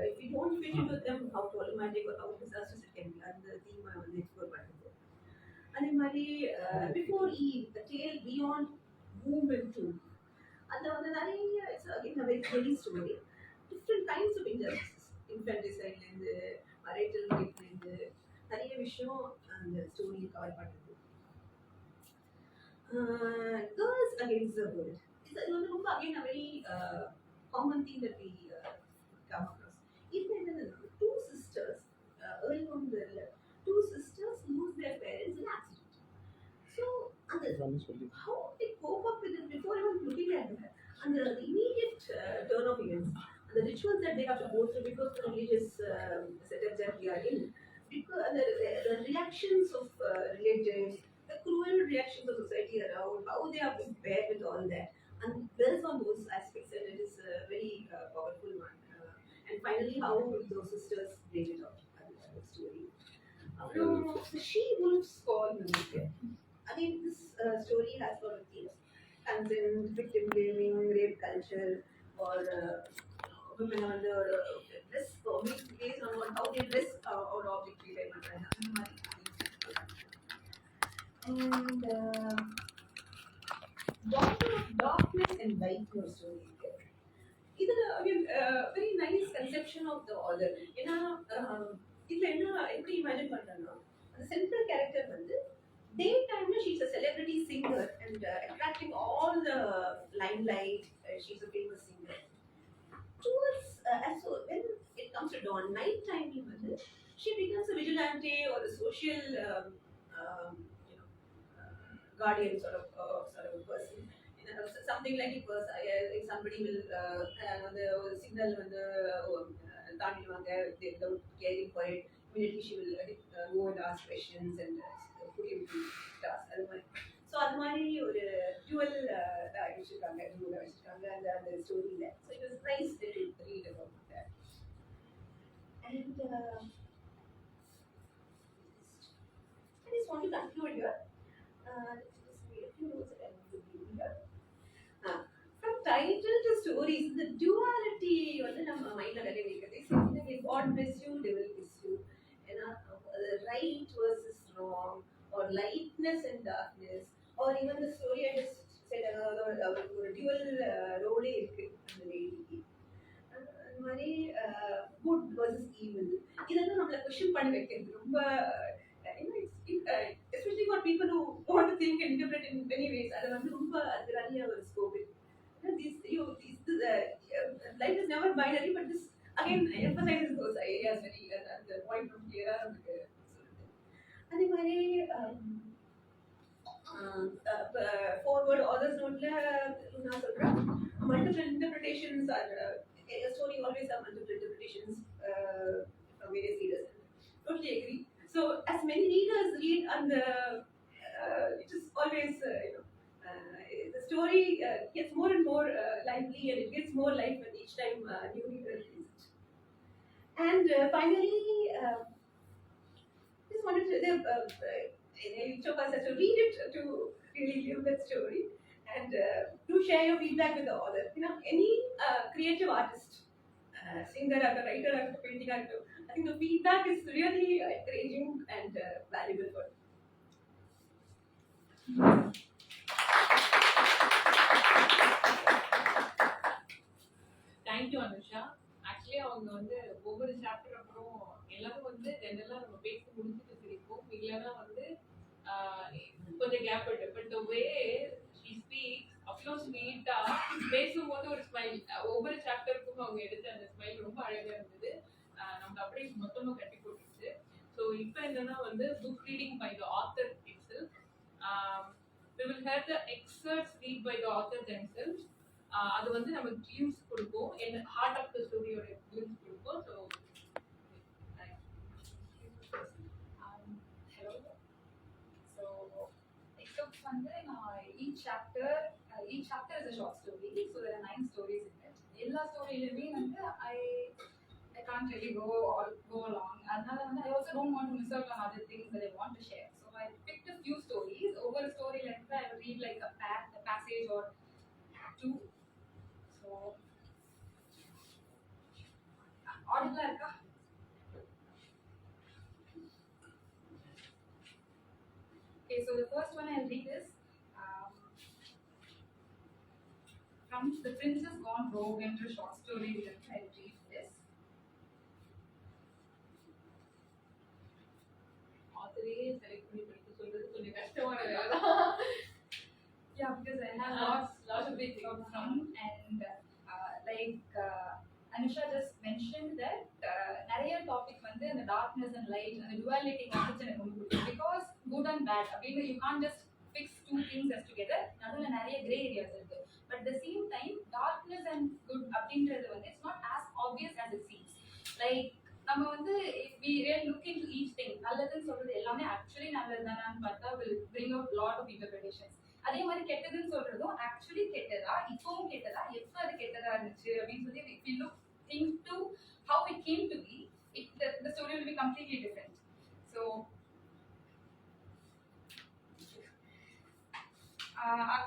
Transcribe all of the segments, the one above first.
if you don't fit into them, how problematic or how disastrous it can be. And the theme I was explore பண்ணுது. அதே மாதிரி before Eve, the tale beyond womb and tomb. அதில் வந்து நிறைய it's again a very heavy story. Different kinds of injustices. இன்ஃபென்டிசைட்லேருந்து marital ரேப்லேருந்து நிறைய விஷயம் அந்த ஸ்டோரி கவர் பண்ணுது. Girls against the world. It's a again a very common thing that we come across. Even two sisters, early on the two sisters lose their parents in an accident. So, how they cope up with it before even looking at that? And the immediate turn of events, the rituals that they have to go through because of the religious setup that we are in, because the reactions of relatives, the cruel reactions of society around, how they have to bear with all that, and builds on those aspects, and it is a very powerful one. And finally, how those sisters bring it out as a story. The she-wolf's call. Again, this story has a lot of themes: consent, victim blaming, rape culture, or women under risk, or based on how they risk or objectively. And Daughter of Darkness and Light was story. This is again very nice conception of the author. இதில் என்ன எப்படி imagine பண்ணுறேன்னா அந்த central character வந்து daytime she's a celebrity singer and attracting all the limelight. She's a famous singer. Towards so when it comes to dawn, night time, she becomes a vigilante or a social guardian sort of a person. Something like it was if somebody will the signal without caring for it, immediately she will go and ask questions and put him to task. So அது மாதிரி ஒரு dual வச்சிருக்காங்க அந்த ஸ்டோரியில. So it was nice to read about that. And I just want to conclude here. Just read a few notes that I want to give here. From title to stories, the duality வந்து நம்ம மைண்ட்ல நிறைய வைக்கிறது. God bless you, devil bless you. Right versus wrong, or lightness and darkness, or even the story I just said ஒரு dual role இருக்கு அந்த லேடிக்கு. அந்த மாதிரி good versus evil. இதெல்லாம் நம்மள கொஸ்டின் பண்ணி வைக்கிறது ரொம்ப especially for people who want to think and interpret in many ways. அது வந்து ரொம்ப அது நிறைய ஒரு ஸ்கோப் இருக்கு. Life is never binary, but this again emphasizes those areas very the point of clear. அதே மாதிரி forward authors notல நான் சொல்றேன் multiple interpretations are a story always have multiple interpretations from various readers. Totally agree. So as many readers read, and it is always the story gets more and more lively, and it gets more life with each time new reader reads it. And finally, just wanted to each of us has to read it to really live that story, and do share your feedback with the author. Any creative artist, singer, writer, painting, I think the feedback is really encouraging and valuable for. Thank you, Anusha. Actually, அவங்க வந்து ஒவ்வொரு chapter அப்புறம் எல்லாரும் வந்து ஜெனரலா நம்ம பேசி முடிச்சுட்டு சிரிப்போம். இல்லைன்னா வந்து கொஞ்சம் கேப் விட்டு but the way she speaks அவ்வளோ ஸ்வீட்டா பேசும்போது ஒரு ஸ்மைல் ஒவ்வொரு சாப்டருக்கும் அவங்க எடுத்த அந்த ஸ்மைல் ரொம்ப அழகா இருந்தது. நம்ம அப்படியே மொத்தமா கட்டி போட்டுருச்சு. ஸோ இப்போ என்னன்னா வந்து book reading by the author itself. We will have the excerpts read by the author themselves. அது வந்து நமக்கு கியூஸ் கொடுக்கும், என்ன ஹார்ட் ஆஃப் த ஸ்டோரியோட கியூஸ் கொடுக்கும். So hello. ஸோ எக்ஸப்ட் வந்து நான் each chapter is a short story. So there are 9 stories in it. எல்லா ஸ்டோரியிலுமே வந்து I can't really go along. அதனால வந்து I also don't want to miss out on other things that I want to share. So I picked a few stories. Over a story length I will read like a passage or two. So audio the first one I'll read is from The Princess Gone Rogue என்ற short story. I'll read this. ஆத்தரே select பண்ணி படிக்க சொல்றது கொஞ்சம் கஷ்டமான வேலை தான். Yeah, because I have lots of big from and Anusha just mentioned that நிறைய டாபிக் வந்து அந்த darkness and light and the duality concept எனக்கு ரொம்ப பிடிக்கும். Because good and bad அப்படின்னு you can't just fix two things as together. நடுவுல நிறைய gray areas இருக்கு. But at the same time darkness and good அப்படின்றது வந்து it's not as obvious as it seems. Like நம்ம வந்து if we really look into each thing நல்லதுன்னு சொல்றது எல்லாமே actually நல்லதுதானான்னு பார்த்தா will bring out lot of interpretations. அதே மாதிரி கெட்டதுன்னு சொல்றதும் ஆக்சுவலி கெட்டதா இப்பவும் கெட்டதா எப்ப அது கெட்டதா இருந்துச்சு அப்படின்னு சொல்லி if we look into how it came to be, the story will be completely different. So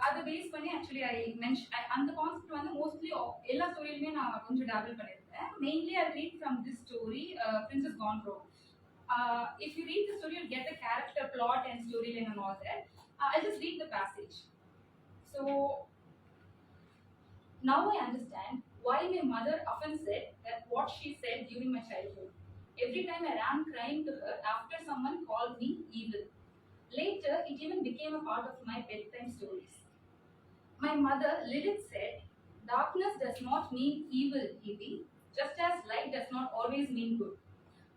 அதை பேஸ் பண்ணி ஆக்சுவலி அந்த கான்செப்ட் வந்து மோஸ்ட்லி எல்லா ஸ்டோரியிலுமே நான் கொஞ்சம் டேபிள் பண்ணியிருந்தேன். Mainly I read from this story Princess Gone Rogue. If you read the story you'll get the character plot and storyline and all that. I'll just read the passage. So now I understand why my mother often said that what she said during my childhood. Every time I ran crying to her after someone called me evil. Later, it even became a part of my bedtime stories. My mother, Lilith, said, darkness does not mean evil, Evie, just as light does not always mean good.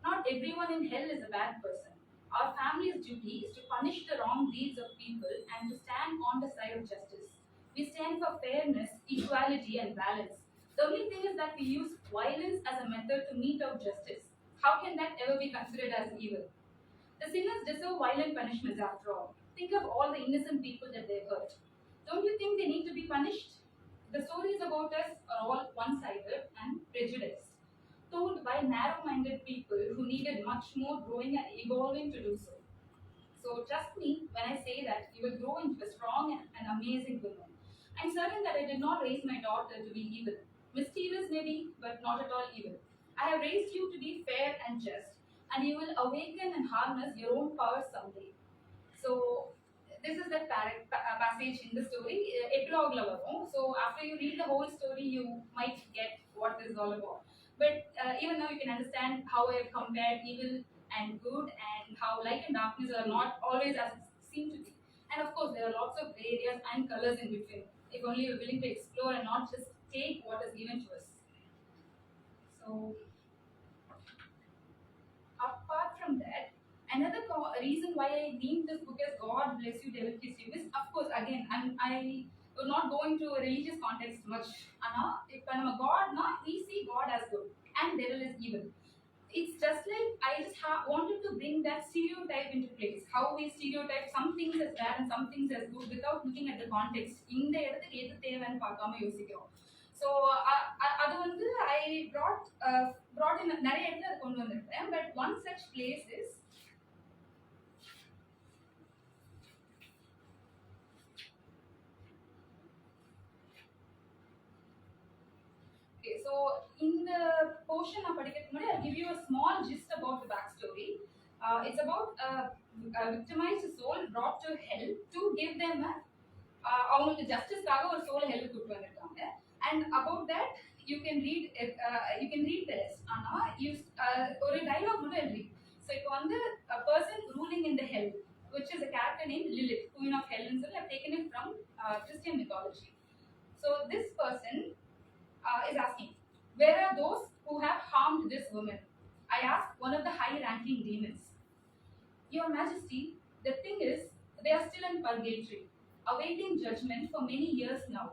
Not everyone in hell is a bad person. Our family's duty is to punish the wrong deeds of people and to stand on the side of justice. We stand for fairness, equality, and balance. The only thing is that we use violence as a method to mete out justice. How can that ever be considered as evil? The sinners deserve violent punishments after all. Think of all the innocent people that they hurt. Don't you think they need to be punished? The stories about us are all one-sided and prejudiced, told by narrow-minded people who needed much more growing and evolving to do so. So trust me when I say that you will grow into a strong and amazing woman. I'm certain that I did not raise my daughter to be evil. Mischievous maybe, but not at all evil. I have raised you to be fair and just, and you will awaken and harness your own powers someday. So this is that passage in the story. Epilogue la varum. So after you read the whole story, you might get what this is all about. But even now you can understand how I have compared evil and good, and how light and darkness are not always as it seem to be. And of course, there are lots of gray areas and colors in between. If only you're willing to explore and not just take what is given to us. So apart from that, another reason why I named this book as God Bless You, Devil Kiss You is, of course, again, I will not go into a religious context much. If I'm a God, we see God as good and devil is evil. It's just like I just wanted to bring that stereotype into place. How we stereotype some things as bad and some things as good without looking at the context. இந்த இடத்துக்கு எது தேவைன்னு பார்க்காம யோசிக்கிறோம். So அது வந்து I brought in நிறைய இடத்துல கொண்டு வந்திருக்கேன். But one such place is okay. So in the portion of particular, I'll give you a small gist about the backstory. It's about a victimized soul brought to hell to give them அவங்களுக்கு ஜஸ்டிஸ்க்காக ஒரு soul help கூப்பிட்டு வந்திருக்காங்க. And about that you can read the rest. ஆனா ஒரு dialogue மட்டும் எழுதி. So இப்போ வந்து a person ruling in the hell, which is a character named Lilith, queen of hell, and so I've taken it from Christian mythology. So this person is asking, where are those who have harmed this woman? I asked one of the high-ranking demons. Your Majesty, the thing is, they are still in purgatory, awaiting judgment for many years now.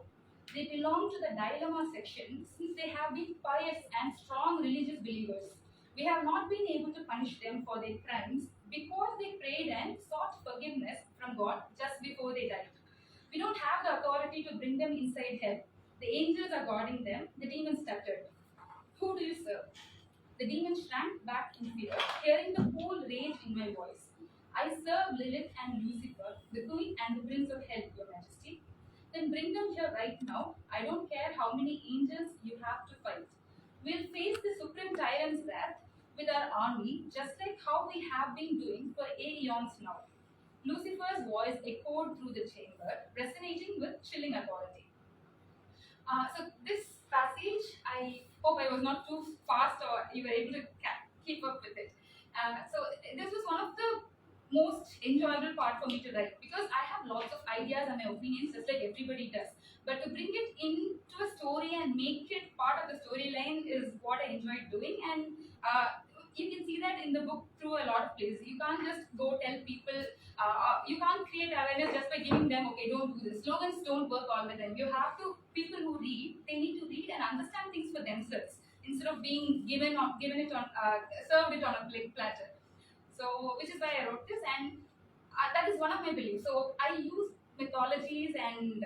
They belong to the dilemma section since they have been pious and strong religious believers. We have not been able to punish them for their crimes because they prayed and sought forgiveness from God just before they died. We don't have the authority to bring them inside hell. The angels are guarding them. The demons stuttered. Who do you serve? The demon shrank back in fear, hearing the cool rage in my voice. I serve Lilith and Lucifer, the queen and the prince of hell, Your Majesty. Then bring them here right now. I don't care how many angels you have to fight. We'll face the supreme tyrant's wrath with our army, just like how we have been doing for eons now. Lucifer's voice echoed through the chamber, resonating with chilling authority. So this passage, I hope I was not too fast or you were able to keep up with it. So this was one of the most enjoyable part for me to write because I have lots of ideas and my opinions just like everybody does. But to bring it into a story and make it part of the storyline is what I enjoyed doing. And you can see that in the book through a lot of places. You can't just go tell people, you can't create awareness just by giving them, okay, don't do this. Slogans don't work all the time. You have to, people who read, they need to read and understand things for themselves instead of being given it on, served it on a platter. So, which is why I wrote this, and that is one of my beliefs. So, I use mythologies and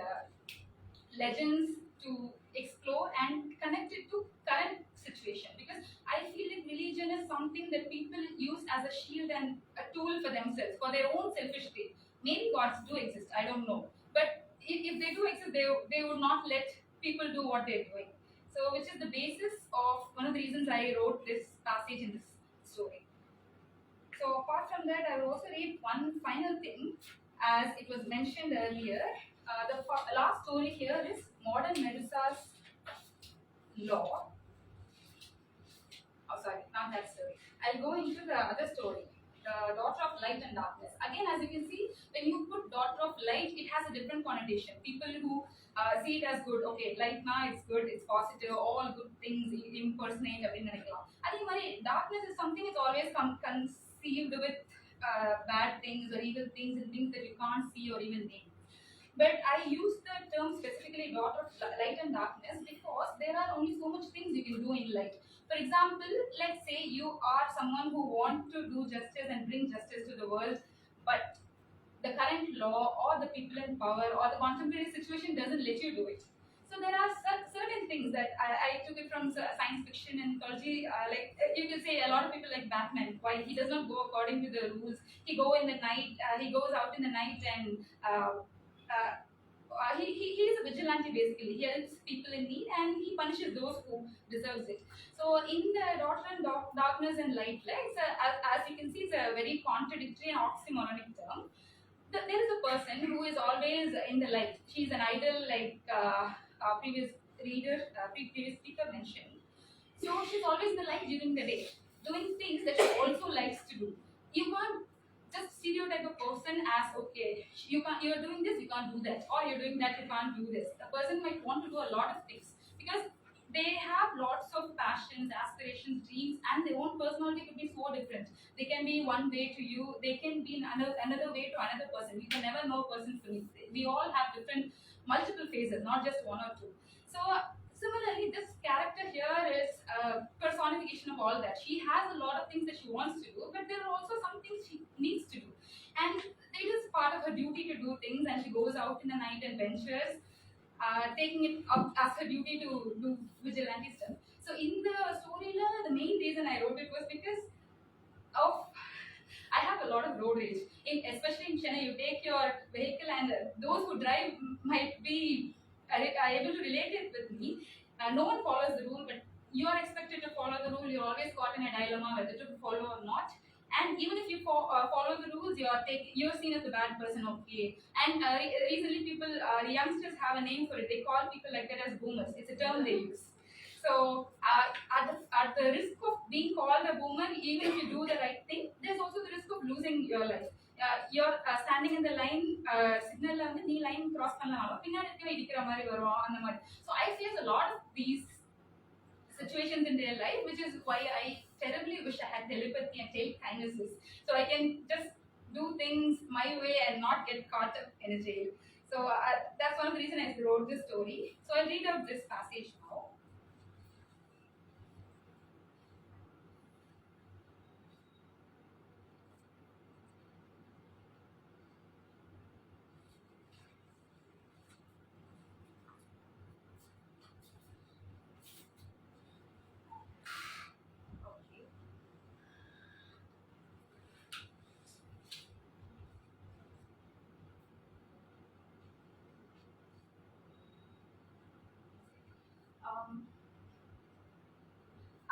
legends to explore and connect it to current situation because I feel like religion is something that people use as a shield and a tool for themselves for their own selfish gain. Maybe gods do exist, I don't know, but if they do exist, they would not let people do what they're doing. So, which is the basis of one of the reasons I wrote this passage in this story. So apart from that, I will also read one final thing, as it was mentioned earlier. The last story here is modern Medusa's law. Oh, sorry, not that story. I'll go into the other story, the daughter of light and darkness. Again, as you can see, when you put daughter of light, it has a different connotation. People who see it as good, okay, light now it's good, it's positive, all good things impersonate. I think darkness is something that's always conceived with bad things or evil things and things that you can't see or even name. But I use the term specifically daughter of light and darkness because there are only so much things you can do in light. For example, let's say you are someone who wants to do justice and bring justice to the world, but the current law or the people in power or the contemporary situation doesn't let you do it. So there are certain things that I took it from science fiction and mythology. Like you can say, a lot of people like Batman. Why he does not go according to the rules? He go in the night. He goes out in the night and he is a vigilante basically. He helps people in need and he punishes those who deserves it. So in the daughter and darkness and light, like, as you can see, it's a very contradictory and oxymoronic term. There is a person who is always in the light. She's an idol, like previous previous speaker mentioned. So she's always in the light during the day, doing things that she also likes to do. You can't just stereotype a person as, okay, you're doing this, you can't do that, or you're doing that, you can't do this. A person might want to do a lot of things because they have lots of passions, aspirations, dreams, and their own personality could be so different. They can be one way to you, they can be another way to another person. You can never know a person fully. We all have different, multiple phases, not just one or two. So similarly, this character here is a personification of all that. She has a lot of things that she wants to do, but there are also some things she needs to do. And it is part of her duty to do things, and she goes out in the night and ventures, taking it up as her duty to do vigilante stuff. So in the story, the main reason I wrote it was because of I have a lot of road rage. Especially in Chennai, you take your vehicle and those who drive might be are able to relate it with me. No one follows the rule, but you are expected to follow the rule. You're always caught in a dilemma whether to follow or not. And even if you follow the rules, you're seen as a bad person. Okay. And recently, youngsters have a name for it. They call people like that as boomers. It's a term they use. So, at the risk of being called a boomer, even if you do the right thing, there's also the risk of losing your life. You're standing in the line, signal வந்து நீ line cross பண்ணலாம் பின்னாடி இருக்க இடிக்கிற மாதிரி வரும் அந்த மாதிரி. So I face a lot of these situations in their life, which is why I terribly wish I had telepathy and kindnesses, so I can just do things my way and not get caught up in a jail. So that's one of the reasons I wrote this story. So I'll read out this passage now.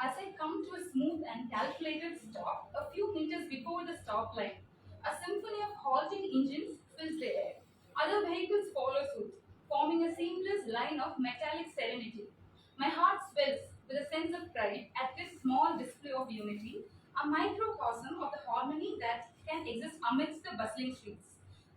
As I come to a smooth and calculated stop a few meters before the stop line, A symphony of halting engines fills the air. Other vehicles follow suit, forming a seamless line of metallic serenity. My heart swells with a sense of pride at this small display of unity, a microcosm of the harmony that can exist amidst the bustling streets.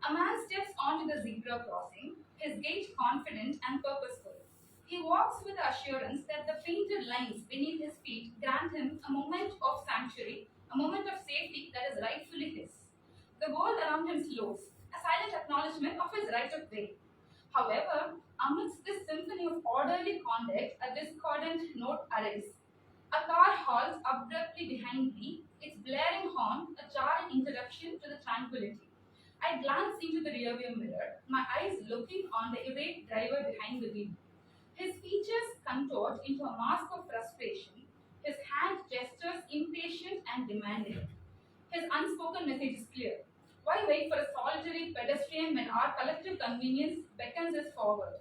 A man steps onto the zebra crossing, his gait confident and purposeful. He walks with the assurance that the painted lines beneath his feet grant him a moment of sanctuary, a moment of safety that is rightfully his. The world around him slows, a silent acknowledgement of his right of way. However, amidst this symphony of orderly conduct, a discordant note arises. A car halts abruptly behind me, its blaring horn a jarring interruption to the tranquility. I glance into the rearview mirror, my eyes looking on the irate driver behind the wheel. His features contort into a mask of frustration, his hand gestures impatient and demanding. His unspoken message is clear. Why wait for a solitary pedestrian when our collective convenience beckons us forward?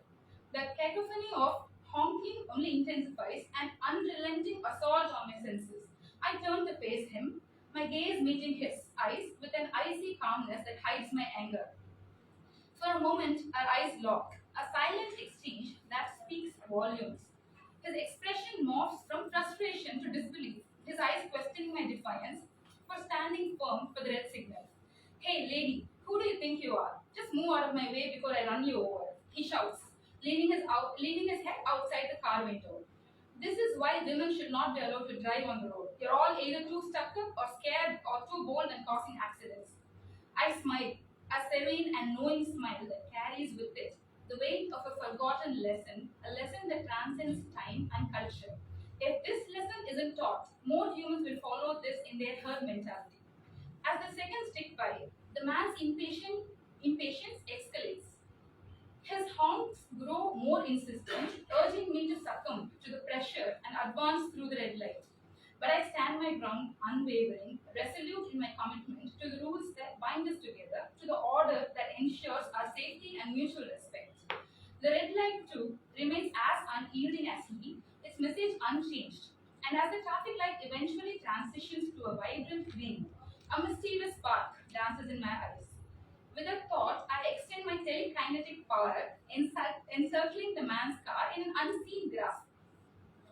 The cacophony of honking only intensifies an unrelenting assault on my senses. I turn to face him, my gaze meeting his eyes with an icy calmness that hides my anger. For a moment, our eyes lock, a silent exchange that speaks volumes. His expression morphs from frustration to disbelief, his eyes questioning my defiance for standing firm for the red signal. Hey, lady, who do you think you are? Just move out of my way before I run you over, he shouts, leaning his head outside the car window. This is why women should not be allowed to drive on the road. You're all either too stuck up or scared or too bold and causing accidents. I smile, a serene and knowing smile that carries with it the weight of a forgotten lesson, a lesson that transcends time and culture. If this lesson isn't taught, more humans will follow this in their herd mentality. As the seconds tick by, the man's impatience escalates. His honks grow more insistent, urging me to succumb to the pressure and advance through the red light. But I stand my ground unwavering, resolute in my commitment to the rules that bind us together, to the order that ensures our safety and mutual respect. The red light, too, remains as unyielding as he, its message unchanged. And as the traffic light eventually transitions to a vibrant green, a mischievous spark dances in my eyes. With a thought, I extend my telekinetic power, encircling the man's car in an unseen grasp.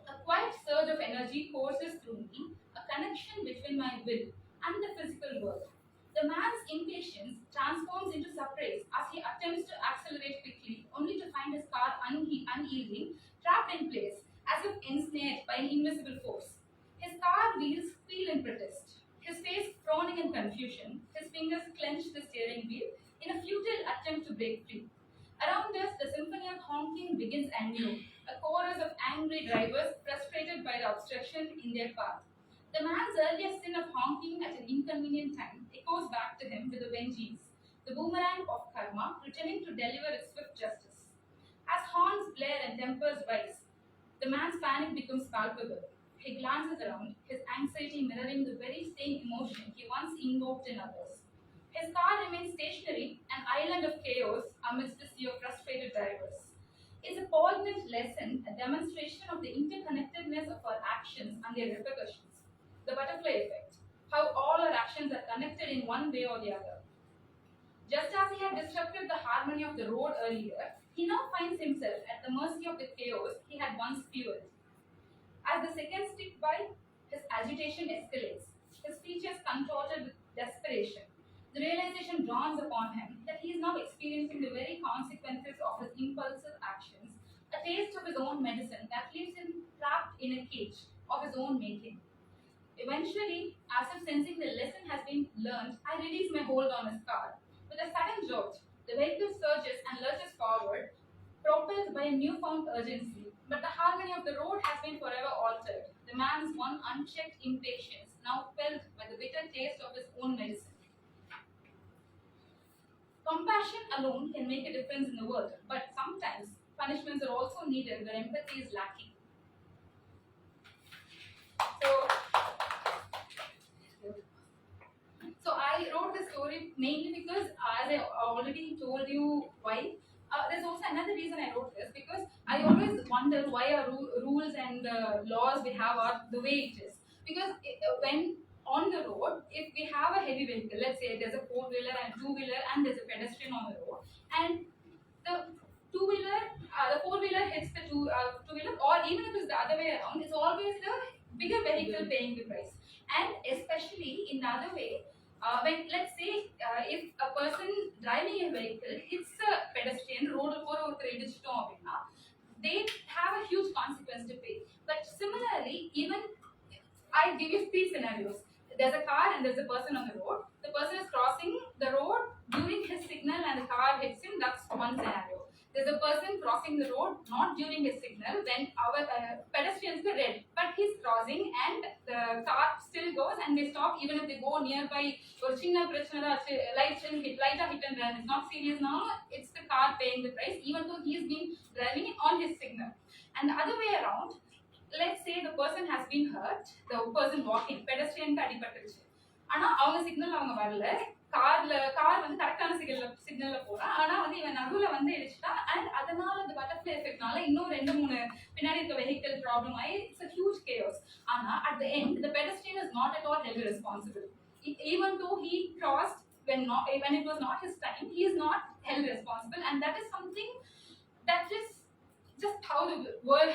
A quiet surge of energy courses through me, a connection between my will and the physical world. The man's impatience transforms into surprise as he attempts to accelerate quickly, only to find his car unyielding, trapped in place, as if ensnared by an invisible force. His car wheels squeal in protest, his face frowning in confusion, his fingers clench the steering wheel in a futile attempt to break free. Around us, the symphony of honking begins anew, a chorus of angry drivers frustrated by the obstruction in their path. The man's earlier sin of honking at an inconvenient time echoes back to him with a vengeance, the boomerang of karma returning to deliver its swift justice. As horns blare and tempers rise, the man's panic becomes palpable. He glances around, his anxiety mirroring the very same emotion he once invoked in others. His car remains stationary, an island of chaos amidst a sea of frustrated drivers. It's a poignant lesson, a demonstration of the interconnectedness of our actions and their repercussions. The butterfly effect, how all our actions are connected in one way or the other. Just as he had disrupted the harmony of the road earlier, he now finds himself at the mercy of the chaos he had once fueled. As the seconds tick by, his agitation escalates, his features contorted with desperation. The realization dawns upon him that he is now experiencing the very consequences of his impulsive actions, a taste of his own medicine that leaves him trapped in a cage of his own making. Eventually, as if sensing the lesson has been learned, I release my hold on his car. With a sudden jolt, the vehicle surges and lurches forward, propelled by a newfound urgency. But the harmony of the road has been forever altered. The man's one unchecked impatience, now filled by the bitter taste of his own medicine. Compassion alone can make a difference in the world, but sometimes punishments are also needed where empathy is lacking. So I wrote this story mainly because, as I already told you why, there's also another reason I wrote this because I always wonder why our rules and laws we have are the way it is. Because when on the road, if we have a heavy vehicle, let's say there's a four-wheeler and two-wheeler and there's a pedestrian on the road, and the two-wheeler, the four-wheeler hits the two-wheeler, or even if it's the other way around, it's always the bigger vehicle paying the price. And especially in the other way, when let's say if a person driving a vehicle hits a pedestrian, road or they have a huge consequence to pay. But similarly, even I give you three scenarios. There's a car and there's a person on the road. The person is crossing the road during his signal and the car hits him. That's one scenario. There's a person crossing the road not during his signal when our pedestrians are red, but he's crossing and the car still goes and they stop even if they go nearby. ஒரு சின்ன பிரச்சனை தான் லைட்டா hit and run. It's not serious now. It's the car paying the price even though he has been driving on his signal. And the other way around, let's say the person has been hurt, the person walking, pedestrian அடிபட்டுருச்சு, ஆனா அவங்க signal அவங்க வரல, car வந்து கரெக்டான சிக்னல்ல போறான், ஆனா வந்து இவன் நடுவுல வந்து இடிச்சிட்டான், அண்ட் அதனால அந்த பட்டர்ஃப்ளை எஃபெக்ட்னால இன்னும் ரெண்டு மூணு பின்னாடி இருக்க வெஹிக்கிள் ப்ராப்ளம் ஆகி இட்ஸ் a huge chaos. ஆனா at the end the pedestrian is not at all held responsible. Even though he crossed when it was not his time, he is not held responsible, and that is something that is just how the world,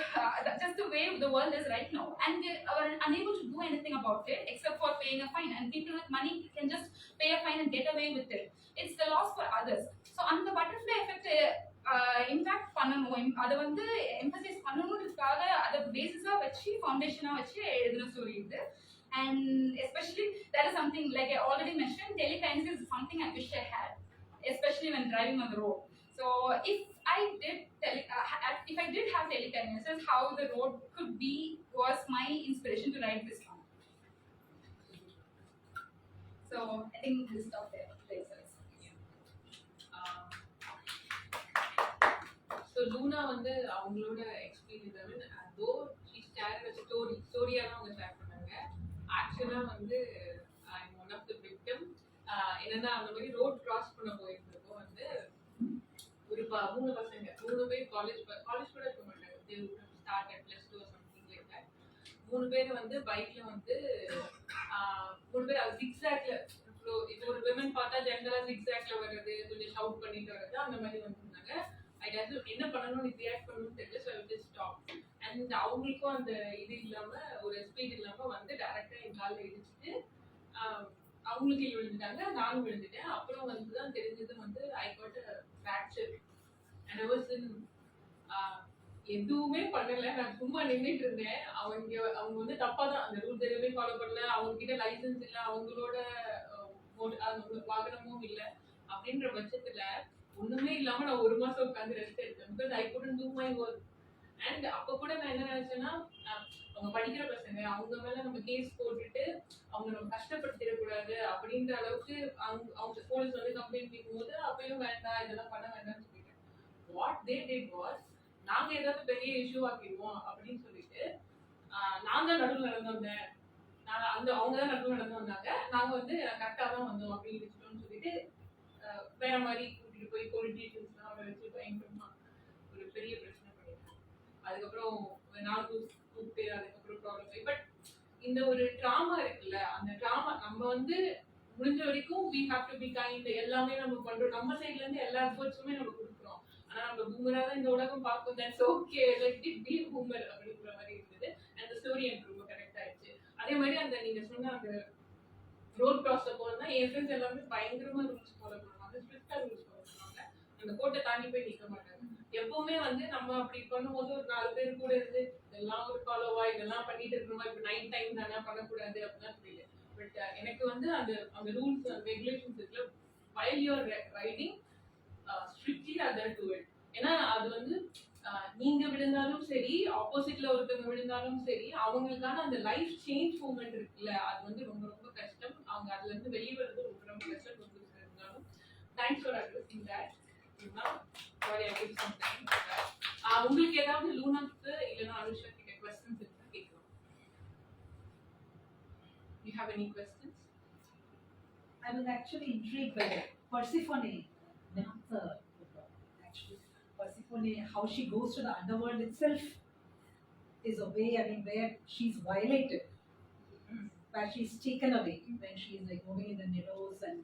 just the way the world is right now, and they are unable to do anything about it except for paying a fine. And people with money can just pay a fine and get away with it. It's the loss for others. So on the butterfly effect, impact பண்ணனும், அத வந்து emphasize பண்ணனும்ன்றதுக்காக அத பேசிஸா வச்சு ஃபவுண்டேஷனா வச்சு எழுதுன story இது. And especially that is something like I already mentioned, telekinesis is something I wish I had, especially when driving on the road. So if I did have telekinesis, how the road could be was my inspiration to write this song. So I think we'll stop there. So Luna வந்து அவங்களோட experience அதோ she shared a ஸ்டோரியா தான் அவங்க share பண்ணாங்க. ஆக்சுவலா வந்து I'm one of the victim. என்னன்னா அந்த மாதிரி ரோட் கிராஸ் பண்ண போயிருந்தப்போ வந்து ஒரு மூணு பசங்க, மூணு பேர் காலேஜ் கூட இருக்க மாட்டாங்க, start at +2 or something like that. மூணு பேர் வந்து பைக்ல வந்து மூணு பேர் அது ஜிக்ஸாக்ல, இப்போ ஒரு விமன் பார்த்தா ஜென்ரலா ஜிக்ஸாக்ல வர்றது, கொஞ்சம் ஷவுட் பண்ணிட்டு வர்றது, அந்த மாதிரி வந்துருந்தாங்க. என்ன பண்ணணும்னு ரியாக்ட் பண்ணணும்னு தெரியல, ஸோ ஐ ஸ்டாப். அண்ட் அவங்களுக்கும் அந்த இது இல்லாம, ஒரு ஸ்பீட் இல்லாம வந்து டைரக்டா என் காலில் இடிச்சுட்டு அவங்களுக்கு விழுந்துட்டாங்க, நானும் விழுந்துட்டேன். அப்புறம் வந்து தான் தெரிஞ்சது வந்து I got a fracture and I was in, எதுவுமே பண்ணல, நான் சும்மா நின்றுட்டு இருந்தேன். அவங்க வந்து தப்பா தான் அந்த ரூல்ஸ் எதுவுமே ஃபாலோ பண்ணல, அவங்க கிட்ட லைசன்ஸ் இல்லை, அவங்களோட வாகனமும் இல்லை. அப்படின்ற பட்சத்துல ஒண்ணுமே இல்லாம நான் ஒரு மாசம் உட்காந்து ரெஸ்ட் எடுத்தேன். Because I couldn't do my work. And அப்ப கூட நான் என்ன நினைச்சேன்னா, அவங்க படிக்கிற பசங்க, அவங்க மேல நம்ம கேஸ் போட்டுட்டு அவங்க நம்ம கஷ்டப்படுத்திடக்கூடாது அப்படின்ற அளவுக்கு அவங்க போலீஸ் வந்து கம்ப்ளைண்ட் கேட்கும்போது அப்பயும் வேண்டாம், இதெல்லாம் பண்ண வேண்டாம்னு சொல்லிட்டேன். வாட் தே டிட் வாஸ், நாங்க ஏதாவது பெரிய இஷ்யூ ஆக்கிடுவோம் அப்படின்னு சொல்லிட்டு நான் தான் நடுவில் நடந்து வந்தேன், அவங்க தான் நடுவில் நடந்து வந்தாங்க, நாங்க வந்து கரெக்டா தான் வந்தோம் அப்படின்னு வச்சுட்டோம்னு சொல்லிட்டு வேற மாதிரி கூட்டிட்டு போய் பொலிட்டீஷியன்ஸ்லாம் அவரை வச்சு பயங்கரமா ஒரு பெரிய பிரச்சனை பண்ணிட்டாங்க. அதுக்கப்புறம் நான் கூப்பிட்டு அதுக்கப்புறம் ப்ராப்ளம் போய். பட் இந்த ஒரு ட்ராமா இருக்குல்ல, அந்த ட்ராமா நம்ம வந்து முடிஞ்ச வரைக்கும் we have to be kind, எல்லாமே நம்ம பண்றோம், நம்ம சைட்ல இருந்து எல்லா எஃபர்ட்ஸுமே நம்ம கொடுக்குறோம். ஆனா நம்ம பூமரா தான் இந்த உலகம் பார்க்கும், that's okay, like it be boomer அப்படின்ற மாதிரி இருந்தது. அந்த ஸ்டோரி எனக்கு ரொம்ப கரெக்ட் ஆயிடுச்சு. அதே மாதிரி அந்த நீங்க சொன்ன அந்த ரோட் கிராஸ் போனா என் ஃப்ரெண்ட்ஸ் எல்லாமே பயங்கரமா ரூல்ஸ் ஃபாலோ பண்ணுவாங்க, ஸ்ட்ரிக்டா ரூல்ஸ் ஃபாலோ பண்ணுவாங்க, அந்த கோட்டை தாண்டி போய் நிற்க மாட்டாங்க. எப்பவுமே வந்து நம்ம அப்படி பண்ணும்போது ஒரு 4 பேர் கூட இருந்து இதெல்லாம் ஒரு ஃபாலோவா, இதெல்லாம் பண்ணிட்டு இருக்கணுமா, இப்போ நைட் டைம் தானே பண்ணக்கூடாது அப்படிலாம் தெரியல. பட் எனக்கு வந்து அந்த ரூல்ஸ் ரெகுலேஷன்ஸ் இருக்குல்ல, while you are riding strictly adhere to it. ஏன்னா அது வந்து நீங்க விழுந்தாலும் சரி, ஆப்போசிட்ல ஒருத்தவங்க விழுந்தாலும் சரி, அவங்களுக்கான அந்த லைஃப் சேஞ்ச் மூமெண்ட் இருக்குல்ல, அது வந்து ரொம்ப ரொம்ப கஷ்டம். அவங்க அதுல இருந்து வெளியே வருது ரொம்ப ரொம்ப கஷ்டம். இருந்தாலும் thanks for addressing that. Sorry I give some time. உங்களுக்கு ஏதாவது லூனாக்கு இல்லைன்னா அனுஷா கிட்ட क्वेश्चंस இருந்தா கேட்கலாம். You have any questions? I was actually intrigued by Persephone. Actually, Persephone, how she goes to the underworld itself is a way, I mean, where she's violated where she's taken away when she's like moving in the meadows and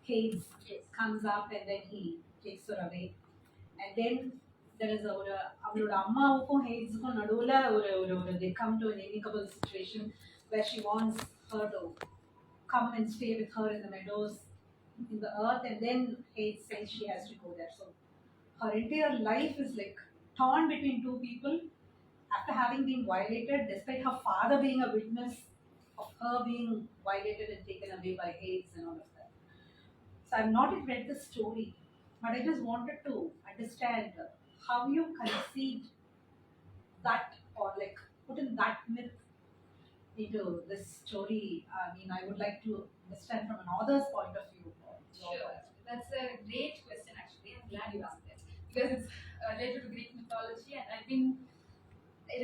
Hades comes up and then he takes her away. And then there is ஒரு அவளோட அம்மாவுக்கும் ஹேட்ஸுக்கும் நடுவுல ஒரு ஒரு ஒரு they come to an amicable situation where she wants her to come and stay with her in the meadows in the earth, and then Hades says she has to go there. So her entire life is like torn between two people after having been violated, despite her father being a witness of her being violated and taken away by Hades and all of that. So I've not yet read the story, but I just wanted to understand how you conceived that, or like put in that myth into this story. I mean, I would like to understand from an author's point of view. Sure, that's a great question actually. I'm glad you asked it because it's related to Greek mythology, and I've been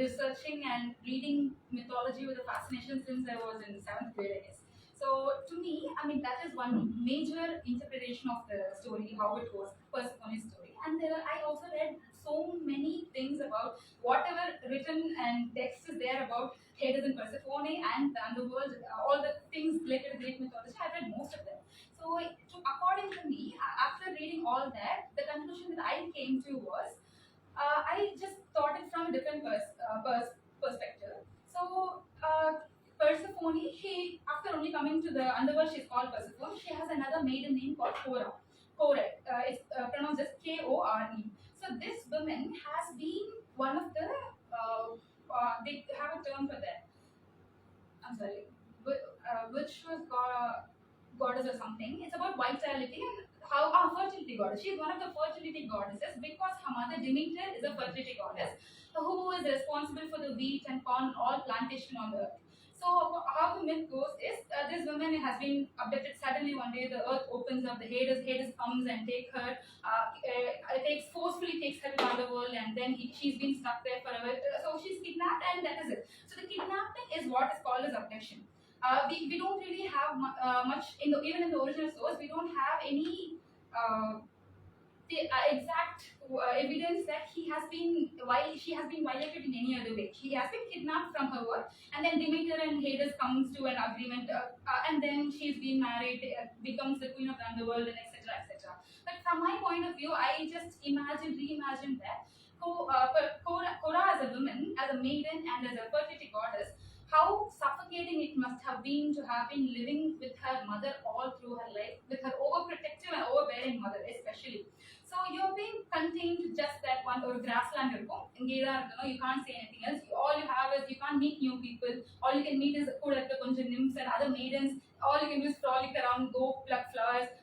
researching and reading mythology with a fascination since I was in 7th grade, I guess. So to me, I mean, that is one major interpretation of the story, how it was Persephone's story. And I also read so many things about whatever written and text is there about Hades and Persephone and the underworld, all the things related to Greek mythology. I've read most of them. So according to me, after reading all that, the conclusion that I came to was I just thought it from a different perspective. So, Persephone, she, after only coming to the underworld, she's called Persephone. She has another maiden name called Kore. It's pronounced as Kore. So, this woman has been one of the, they have a term for that. I'm sorry, which was goddess or something. It's about vitality and how fertility goddess. She's one of the fertility goddesses because her mother Demeter is a fertility goddess who is responsible for the wheat and corn, all plantation on the earth. So how the myth goes is this woman has been abducted suddenly one day. The earth opens up. The Hades comes and take her, forcefully takes her to the underworld, and then she's been stuck there forever. So she's kidnapped, and that is it. So the kidnapping is what is called as abduction. We don't really have much even in the original source. We don't have any the exact evidence that she has been violated in any other way. She has been kidnapped from her work, and then Demeter and Hades comes to an agreement, and then she's been married, becomes the queen of the underworld, and etc. etc. But from my point of view, I just reimagined that Kora as a woman, as a maiden, and as a fertility goddess, how suffocating it must have been to have been living with her mother all through her life, with her overprotective and overbearing mother especially. So you're being contained to just that one or grassland you can't say anything else. All you have is you can't meet new people. All you can meet is nymphs and other maidens. All you can do is frolic around, go pluck flowers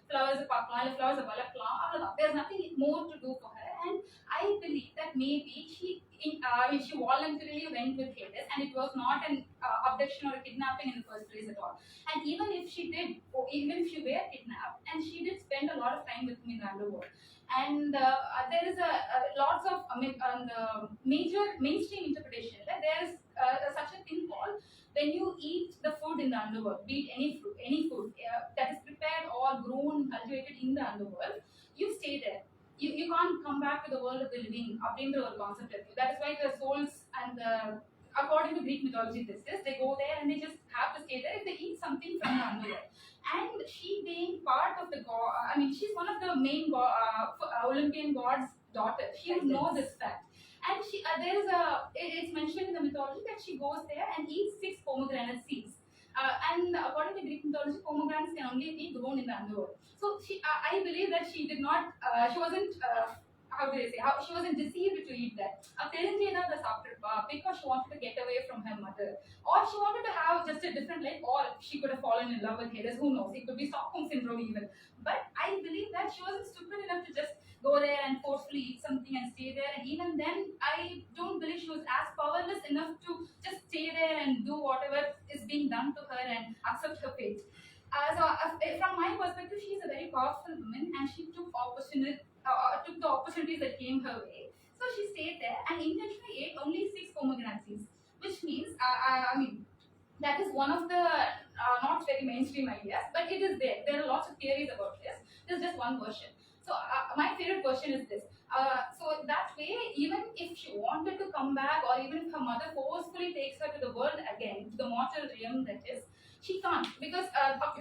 there's nothing more to do for her. And I believe that maybe she voluntarily went with Hades, and it was not an abduction or a kidnapping in the first place at all. And even if she did, or even if she were kidnapped, and she did spend a lot of time with him in the underworld. And there is lots of major mainstream interpretation that there is such a thing called when you eat the food in the underworld, be it any food that is prepared or grown, cultivated in the underworld, you stay there. You can't come back to the world of the living அப்படின்ற ஒரு concept இருக்கு. That is why the souls and the, according to Greek mythology, they go there and they just have to stay there if they eat something from the underworld. And she being part of the god, I mean, she's one of the main Olympian gods' daughters. She would know this fact. And she, it's mentioned in the mythology that she goes there and eats 6 pomegranate seeds. And according to Greek mythology, pomegranates can only be grown in the underworld. So I believe that she did not, she wasn't, she wasn't deceived to eat that. Because she wanted to get away from her mother, or she wanted to have just a different life, or she could have fallen in love with Hades. Who knows? It could be Stockholm syndrome even. But I believe that she wasn't stupid enough to just go there and forcefully eat something and stay there. And even then, I don't believe she was as powerless enough to just stay there and do whatever is being done to her and accept her fate. From my perspective, she is a very powerful woman, and she took the opportunities that came her way. So she stayed there and intentionally ate only 6 pomegranate seeds, which means, I mean, that is one of the not very mainstream ideas, but it is there. There are lots of theories about this. This is just one version. So my favorite question is this. So that way, even if she wanted to come back, or even if her mother forcefully takes her to the world again, to the mortal realm that is, she can't, because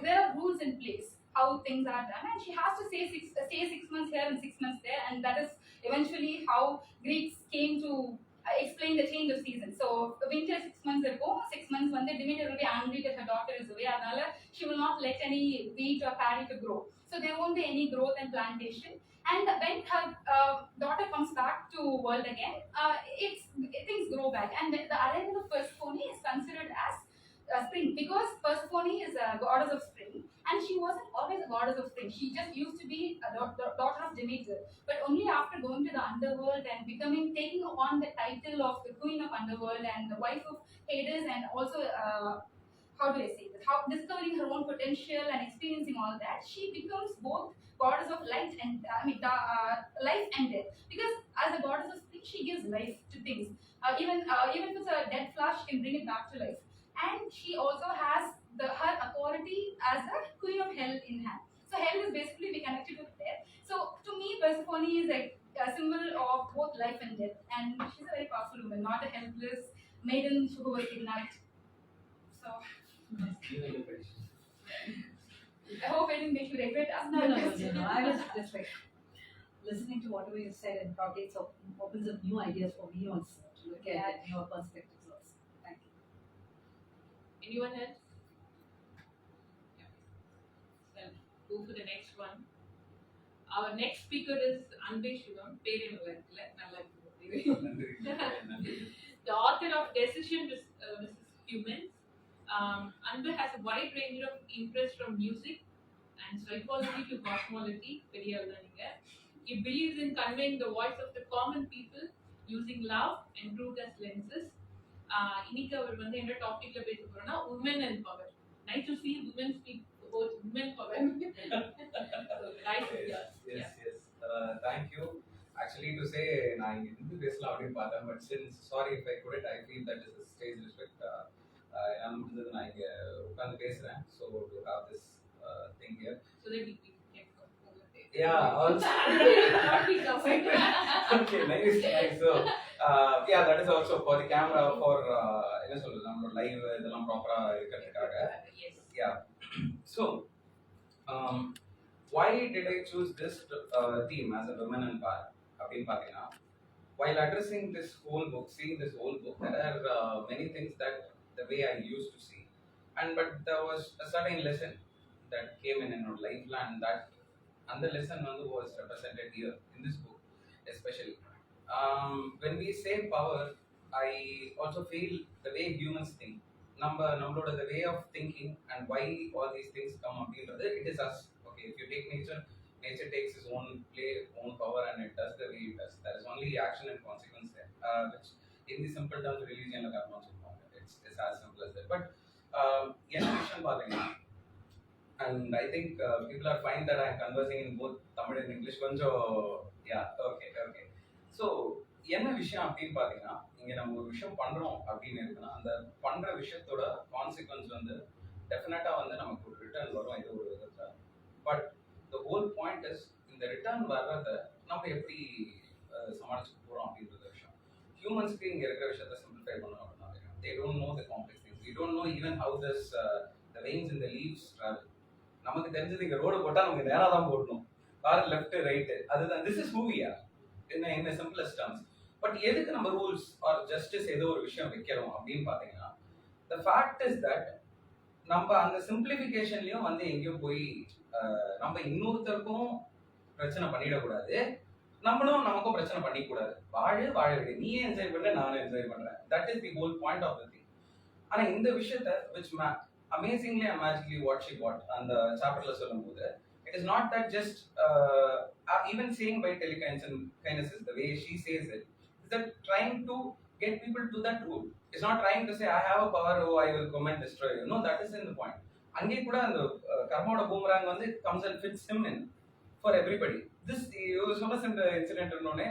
there are rules in place how things are done, and she has to stay 6 months here and 6 months there, and that is eventually how Greeks came to explain the change of season. So winter 6 months ago, 6 months when the Demeter will be angry that her daughter is away, adala she will not let any wheat or paddy to grow. So there won't be any growth and plantation. And when her daughter comes back to world again, things grow back. And the arrival of Persephone is considered as spring, because Persephone is a goddess of spring, and she wasn't always a goddess of spring. She just used to be a daughter of Demeter. But only after going to the underworld and taking on the title of the queen of underworld and the wife of Hades, and also how do I say this? How discovering her own potential and experiencing all that, she becomes both goddess of light and life and death. Because as a goddess of spring, she gives life to things. Even if it's a dead flower, she can bring it back to life. And she also has her authority as a queen of hell in hand. So hell is basically be connected with death. So to me, Persephone is like a symbol of both life and death, and she's a very powerful woman, not a helpless maiden who was kidnapped. So I hope I didn't make you regret asking No, that no, no, question. no, no. I was just like listening to whatever you said, and probably it opens up new ideas for me also to look at your perspectives also. Thank you. Anyone else? So go for the next one. Our next speaker is Anbe Shivam. The author of Decision versus Humans. Anbe has a wide range of interest from music and psychology to cosmology. He believes in conveying the voice of the common people using love and truth as lenses. இன்னைக்கு அவர் வந்து என்ன டாபிக்ல பேச போறோம்னா women and power. Nice to see women speak about women power. So nice. Yes. Thank you. Actually, to say நான் இங்க பேசலாம் அப்படின்னு பார்த்தேன், but since sorry if I couldn't, I feel that is a stage respect. நான் முடிஞ்சது நான் இங்க உட்கார்ந்து பேசுறேன், so to have this thing here. So that we can Yeah, also. Okay, nice. So, yeah, that is also for the camera, for என்ன சொல்றது, நம்மளோட live இதெல்லாம் ப்ராப்பரா இருக்கிறதுக்காக. Yes. Yeah. So, why did I choose this theme as a women and power? அப்படின்னு பார்த்தீங்கன்னா, while addressing this whole book, seeing this whole book, there are many things that the way I used to see, but there was a certain lesson that came in our life, and that and the lesson was represented here in this book, especially. When we say power, I also feel the way humans think. The way of thinking and why all these things come up. It is us. Okay, if you take nature takes its own play, own power, and it does the way it does. There is only action and consequence there, which in the simple terms, religion it's as simple as that. But and I think people are fine that I am conversing in both Tamil and English. Yeah, okay. So, என்ன விஷயம் அப்படின்னு பார்த்தீங்கன்னா, இங்கே நம்ம ஒரு விஷயம் பண்ணுறோம் அப்படின்னு இருக்குன்னா, அந்த பண்ணுற விஷயத்தோட கான்சிக்வன்ஸ் டெஃபினட்டாக நமக்கு ஒரு ரிட்டர்ன் வரும் இது ஒரு விதத்தில். But the whole point is, இந்த ரிட்டர்ன் வர்றதை நம்ம எப்படி சமாளிச்சு போகிறோம் அப்படின்ற விஷயம். ஹியூமன்ஸ்க்கு இங்கே இருக்கிற விஷயத்தை சிம்பிளிஃபை பண்ணணும் அப்படின்னா, they don't know the complex things. We don't know even how the veins in the leaves travel. நமக்கு தெரிஞ்சது இங்க ரோடு போட்டா நமக்கு நேரா தான் போடணும், கார் லெஃப்ட் ரைட், அதுதான். This is who we are in simplest terms. But எதுக்கு நம்ம ரூல்ஸ் ஆர் ஜஸ்டிஸ் ஏதோ ஒரு விஷயம் வைக்கிறோம் அப்படின்னு பாத்தீங்கன்னா, த ஃபேக்ட் இஸ் தட் நம்ம அந்த சிம்பிளிஃபிகேஷன்லயும் எங்கேயும் போய் நம்ம இன்னொருத்தருக்கும் பிரச்சனை பண்ணிடக்கூடாது, நம்மளும் நமக்கும் பிரச்சனை பண்ணிக்கூடாது. வாழ விடு, நீயே என்ஜாய் பண்ண, நானும் என்ஜாய் பண்றேன். That is the whole point of the thing. ஆனா இந்த விஷயத்த which amazingly and magically what she got and the chapterல சொல்லும்போது, it is not that just even saying by telekinesis, the way she says it, is that trying to get people to that rule. It's not trying to say I have a power, oh I will come and destroy you. No, that isn't the point. அங்கே கூட அந்த கர்மாவோட boomerang comes and fits him in for everybody. This சொன்ன incident ஒன்னே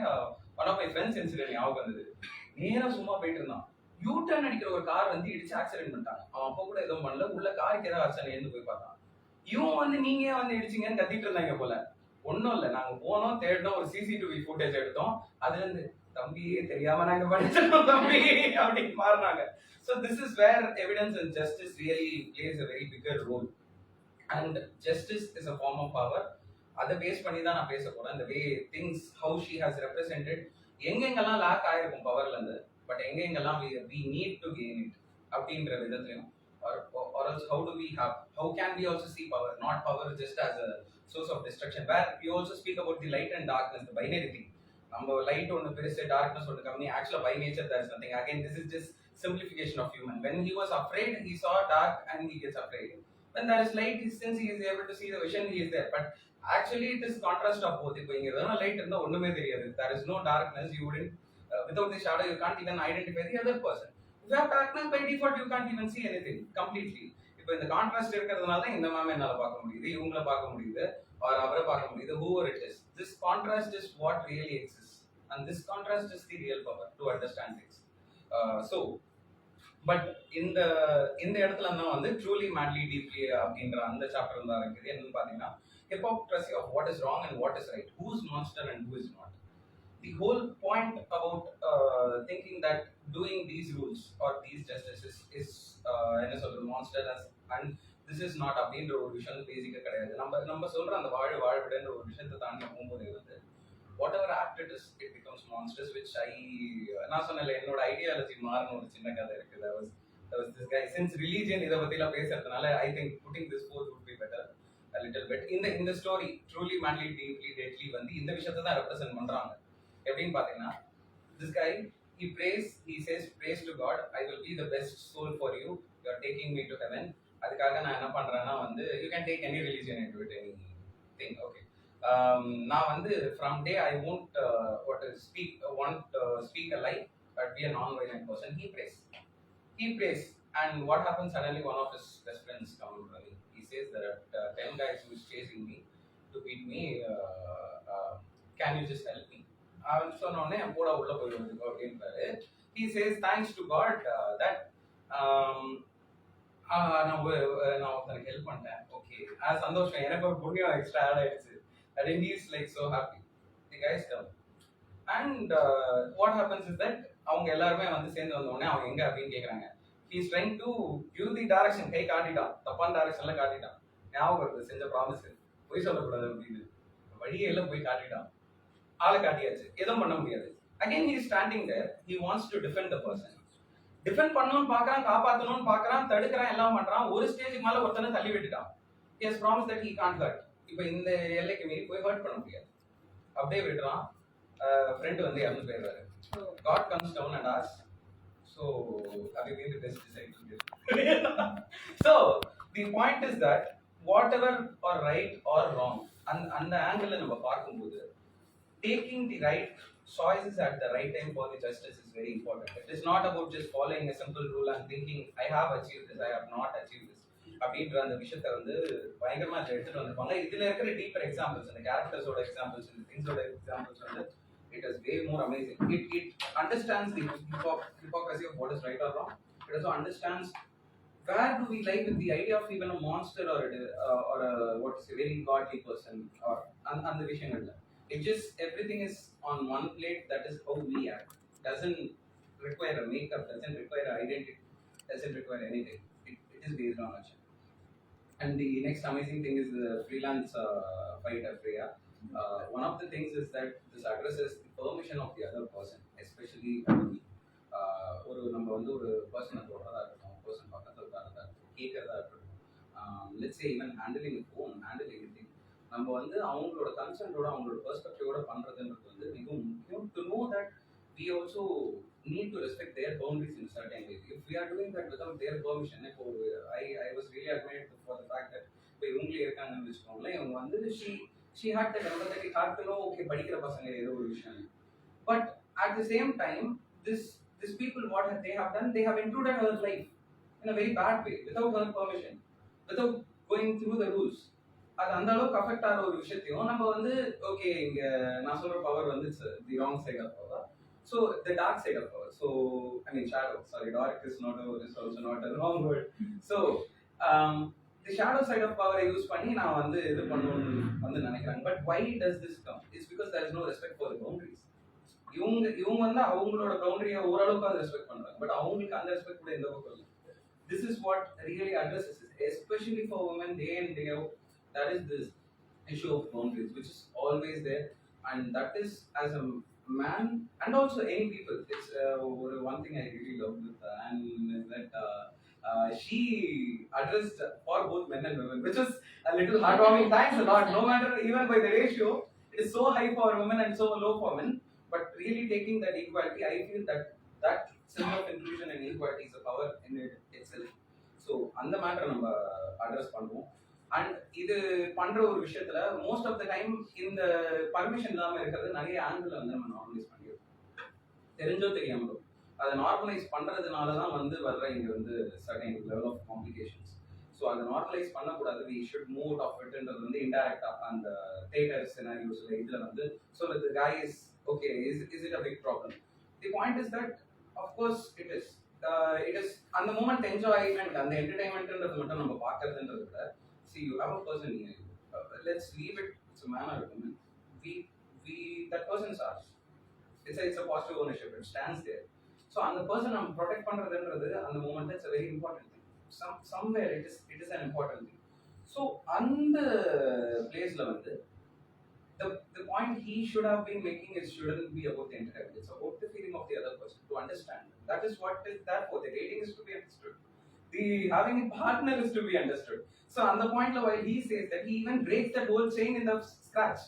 one of my friends incident ஞாபகம் வந்தது. நேரா சும்மா போயிட்டு இருந்தான், யூட்டர்ன் அடிக்கிற ஒரு கார் இடிச்சு ஆக்சிடென்ட் பண்ணிட்டாங்க. அவன் அப்போ கூட எதுவும் பண்ணல, உள்ள காருக்கு ஏதாவது ஆக்சிடென்ட் போய் பார்த்தான். இவன் நீங்க இடிச்சிங்கன்னு கத்திட்டு இருந்தாங்க போல. ஒன்றும் இல்லை, நாங்கள் போனோம், தேடினோம், ஒரு சிசிடிவி ஃபுட்டேஜ் எடுத்தோம், அதுலேருந்து தம்பியே தெரியாம நாங்கள் படிச்சிட்டோம் தம்பி அப்படின்னு மாறினாங்க. So this is where evidence and justice really plays a very bigger role. And justice is a form of power. அதை பேஸ் பண்ணி தான் நான் பேச போறேன். இந்த way things how she has represented, எங்கெங்கெல்லாம் லேக் ஆயிருக்கும் பவர்ல இருந்து, பட் எங்கெங்கெல்லாம் we need to gain it அப்படின்ற விதத்துலையும், or else how do we have, how can we also see power, not power just as a source of destruction, where you also speak about the light and darkness, the binary thing. நம்ம light ஒன்று பெருசு, darkness ஒன்று கம்மி. ஆக்சுவலா by nature there is nothing. Again, this is just simplification of human. When he was afraid, he saw dark and he gets afraid. When there is light, since he is able to see the vision, he is there. But actually it is contrast of both. இப்போ இங்க எதனா light இருந்தா ஒண்ணுமே தெரியாது. There is no darkness. You wouldn't without the shadow you can't even identify the other person. If you have darkness, by default you can't even see anything completely. இப்போ இந்த contrast இருக்கிறதுனால தான் இந்த மேம் என்னால பார்க்க முடியுது, இவங்கள பார்க்க முடியுது, or அவரை பார்க்க முடியுது, whoever it is. This contrast is what really exists, and this contrast is the real power to understand things. So but இந்த இடத்துல தான் வந்து ட்ரூலி மேட்லி டீப்லி அப்படின்ற அந்த சாப்டர் தான் இருக்குது. என்னன்னு பார்த்தீங்கன்னா, hypocrisy of what is wrong and what is right, who is monster and who is not. The whole point about thinking that doing these rules or these justices is என்ன சொல்றது, monstrous and this is not அப்படின்ற ஒரு விஷயம் பேசிக்க கிடையாது. நம்ம சொல்ற அந்த வாழ்விடன்ற ஒரு விஷயத்தை தாண்டி போகும்போது வந்து whatever act it is, it becomes monstrous, which நான் சொன்னல என்னோட ஐடியாலஜி மாறின ஒரு சின்ன கதை இருக்கு. That was this guy, since religion இதை பத்திலாம் பேசுறதுனால I think putting this forth would be better a little bit. இந்த story truly manly deeply deadly வந்து இந்த விஷயத்தை தான் ரெப்ரசென்ட் பண்றாங்க. எப்படின்னு பாத்தீங்கன்னா, this guy he prays, he says praise to God, I will be the best soul for you, you are taking me to heaven. அதுக்காக நான் என்ன பண்றேன்னா வந்து, you can take any religion into it, anything, okay. நான் வந்து from day I won't speak a lie but be a non-violent person. He prays and what happens, suddenly one of his best friends come running. He says there are 10 guys who is chasing me to beat me, can you just help me? அவன் சொன்ன உடனே என் கூட உள்ள போயிடுவது அப்படின்றாரு. He says thanks to God that நான் ஒருத்தனுக்கு help பண்ணிட்டேன், okay சந்தோஷம், எனக்கு ஒரு புண்ணியம் எக்ஸ்ட்ரா ஆட் ஆயிடுச்சு. And he is like so happy. The guys come and what happens is that அவங்க எல்லாருமே வந்து சேர்ந்து வந்த உடனே அவங்க எங்க அப்படின்னு கேக்குறாங்க. He is trying to give the direction, கை காட்டிட்டான், தப்பான டைரக்ஷன்ல காட்டிட்டான். ஞாபகம் வருது செஞ்ச ப்ராமிஸ், போய் சொல்லக்கூடாது அப்படின்னு வழியே எல்லாம் போய் காட்டிட்டான். ஆளை காட்டியாச்சு, எதுவும் பண்ண முடியாது. Again he is standing there, he wants to defend the person. Defend பண்ணணும்னு பார்க்கறான், காப்பாற்றணும்னு பார்க்கறான், தடுக்கிறான், எல்லாம் பண்றான். ஒரு ஸ்டேஜுக்கு மேல ஒருத்தனை தள்ளி விட்டுட்டான். He has promised that he can't hurt. இப்போ இந்த எல்லைக்கு மீறி போய் ஹர்ட் பண்ண முடியாது, அப்படியே விடுறான். ஃப்ரெண்ட் வந்து இறந்து போயிடுறாரு. God comes down and asks, so have you been the best disciple? So the point is that whatever or right or wrong, அந்த ஆங்கிள் நம்ம பார்க்கும்போது taking the right choices at the right time for the justice is very important. It is not about just following a simple rule and thinking I have achieved this, I have not achieved this அப்படின்ற அந்த விஷயத்தை வந்து பயங்கரமா எடுத்துட்டு வந்திருப்பாங்க. இதுல இருக்கிற deeper examples, இந்த கேரக்டர்ஸோட எக்ஸாம்பிள்ஸ், இந்த திங்ஸோட எக்ஸாம்பிள்ஸ் வந்து it is way more amazing. It understands the hypocrisy of what is right or wrong. It also understands where do we lie with the idea of even a monster or a what is a very godly person or and the vision illa. It just everything is on one plate. That is how we act. Doesn't require a makeup, doesn't require identity, doesn't require anything. It is based on action. And the next amazing thing is the freelance fighter Freya. One of the things is that this addresses the permission of the other person, especially ஒரு நம்ம வந்து ஒரு பர்சனை தொடரதா இருக்கட்டும், person பக்கத்தில் உட்காரதா இருக்கட்டும், கேட்கறதா இருக்கட்டும், let's say even handling phone, handling thing, நம்ம வந்து அவங்களோட கன்சென்ட்டோட அவங்களோட பெர்ஸ்பெக்டிவோட பண்றதுன்றது வந்து மிகவும் முக்கியம். To know that we also need to respect their boundaries in certain ways. If we are doing that without their permission, இப்போ I was really admired for the fact that இப்போ இவங்களே இருக்காங்கன்னு வச்சுக்கோங்களேன், இவங்க வந்து she had that empathetic heart to know, okay, படிக்கிற பசங்க ஏதோ ஒரு விஷயம். But at the same time, this people, what they have done, they have intruded her life in a very bad way, without her permission, without going through the rules. அது அந்த அளவுக்கு affect ஆகிற ஒரு விஷயத்தையும் நம்ம வந்து ஓகே, இங்க நான் சொல்ற பவர் வந்து the wrong side of power. So the dark side of power. So I mean shadow. Sorry, dark is also not a wrong word. So the shadow side of power use பண்ணி நான் வந்து இது பண்ணணும்னு வந்து நினைக்கிறாங்க. But why does this come? It's because there is no respect for the boundaries. இவங்க வந்து அவங்களோட பவுண்டரியை ஓரளவுக்கு அதை ரெஸ்பெக்ட் பண்றாங்க, பட் அவங்களுக்கு அந்த ரெஸ்பெக்ட் கூட எந்த பக்கம் இல்லை. This is what really addresses it, especially for women day in day out. That is this issue of boundaries, which is always there, and that is as a man and also any people. It's one thing I really love with Anne is that she addressed for both men and women, which is a little heartwarming. Thanks a lot. No matter even by the ratio, it is so high for women and so low for men. But really taking that equality, I feel that sense of inclusion and equality is a power in it itself. So அந்த மேட்டரை நம்ம address பண்ணுவோம். And இது பண்ற ஒரு விஷயத்துல most of the time இந்த permission இல்லாம இருக்கிறது நிறைய ஆங்கிள் வந்து நம்ம நார்மலைஸ் பண்ணிடுவோம், தெரிஞ்சோ தெரியாமலோ. அதை நார்மலைஸ் பண்றதுனால தான் வந்து வர்ற இங்க வந்து certain level of complications. So அதை நார்மலைஸ் பண்ணக்கூடாது. வி ஷுட் மூவ் ஆஃப் இட்ன்றது வந்து இன்டைரக்டா அந்த தியேட்டர் சினாரியோஸ்ல இதுல வந்து so the guy is okay, is it a big problem? The point is that of course it is அந்த moment enjoyment and the entertainment ன்றது மட்டும் நம்ம பார்க்கிறதுன்றது விட, see you have a person here, let's leave it, it's a man or a woman, we that person is ours, it's a positive ownership, it stands there. So அந்த person நம்ம protect பண்றதுன்றது அந்த moment that's a very important thing. Somewhere it is an important thing. So அந்த பிளேஸ்ல வந்து the point he should have been making is shouldn't be about the entertainment. It's about the feeling of the other person, to understand. That is what is that for. The dating is to be understood. The having a partner is to be understood. So on the point while he says that, he even breaks that whole chain in the scratch.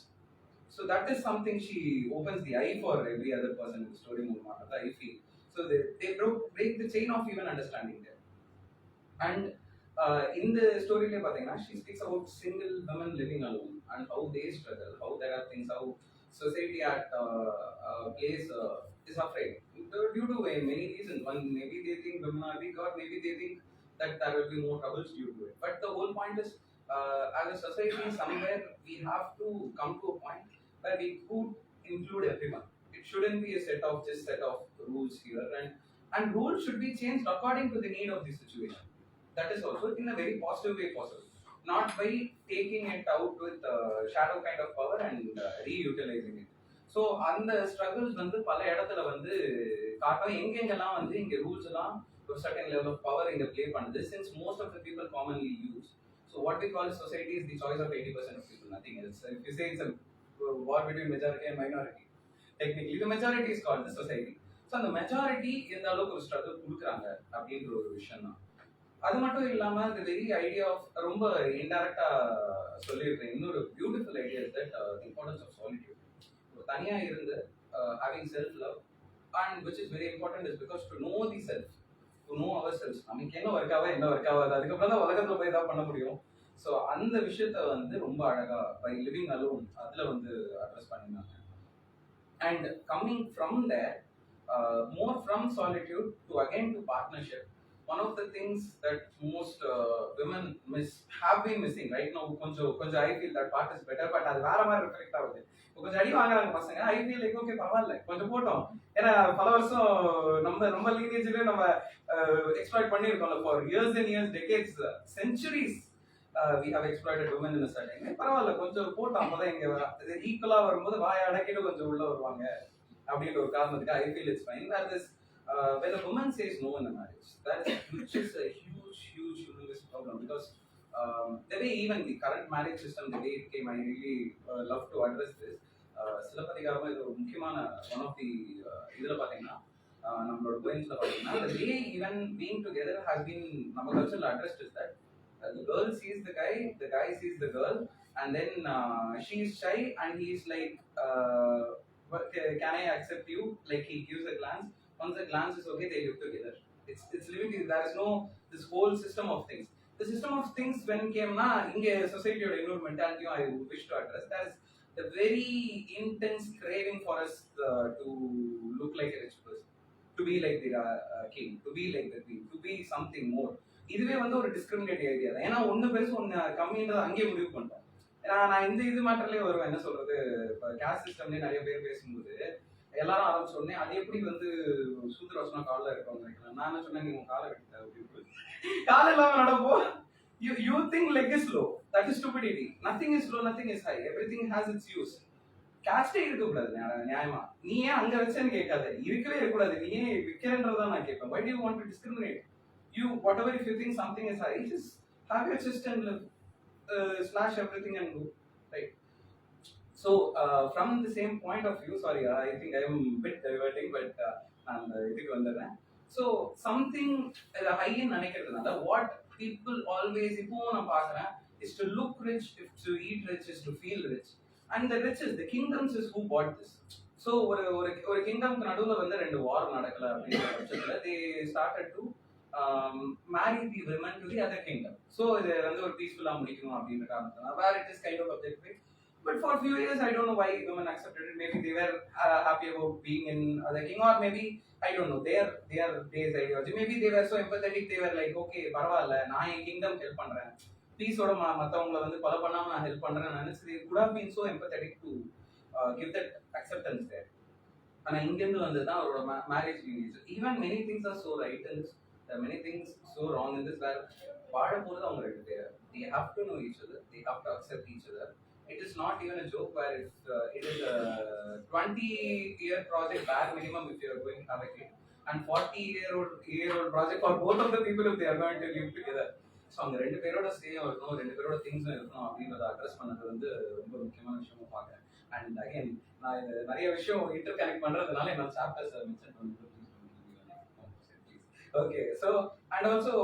So that is something she opens the eye for every other person in the story. I feel. So they break the chain of even understanding there. And in the story, she speaks about single women living alone and how they struggle, how there are things, how society at place is afraid due to many reasons. One, maybe they think women are weak, or maybe they think that there will be more troubles due to it. But the whole point is, as a society, somewhere we have to come to a point where we could include everyone. It shouldn't be a set of rules here, and rules should be changed according to the need of the situation. That is also in a very positive way possible, not by taking it out with shadow kind of power and reutilizing it. So அந்த struggles வந்து பல இடத்துல வந்து காட்டும், எங்கெங்கெல்லாம் வந்து இங்க rules எல்லாம் ஒரு certain level of power இங்க play பண்ணுது, since most of the people commonly use. So what we call society is the choice of 80% of people, nothing else. If you say it's a war between majority and minority, technically the majority is called the society. So அந்த majority எந்த அளவுக்கு ஒரு struggle கொடுக்குறாங்க அப்படின்ற ஒரு விஷயம் தான். அது மட்டும் இல்லாம இந்த வெரி ஐடியா ஆஃப் ரொம்ப இன்டைரக்டா சொல்லியிருக்கேன், இன்னொரு beautiful idea is that the importance of solitude. தனியா இருந்து having self love, and which is very important is because to know the self, to know our self. நமக்கு என்ன ஒர்க் ஆகாது என்ன ஒர்க் ஆகாது, அதுக்கப்புறம் தான் உலகத்துல போய் தான் பண்ண முடியும். ஸோ அந்த விஷயத்த வந்து ரொம்ப அழகா பை லிவிங் அலோன் அதுல வந்து அட்ரஸ் பண்ணிருந்தாங்க. And coming from there, more from solitude to again to partnership. One of the things that most women have been missing right now, konja I feel that part is better, but அது வேற மாதிரி reflect ஆகுது. கொஞ்சம் அடி வாங்குறாங்க பசங்க, I feel like okay பரவாயில்ல கொஞ்சம் போட்டோம், ஏன்னா பல வருஷம் நம்ம லீனேஜ்ல நம்ம எக்ஸ்ப்ளாய்ட் பண்ணியிருக்கோம்ல, for years and years, decades, centuries we have exploited women in a certain way. பரவாயில்ல கொஞ்சம் போட்டோம், அப்பதான் இங்க ஈக்குவலா வரும்போது வாய அடக்கிட்டு கொஞ்சம் உள்ள வருவாங்க அப்படின்ற ஒரு காரணத்துக்கு I feel it's fine. Where this when a woman says no in a marriage, that is which is a humongous problem, because the way even the current marriage system, the way it came, I really love to address this. சிலப்பதிகாரமா இது ஒரு முக்கியமான one of the இதுல பாத்தீங்கன்னா நம்மளோட போயின்ஸ்ல பாத்தீங்கன்னா the way even being together has been நம்ம கல்ச்சர்ல addressed is that the girl sees the guy sees the girl, and then she is shy and he is like can I accept you, like he gives a glance. Once the glance is okay, they live together. It's living together. There is no this whole system of things. The system of things when came na inge society or inner mentality I wish to address. There is a very intense craving for us to look like a rich person, to be like the king, to be like the queen, to be something more. இதுவே வந்து ஒரு discriminative idea தான். ஏன்னா ஒன்று பெருசு ஒன்று கம்மின்றதை அங்கேயே முடிவு பண்ணிட்டோம். ஏன்னா நான் இந்த இது மேட்டர்லேயே வருவேன், என்ன சொல்றது, இப்போ கேஸ்ட் சிஸ்டம்லேயே நிறைய பேர் பேசும்போது எல்லாரும் ஆரம்பிச்ச உடனே அது எப்படி வந்து சூத்திர வசனம் காலில் இருக்கவங்க வைக்கலாம். நான் என்ன சொன்னேன், நீங்க காலை வெட்டிட்ட அப்படின்னு காலை இல்லாமல் நடப்போம். You think leg is low. That is stupidity. Nothing is low, nothing is high. Everything has its use. காஸ்டே இருக்கக்கூடாது நியாயமா. நீ ஏன் அங்க வச்சேன்னு கேட்காத, இருக்கவே இருக்கக்கூடாது. நீ ஏன் விற்கிறன்றதான் நான் கேட்பேன். Why do you want to discriminate? You, whatever, if you think something is high, just have your chest and slash everything and go. Right. So from the same point of view, sorry, I think I am a bit diverting, but நான் இதுக்கு வந்துடுறேன். So something high in நினைக்கிறதுனால what people always இப்போ நான் பார்க்குறேன் is to look rich, if to eat rich is to feel rich. And the riches, the kingdoms is who bought this. So ஒரு கிங்டம்க்கு நடுவில் வந்து 2 வார் நடக்கல அப்படிங்கிற பட்சத்தில் they started to marry the women to the other kingdom. So இது வந்து ஒரு பீஸ்ஃபுல்லாக முடிக்கணும் அப்படின்ற காரணத்தினால where it is kind of objective. But for a few years, I don't know why women accepted it. Maybe they were happy about being in other king, or maybe I don't know their days ideology. Maybe they were so empathetic. They were like, okay, பரவாயில்ல, நான் என் kingdom help பண்றேன், பீஸோட மற்றவங்களை வந்து கொலை பண்ணாம நான் help பண்றேன்னு நினைச்சு they could have been so empathetic to give that acceptance there. ஆனா இங்கிருந்து வந்து தான் அவரோட marriage lineage. Even many things are so right in this. There are many things so wrong in this. Where வாழ போறது அவங்க 2 பேர். They have to know each other. They have to accept each other. It is not even a joke where if it is a 20-year project bare minimum if you are going to have a kid, and 40-year-old project for both of the people if they are going to live together. So அவங்க 2 பேரோட same இருக்கணும், 2 பேரோட திங்ஸும் இருக்கணும் அப்படின்றத address பண்ணது வந்து ரொம்ப முக்கியமான விஷயமா பார்க்குறேன். அண்ட் அகைன் நான் இது நிறைய விஷயம் இன்டர் கனெக்ட் பண்ணுறதுனால என்னோட சாப்டர்ஸ் மென்ஷன் பண்ணுறது. Okay, so and also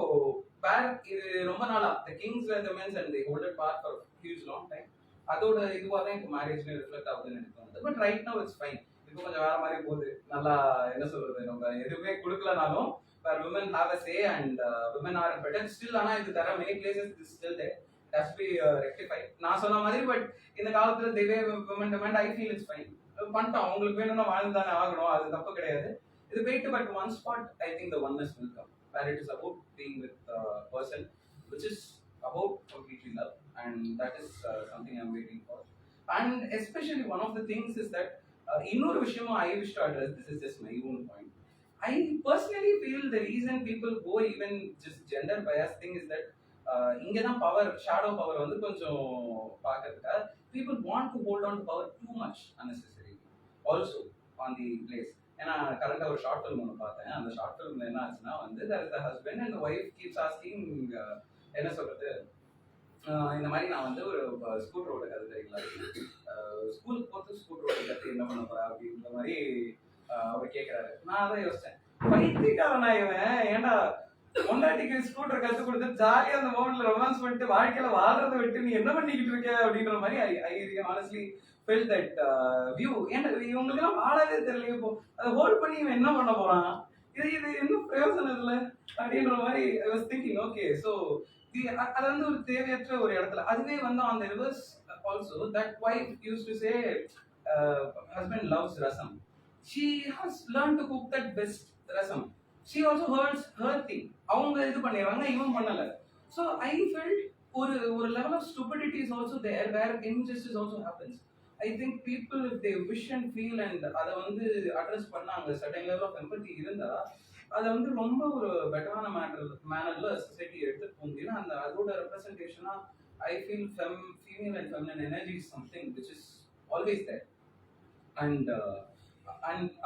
where இது ரொம்ப நாளா the kings were the men and they hold it power for huge long time. அதோட இதுவாக தான் இப்போ மேரேஜ்லேயும் ரிஃப்ளெக்ட் ஆகுதுன்னு எனக்கு தோணுது. But right now it's fine. இப்போ கொஞ்சம் வேற மாதிரி போகுது. நல்லா என்ன சொல்றது, நம்ம எதுவுமே கொடுக்கலனாலும் where women have a say and women are better still. ஆனா இது there are many places it is still there. It has to be rectified. நான் சொன்ன மாதிரி பட் இந்த காலத்துல the way women demand, I feel it's fine. பண்ணிட்டோம், அவங்களுக்கு வேணும்னா வாழ்ந்து தானே ஆகணும், அது தப்பு கிடையாது. இது போயிட்டு but one spot I think the oneness will come where it is about being with a person which is about completely love, and that is something I'm waiting for. And especially one of the things is that இன்னொரு விஷயமும் I wish to address, this is just my own point. I personally feel the reason people go even just gender bias thing is that இங்க தான் power, shadow power வந்து கொஞ்சம் பார்க்கறதுக்காக people want to hold on to power too much unnecessarily also on the place. ஏன்னா கரெக்டாக ஒரு short film ஒன்று பார்த்தேன். அந்த ஷார்ட் ஃபிலிம்ல என்ன ஆச்சுன்னா வந்து there is the husband and the wife keeps asking என்ன சொல்றது, இந்த மாதிரி நான் வந்து ஒரு ஸ்கூட்டர் ஓட்ட கதை தெரியுங்களா, ஸ்கூலுக்கு போகிறது ஸ்கூட்டர் ஓட்ட கற்று என்ன பண்ண போறா அப்படின்ற மாதிரி அவர் கேட்குறாரு. நான் அதான் யோசிச்சேன், பைத்தியக்காரனா இவன், ஏன்டா பொண்டாட்டிக்கு ஸ்கூட்டர் கற்றுக் கொடுத்து ஜாலியாக அந்த மோமெண்ட்ல ரொமான்ஸ் பண்ணிட்டு வாழ்க்கையில வாழ்றதை விட்டு நீ என்ன பண்ணிக்கிட்டு இருக்க அப்படின்ற மாதிரி ஐ honestly felt that view. ஏன்னா இவங்களுக்கெல்லாம் வாழவே தெரியல, இப்போ அதை ஹோல்ட் பண்ணி இவன் என்ன பண்ண போறான், இது என்ன பிரயோஜனம் இல்லை அப்படின்ற மாதிரி I was thinking. Okay, so அது வந்து ஒரு தேவையற்ற ஒரு இடத்துல அதுவே வந்து அந்த reverse also that wife use to say husband loves rasam, she has learned to cook that best rasam, she also hurts her thing, அவங்க இது பண்ணிடுறாங்க, இவன் பண்ணல. So I felt ஒரு level of stupidity is also there where injustice also happens. I think people if they wish and feel and அதை வந்து address பண்ணாங்க, certain level of empathy இருந்தா அதை வந்து ரொம்ப ஒரு பெட்டரான மேனர்ல சொசைட்டி எடுத்துட்டு போகுதுன்னா அந்த அதோட ரெப்ரஸன்டேஷனா I feel female and feminine energy is something which is always there. And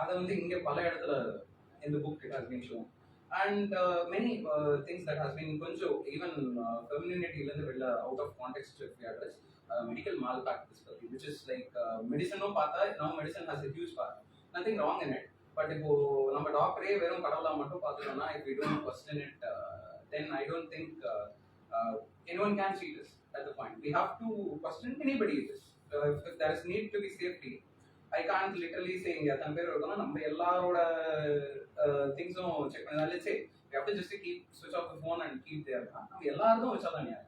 அதை வந்து இங்கே பல இடத்துல இந்த book it has been shown. And many things that has been கொஞ்சம் ஈவன் ஃபெமினிட்டிலேருந்து வெளில out of context address medical malpractice பற்றி விச் இஸ் லைக் மெடிசனும் பார்த்தா now medicine has a huge part, nothing wrong in it. But இப்போ நம்ம டாக்டரே வெறும் கடவுளா மட்டும் பார்த்துட்டோம்னா if we don't question it then I don't think anyone can see this at the point. We have to question anybody it is. If there is need to be safety, I can't literally say இங்க எத்தனை பேர் இருக்கோம்னா நம்ம எல்லாரோட திங்ஸும் check பண்ணி, let's say we have to just keep switch off the phone and keep there. நம்ம எல்லாரும் வச்சாதான் நியாயம்.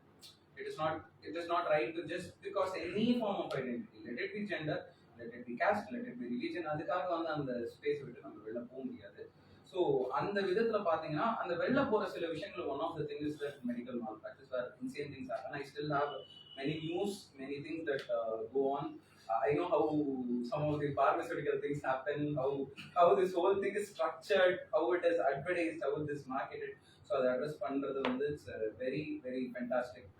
It is not right to just because any form of identity, let it be gender, let it be caste, let it be religion, அதுக்காக வந்து அந்த space விட்டு நம்ம வெளில போக முடியாது. ஸோ அந்த விதத்தில் பார்த்தீங்கன்னா அந்த வெளில போகிற சில விஷயங்கள் one of the thing is that medical malpractice where insane things happen. I still have many news, many things that go on. I know how some of the pharmaceutical things happen, how this whole thing is structured, how it is advertised, how it is marketed. So அதை address பண்ணுறது வந்து it's very very fantastic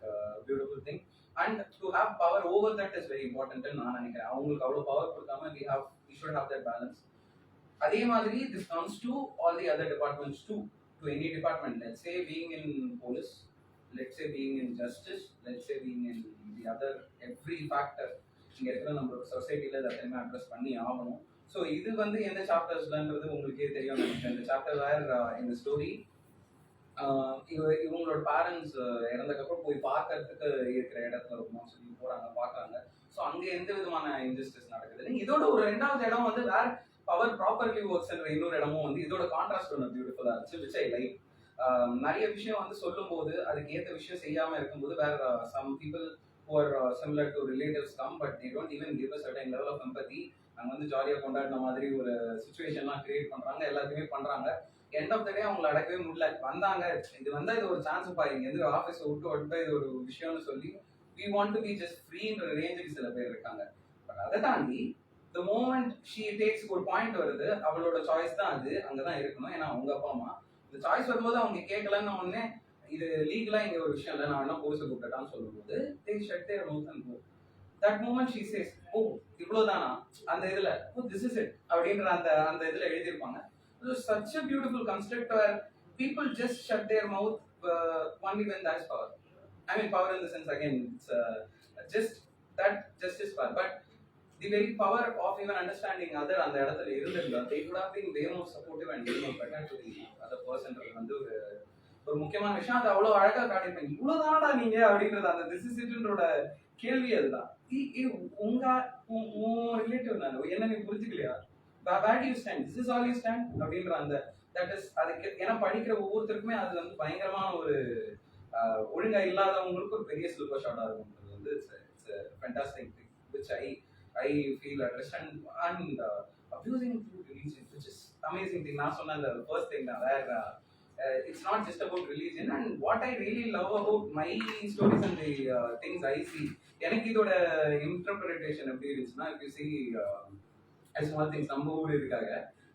beautiful thing. And to have power over that is very இம்பார்ட்டன்ட்னு நான் நினைக்கிறேன். அவங்களுக்கு அவ்வளோ power கொடுக்காம we should have that balance. அதே மாதிரி this comes to all the other departments too, to any department. Let's say being in police, let's say being in justice, let's say being in the other every factor இங்கே இருக்கிற நம்ம சொசைட்டியில் எல்லாத்தையுமே address பண்ணி ஆகணும். So இது வந்து எந்த சாப்டர்ஸ்லன்றது உங்களுக்கே தெரியும் நினைக்கிறேன். இந்த சாப்டர் வேர் இந்த ஸ்டோரி இவங்களோட பேரண்ட்ஸ் இறந்ததுக்கப்புறம் போய் பார்க்கறதுக்கு இருக்கிற இடத்துல இருக்குமோன்னு சொல்லி போகிறாங்க, பார்க்குறாங்க. ஸோ அங்கே எந்த விதமான இன்ஜஸ்டிஸ் நடக்குது. இதோட ஒரு ரெண்டாவது இடம் வந்து வேர் பவர் ப்ராப்பர்லி ஒர்க்ஸ்ன்ற இன்னொரு இடமும் வந்து இதோட கான்ட்ராஸ்ட் ஒன்று பியூட்டிஃபுல்லாக இருந்துச்சு, விச் ஐ லைக். நிறைய விஷயம் வந்து சொல்லும்போது அதுக்கு ஏற்ற விஷயம் செய்யாமல் இருக்கும்போது where some people who are similar to relatives come but they don't even give a certain level of empathy. அங்கே வந்து ஜாலியாக கொண்டாடின மாதிரி ஒரு சுச்சுவேஷன்லாம் கிரியேட் பண்ணுறாங்க, எல்லாத்தையுமே பண்ணுறாங்க. எண்ட் ஆஃப் த டே அவங்களை அடக்கவே முடியல. வந்தாங்க, இது வந்தால் இது ஒரு சான்ஸ் பா, இங்கே வந்து ஆஃபீஸை விட்டு இது ஒரு விஷயம்னு சொல்லி we want to be just ஃப்ரீன்ற ரேஞ்சுக்கு சில பேர் இருக்காங்க. பட் அதை தாண்டி the moment she takes ஒரு பாயிண்ட் வருது, அவளோட சாய்ஸ் தான் அது, அங்கே தான் இருக்கணும். ஏன்னா அவங்க அப்பா அம்மா இந்த சாய்ஸ் வரும்போது அவங்க கேட்கலன்னு உடனே இது லீகலா இங்க ஒரு விஷயம் இல்லை, நான் வேணா போலீஸை கூப்பிட்டான்னு சொல்லும்போது they shut their mouth and go. That moment she says, ஓ இவ்வளவுதானா அந்த இதுல, ஓ this is it அப்படின்ற அந்த இதுல எழுதியிருப்பாங்க. So such a beautiful construct where people just shut their mouth only when there is power. I mean power in the sense again it's just that justice power, but the very power of even understanding other அந்த இடத்துல இருந்திருந்தா they could have been way more supportive and way more better to the other person. வந்து ஒரு முக்கியமான விஷயம், அது அவ்வளவு அழகா காட்டியிருப்பேன். இவ்வளவுதானடா நீங்க அப்படின்றது அந்த திஸ் இஸ் இட்ன்றோட கேள்வி அதுதான். உங்க ரிலேட்டிவ் நான் என்ன நீ புரிஞ்சுக்கலையா, where do you stand, this is all you stand அப்படின்ற அந்த தட் இஸ் அதுக்கு. ஏன்னா படிக்கிற ஒவ்வொருத்தருக்குமே அது வந்து பயங்கரமான ஒரு ஒழுங்கா இல்லாதவங்களுக்கு ஒரு பெரிய சில்வர் ஷாட்டா இருக்கும். வந்து it's fantastic thing which I feel addressed and abusing through religion, which is amazing thing. நான் சொன்ன அந்த first thing தான் where it's not just about religion. And what I really love about my stories and the things I see, எனக்கு இதோட interpretation எப்படி இருந்துச்சுன்னா, if you see small things, நம்ம ஊர் இருக்காங்க,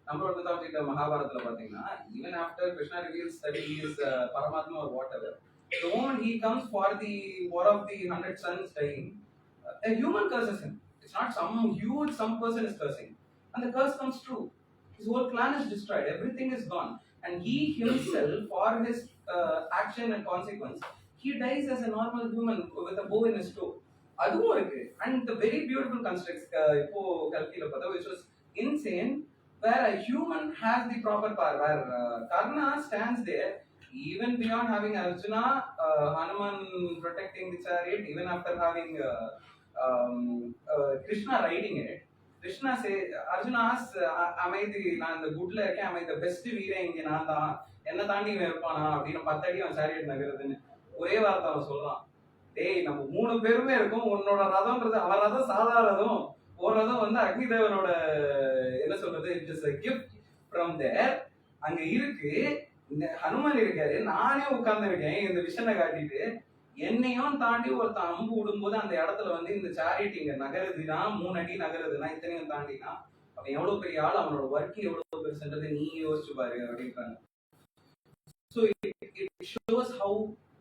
நம்மளோட மித்தாலஜில மகாபாரதத்துல பாத்தீங்கன்னா, even after Krishna reveals that he is Paramatma or whatever, the moment he comes for the war of the 100 sons dying, a human curses him. It's not some person is cursing, and the curse comes true. His whole clan is destroyed, everything is gone, and he himself, for his action and consequence, he dies as a normal human with a bow in his toe. அதுவும் இருக்கு. And the very beautiful constructs இப்போ கல்கில பார்த்தா, which was insane, where a human has the proper power, where Karna stands there even beyond having Arjuna, Hanuman protecting the chariot, even after having Krishna riding it. Krishna say, Arjuna asks, am I the நான் இந்த குட்ல இருக்கேன், am I the best வீரன் இங்க, நான் தான், என்ன தாண்டி இவன் இருப்பானா அப்படின்னு 10 அடி அவன் சாரியட் நகருதுன்னு ஒரே வார்த்தை அவன் சொல்றான். டேய் நம்ம 3 பேருமே இருக்கும், உன்னோட ரதம்ன்றது அவன் ரதம் சாதா ரதம், ஒரு ரதம் வந்து அக்னி தேவனோட என்ன சொல்றது, it is a gift from there. அங்க இருக்கு, இந்த ஹனுமன் இருக்காரு, நானே உட்கார்ந்து இருக்கேன் இந்த விஷனை காட்டிட்டு, என்னையும் தாண்டி ஒருத்தன் அம்பு விடும்போது அந்த இடத்துல வந்து இந்த சேரிட்டி இங்க நகருதுன்னா, 3 அடி நகருதுன்னா, இத்தனையும் தாண்டினா அவன் எவ்வளவு பெரிய ஆள், அவனோட ஒர்க் எவ்வளவு பெருசுன்றது நீ யோசிச்சு பாரு அப்படின்றாங்க. So it shows how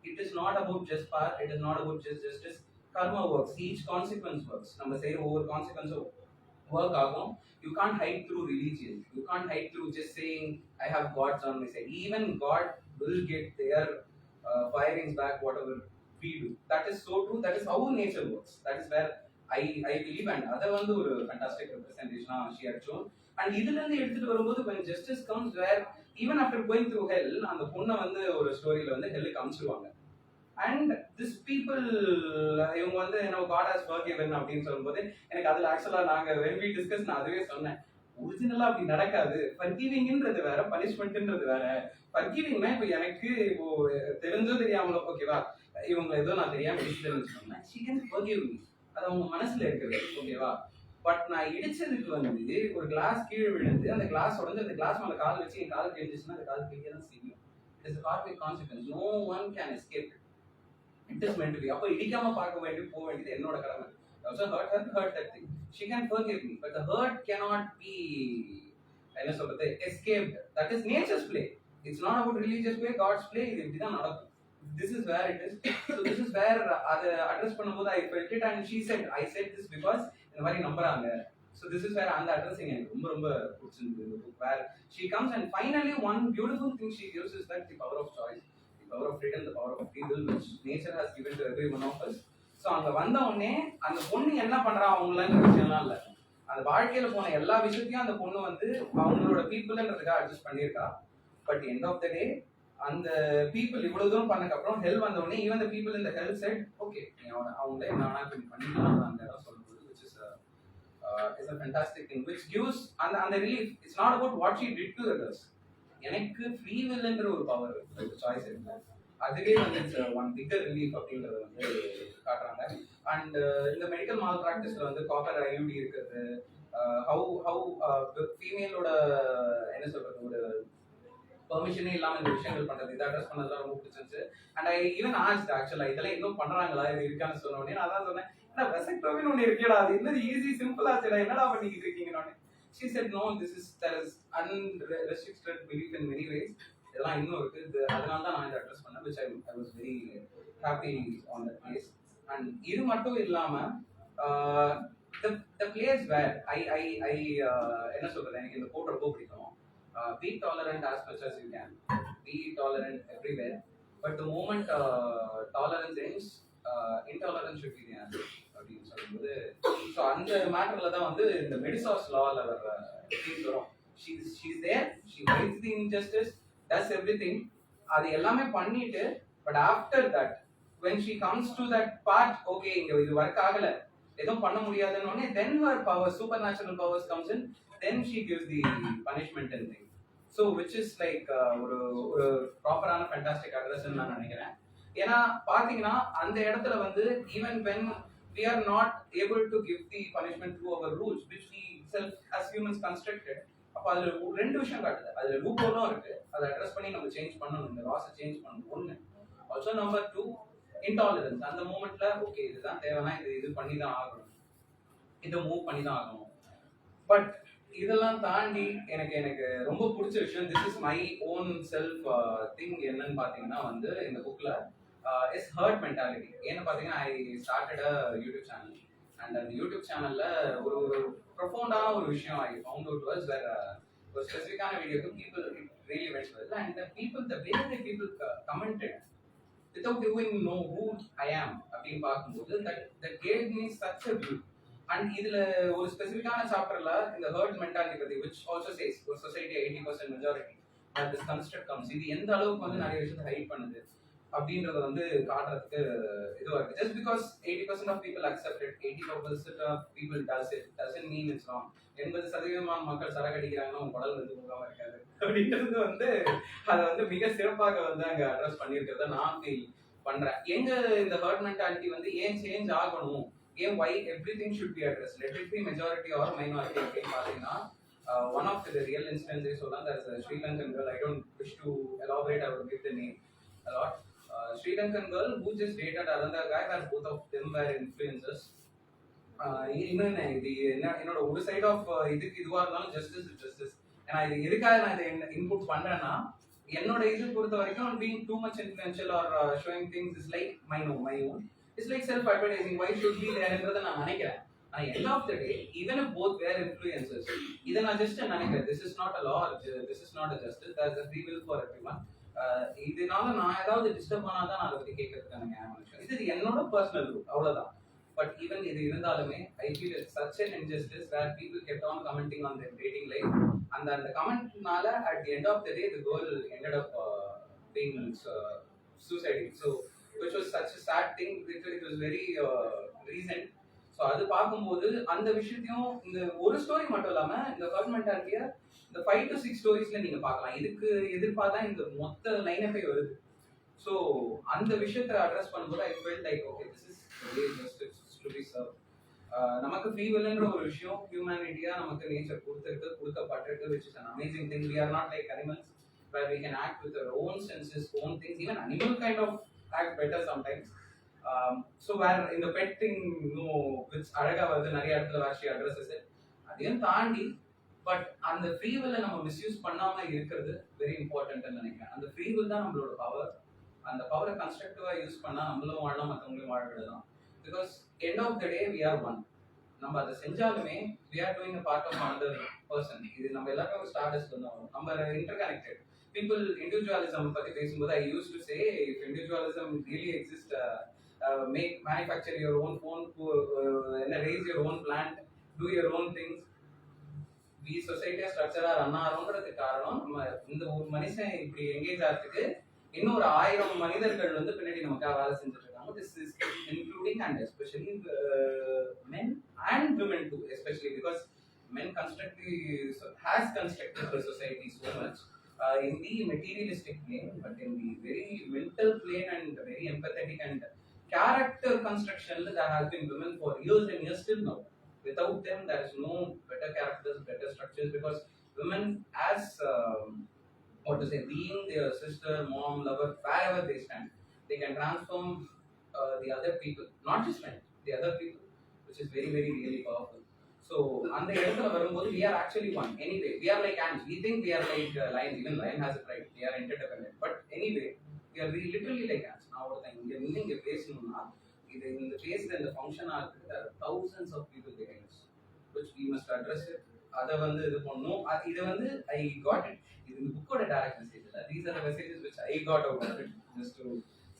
it is not about just power, it is not about just justice. Karma works, each consequence works. நம்ம செய்யற ஒவ்வொரு கான்சிக்வன்ஸும் work ஆகும். You can't hide through religion, you can't hide through just saying I have gods on my side. Even God will get their firings back whatever we do. That is so true, that is how nature works, that is where I believe. And அதை வந்து ஒரு fantastic representation she had shown. And இதுல இருந்து எடுத்துட்டு வரும்போது when justice comes, where even after going through hell, அந்த பொண்ணை வந்து ஒரு ஸ்டோரியில வந்து ஹெல்லுக்கு அனுப்பிச்சிருவாங்க. And this people இவங்க வந்து என்ன God has forgiven அப்படின்னு சொல்லும்போது எனக்கு அதுல ஆக்சுவலா நாங்க when we discuss நான் அதுவே சொன்னேன், ஒரிஜினலா அப்படி நடக்காது. ஃபர்கிவிங்ன்றது வேற, பனிஷ்மெண்ட்ன்றது வேற. ஃபர்கிவிங்னா இப்போ எனக்கு இப்போ தெரிஞ்சோ தெரியாமலோ ஓகேவா, இவங்க ஏதோ நான் தெரியாம இடிச்சிட்டேன்னு சொன்னேன், she can forgive me, அது அவங்க மனசுல இருக்குது ஓகேவா. பட் நான் இடிச்சதுக்கு வந்து ஒரு கிளாஸ் கீழே விழுந்து அந்த கிளாஸ் உடஞ்சு அந்த கிளாஸ் மேல கால் வச்சு என் கால் கிழிஞ்சிச்சுன்னா அந்த கால் கிழிக்க தான் செய்யும். It is karmic consequence, no one can escape it. It is meant to be. அப்போ இடிக்காம பார்க்க வேண்டிய போக வேண்டியது என்னோட கடமை. Also hurt that thing. She can forgive me, but the hurt cannot be என்ன சொல்றது escaped. That is nature's play. It's not about religious way, God's play. இது இப்படிதான் நடக்கும். This is where it is. So this is where அதை address பண்ணும்போது I felt it, and she said, I said this because இந்த மாதிரி நம்புறாங்க. So this is where அந்த addressing எனக்கு ரொம்ப ரொம்ப பிடிச்சிருந்தது இந்த book, where she comes and finally one beautiful thing she gives is that the power of choice, the power of freedom, the power of free will, which nature has given to every one of us. So அங்க வந்த உடனே அந்த பொண்ணு என்ன பண்றா அவங்களன்ற விஷயம்லாம் இல்லை, அந்த வாழ்க்கையில போன எல்லா விஷயத்தையும் அந்த பொண்ணு வந்து அவங்களோட பீப்புள்ன்றதுக்காக அட்ஜஸ்ட் பண்ணியிருக்கா. பட் எண்ட் ஆஃப் த டே அந்த பீப்புள் இவ்வளவு தூரம் பண்ணதுக்கு அப்புறம் ஹெல் வந்த உடனே ஈவன் த பீப்புள் இந்த ஹெல் செட் ஓகே அவங்களே என்ன வேணா பண்ணிக்கலாம் அந்த இடம் சொல்லும்போது which is a fantastic thing which gives அந்த relief. It's not about what she did to others. எனக்கு ஃப்ரீ வில்ன்ற ஒரு பவர் ஒரு சாய்ஸ் இருக்கு, அதுவே வந்து இட்ஸ் ஒன் பிக்கர் ரிலீஃப் அப்படின்றத வந்து காட்டுறாங்க. அண்ட் இந்த மெடிக்கல் மால் ப்ராக்டிஸ்ல வந்து காப்பர் ஐயூடி இருக்கிறது, ஹவு ஃபீமேலோட என்ன சொல்றது ஒரு பெர்மிஷனே இல்லாம இந்த விஷயங்கள் பண்றது, இதை அட்ரஸ் பண்ணதுலாம் ரொம்ப பிடிச்சிருச்சு. அண்ட் ஐ ஈவன் ஆஸ்ட் ஆக்சுவலா இதெல்லாம் இன்னும் பண்றாங்களா இது இருக்கான்னு சொன்ன உடனே நான் அதான் சொன்னேன், என்ன வெசக்டோமின்னு ஒன்று இருக்கேடா, அது என்னது ஈஸி சிம்பிளா சரி என்னடா பண்ணிக்கிட்டு இருக்கீங்கன்னு. She said no, there is unrestricted belief in many ways. இதெல்லாம் இன்னும் இருக்கு, அதனால தான் நான் இதை அட்ரஸ் பண்ணேன், which I was very happy on that place. And இது மட்டும் இல்லாம the place where I என்ன சொல்றது எனக்கு இந்த கோட் ரொம்ப பிடிக்கும். Be tolerant as much as you can. Be tolerant everywhere. But the moment tolerance ends, intolerance should be the answer. அப்படின்னு சொல்லும்போது ஸோ அந்த மேட்டர்ல தான் வந்து இந்த மெடிசாஸ் லால வர திங்ஸ் வரும். she's there, she fights the injustice, does everything, அது எல்லாமே பண்ணிட்டு but after that when she comes to that part, okay இங்க இது ஒர்க் ஆகல எதுவும் பண்ண முடியாதுன்னு உடனே then her power, supernatural powers comes in, then she gives the punishment and thing. So which is like ஒரு ஒரு ப்ராப்பரான ஃபேண்டாஸ்டிக் அட்ரஸ்ன்னு நான் நினைக்கிறேன். ஏன்னா பாத்தீங்கன்னா அந்த இடத்துல வந்து even when we are not able to give the punishment through our rules which we self as humans constructed, அப்ப அதுல ரெண்டு விஷயம் காட்டுது, அதுல லூப் ஹோலும் இருக்கு, அதை அட்ரஸ் பண்ணி நம்ம சேஞ்ச் பண்ணணும், இந்த லாஸை சேஞ்ச் பண்ணணும் ஒண்ணு. Also number 2 intolerance. அந்த மூமெண்ட்ல ஓகே இதுதான் தேவைன்னா இது பண்ணி தான் ஆகணும், இதை மூவ் பண்ணி தான் ஆகணும். பட் இதெல்லாம் தாண்டி எனக்கு ரொம்ப பிடிச்ச விஷயம், this is my own self thing என்னன்னு பாத்தீங்கன்னா வந்து இந்த புக்ல இஸ் ஹர்ட் மென்டாலிட்டி. ஏன்னு பாத்தீங்கன்னா I started a YouTube channel, and அந்த யூடியூப் சேனல்ல ஒரு ப்ரொஃபவுண்டான ஒரு விஷயம் I found out was where ஒரு ஸ்பெசிஃபிக்கான வீடியோக்கு people it really went well, and the way the people commented without even know who I am அப்படின்னு பார்க்கும்போது that gave me such a view. And இதுல ஒரு ஸ்பெசிஃபிக்கான சாப்டர்ல இந்த ஹர்ட் மென்டாலிட்டி பத்தி which also says ஒரு society 80% majority that this construct comes, இது எந்த அளவுக்கு வந்து நிறைய விஷயத்தை ஹைட் பண்ணுது அப்படின்றத வந்து காட்டுறதுக்கு இதுவா இருக்கு. Just because 80% of people accept it, 80% of people does it doesn't mean it's wrong. 80% மக்கள் சரக்கு அடிக்கிறாங்கன்னா உங்க உடல் வந்து முகாம இருக்காது அப்படின்றது வந்து அதை வந்து மிக சிறப்பாக வந்து அங்க அட்ரஸ் பண்ணியிருக்கிறத நான் ஃபீல் பண்றேன். எங்க இந்த ஹர்ட் மென்டாலிட்டி வந்து ஏன் சேஞ்ச் ஆகணும், ஏன் why everything should be addressed, let it be majority or minority அப்படின்னு பாத்தீங்கன்னா one of the real instances சொல்லலாம். There is a Sri Lankan girl, I don't wish to elaborate, I will give the name a lot. Sri Lankan girl who just dated another guy where both of them were influencers. இன்னும் இது என்னோட ஒரு side of இதுவா இருந்தாலும் justice ஏன்னா இது எதுக்காக நான் இதை இன்புட் பண்றேன்னா என்னோட இது பொறுத்த வரைக்கும் being too much influential or showing things is like my own, it's like self advertising, why should be there என்றத நான் நினைக்கிறேன். ஆனா end of the day even if both were influencers, இதை நான் ஜஸ்ட் நினைக்கிறேன் this is not a law, this is not a justice, there is a free will for everyone. இதனால நான் ஏதாவது disturb பண்ணாதான் நான் அதை பத்தி கேட்கறதுக்கான நியாயம், இது என்னோட பர்சனல் ரூல் அவ்வளவுதான். பட் ஈவன் இது இருந்தாலுமே ஐ feel it's such an injustice where people kept on commenting on their dating life, and அந்த கமெண்ட்னால at the end of the day the girl ended up being suicidal, so which was such a sad thing because it was very recent. So அது பார்க்கும்போது அந்த விஷயத்தையும் இந்த ஒரு story மட்டும் இல்லாம இந்த ஹர்ட் மென்டாலிட்டியை இந்த 5 to 6 ஸ்டோரிஸ்ல நீங்க பார்க்கலாம். இதுக்கு எதிர்பார்த்தா இந்த மொத்த லைனப்பே வருது. ஸோ அந்த விஷயத்தை அட்ரஸ் பண்ணும்போது I felt like okay this is way justice to be serve. நமக்கு ஃப்ரீ வில்ன்ற ஒரு விஷயம் ஹியூமனிட்டியா நமக்கு நேச்சர் கொடுக்கப்பட்டிருக்கு, which is an amazing thing. We are not like animals where we can act with our own senses, own things. Even animal kind of act better sometimes. So where in the pet thing which அழகா வந்து நிறைய இடத்துல where she addresses it, அதையும் தாண்டி but அந்த free வில்லை நம்ம misuse பண்ணாம இருக்கிறது வெரி இம்பார்ட்டன்ட்னு நினைக்கிறேன். அந்த ஃப்ரீ வில் தான் நம்மளோட பவர். அந்த பவரை கன்ஸ்ட்ரக்டிவா யூஸ் பண்ணா நம்மளும் வாழலாம், மற்றவங்களையும் வாழ விடலாம். Because end of the day we are one. நம்ம அதை செஞ்சாலுமே we are doing a part of another person. இது நம்ம எல்லாருமே ஒரு ஸ்டார்டஸ்ட் வந்தோம். நம்ம இன்டர் கனெக்டட் பீப்புள். இண்டிவிஜுவலிசம் பத்தி பேசும்போது I use to say if individualism really exist, make manufacture your own phone, raise your own plant, do your own things. We society structure run ஆகிறோங்கிறதுக்கு காரணம் நம்ம இந்த ஒரு மனுஷன் இப்படி எங்கேஜ் ஆகிறதுக்கு இன்னொரு 1000 மனிதர்கள் வந்து பின்னாடி நமக்காக வேலை செஞ்சுட்டு இருக்காங்க. This is including and especially men and women too, especially because men has constructed the society so much in the materialistic plane, but in the very mental plane and very empathetic and character construction, there has been women for years and years still now. Without them, there is no better characters, better structures, because women as being their sister, mom, lover, wherever they stand, they can transform the other people, not just men, the other people, which is very, very, really powerful. So, on the end of the we are actually one. Anyway, we are like ants. We think we are like lions. Even lion has a pride. We are interdependent. But anyway, we are literally like ants. Now, the place in the place and the function are there are thousands of people behind us, which we must address it. Other one the no, I got it. This is the book or a direct message. These are the messages which I got out of it. Just to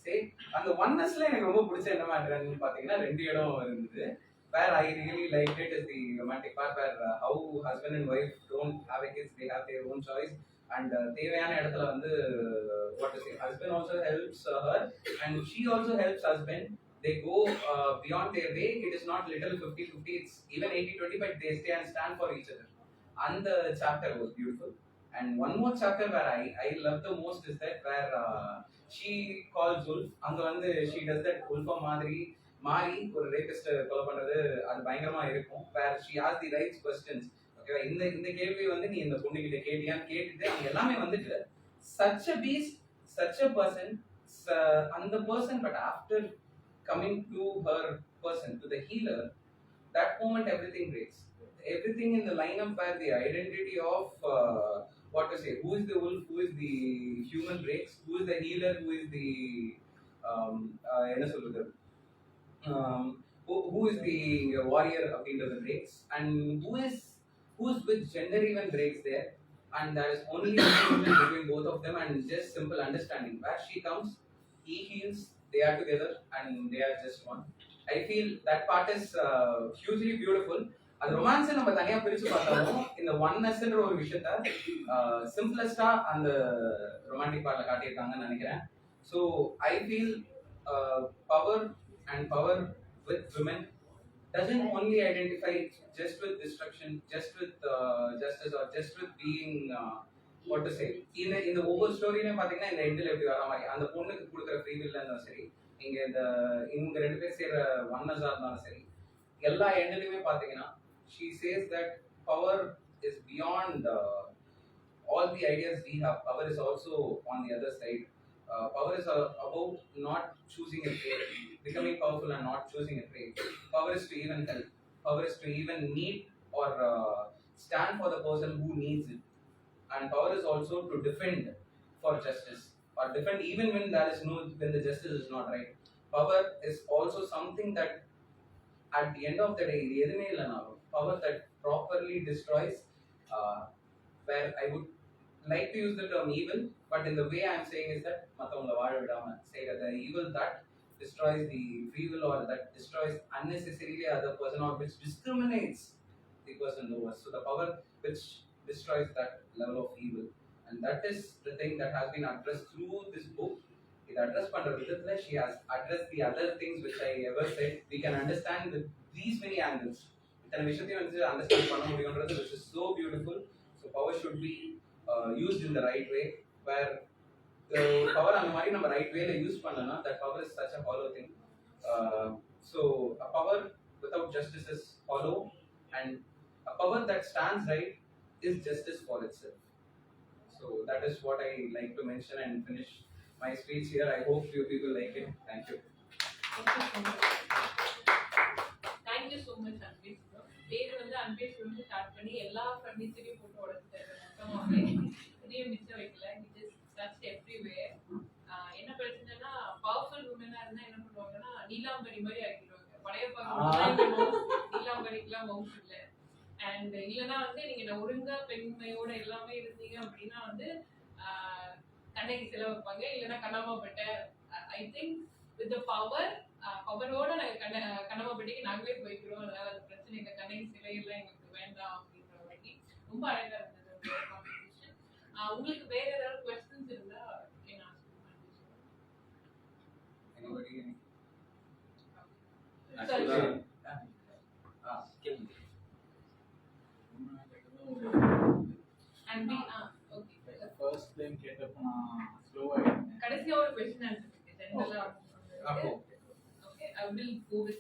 say, and the oneness line I ரொம்ப பிடிச்ச என்ன மாட்டேன்னு பாத்தீங்கன்னா ரெண்டு இடம் இருந்தது. Where I really liked it is the romantic part, where how husband and wife don't have a kids, they have their own choice. And தேவையான இடத்துல வந்து what to say, husband also helps her and she also helps husband. They go beyond their way. It is not little 50-50, it's even 80-20, but they stay and stand for each other. And the chapter was beautiful. And one more chapter where I love the most is that where she calls Ulf. And she does that Ulf மாதிரி மாறி ஒரு rapist கொலை பண்றது அது பயங்கரமா இருக்கும். where she asks the right questions. ஓகேவா, இந்த கேள்வி வந்து நீ இந்த பொண்ணு கிட்ட கேட்டியான்னு கேட்டுட்டு அவங்க எல்லாமே வந்துட்டு such a beast, such a person, and the person, but after coming to her person, to the healer, that moment everything breaks. Everything in the lineup where the identity of what to say, who is the wolf, who is the human breaks, who is the healer, who is the who is the warrior அப்படின்ற the breaks, and who's which gender even breaks there, and there is only agreement between both of them and just simple understanding. Where she comes, he heals, they are together and they are just one. I feel that part is hugely beautiful. அது romance நம்ம தனியா பிரிச்சு பார்த்தாலும் இந்த ஒன்னஸ்ன்ற ஒரு விஷயத்த சிம்பிளஸ்டா அந்த romantic பார்ட்ல காட்டியிருக்காங்கன்னு நினைக்கிறேன். So I feel power with women doesn't only identify just with destruction, just with justice, or just with being what to say. இந்த ஒவ்வொரு ஸ்டோரியிலையும் பார்த்தீங்கன்னா இந்த எண்டில் எப்படி வர மாதிரி அந்த பொண்ணுக்கு கொடுக்குற ஃப்ரீ வில்ல இருந்தாலும் சரி, இவங்க ரெண்டு பேர் செய்கிற ஒன்னஸாக இருந்தாலும் சரி, எல்லா எண்ட்லையுமே பார்த்தீங்கன்னா she says that power is beyond all the ideas we have. Power is also on the other side. Power is about not choosing a prey, becoming powerful and not choosing a prey. Power is to even help. Power is to even need or stand for the person who needs it. And power is also to defend for justice, or defend even when when the justice is not right. Power is also something that at the end of the day, power that properly destroys, where I would like to use the term evil, but in the way I am saying is that say that the evil that destroys the free will, or that destroys unnecessarily other person, or which discriminates the person lower. So the power which destroys that level of evil, and that is the thing that has been addressed through this book. It addressed Pandra Vidhatla, she has addressed the other things which I ever said. We can understand with these many angles. Then we should understand Pandra, which is so beautiful. So power should be used in the right way, where the power and the நம்ம right way use பண்ணனா, that power is such a hollow thing. So a power without justice is hollow, and a power that stands right is justice for itself. So that is what I like to mention and finish my speech here. I hope you people like it. Thank you. Thank you so much, Anvis. பேர் வந்து page வந்து start பண்ணி எல்லா ஃபர்னிச்சரையும் போட்டு உடைச்சிட்டாரு மொத்தமாவே. எதையும் மிச்சம் வைக்கல. He just touched everywhere. என்ன பிரச்சனைனா பவர்ஃபுல் உமனா இருந்தா என்ன பண்ணுவாங்கன்னா நீலாம்பரி மாதிரி ஆக்கிடுவாங்க. பழைய நீலாம்பரிக்குலாம் மவுஸ் இல்லை. அண்ட் இல்லைன்னா வந்து நீங்க நான் ஒழுங்கா பெண்மையோட எல்லாமே இருந்தீங்க அப்படின்னா வந்து கண்ணைக்கு செலவு வைப்பாங்க. இல்லைன்னா கண்ணாமப்பட்ட ஐ திங்க் வித் பவரோட நாங்கள் கண்ணாமப்பட்டிக்கு நாங்களே போய்க்கிறோம். அதனால அந்த பிரச்சனை எங்கள் கண்ணைக்கு சிலையெல்லாம் எங்களுக்கு வேண்டாம் அப்படின்ற மாதிரி ரொம்ப அழகா இருந்தது காம்படிஷன். உங்களுக்கு வேற ஏதாவது கொஸ்டின்ஸ் இருந்தா கடைசியா ஒரு क्वेश्चन ஆன்சர் இருக்கு ஜெனரலா. Okay I will go with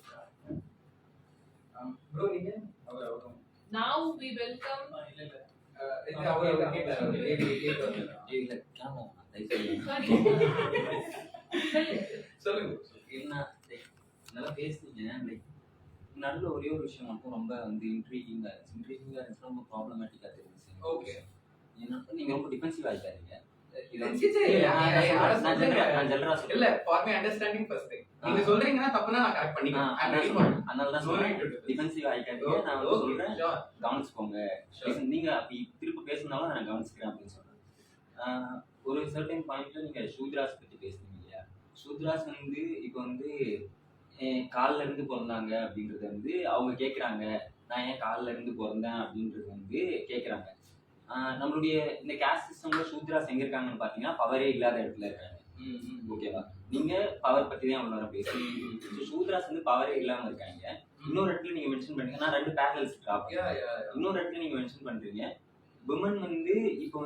bro நீங்க now we welcome இது அவர் கேட்டாரு இல்ல கேமரா sorry சொல்லுங்க. என்ன நல்லா பேசுனீங்க. லைக் நல்ல ஒரே ஒரு விஷயம் மட்டும் ரொம்ப வந்து இன்ட்ரீகிங்கா இருந்துச்சு. ரொம்ப ப்ராப்ளமேட்டிக்கா இருந்துச்சு. ஓகே ஏன்னா நீங்க ரொம்ப டிஃபென்சிவ் ஆயிட்டாருங்க. இல்ல for my understanding first thing நீங்க சொல்றீங்கன்னா தப்புனா நான் கரெக்ட் பண்ணிக்கிறேன். அதனால தான் சொல்றேன் டிஃபென்சிவ் ஆயிட்டாருங்க. நான் வந்து சொல்றேன் கவனிச்சுக்கோங்க. நீங்க அப்படி திருப்பி பேசினாலும் நான் கவனிச்சுக்கிறேன் அப்படின்னு சொல்றேன். ஒரு சர்டன் பாயிண்ட்ல நீங்க சூத்ராஸ் பத்தி பேசுனீங்க இல்லையா? சூத்ராஸ் வந்து இப்போ வந்து காலில் இருந்து பிறந்தாங்க அப்படின்றது வந்து அவங்க கேட்குறாங்க. நான் ஏன் காலில் இருந்து பிறந்தேன் அப்படின்றது வந்து கேட்குறாங்க. நம்மளுடைய இந்த கேஸ்ட் சிஸ்டம்ல சூத்ராஸ் எங்க இருக்காங்கன்னு பாத்தீங்கன்னா பவரே இல்லாத இடத்துல இருக்காங்க. ஓகேவா? நீங்க பவர் பத்தி தான் அவ்வளோ நேரம் பேசுறீங்க. சூத்ராஸ் வந்து பவரே இல்லாம இருக்காங்க. இன்னொரு இடத்துல நீங்க மென்ஷன் பண்ணீங்க, நான் 2 பேரல்ஸ் டிராப். இன்னொரு இடத்துல நீங்க மென்ஷன் பண்றீங்க விமன் வந்து இப்போ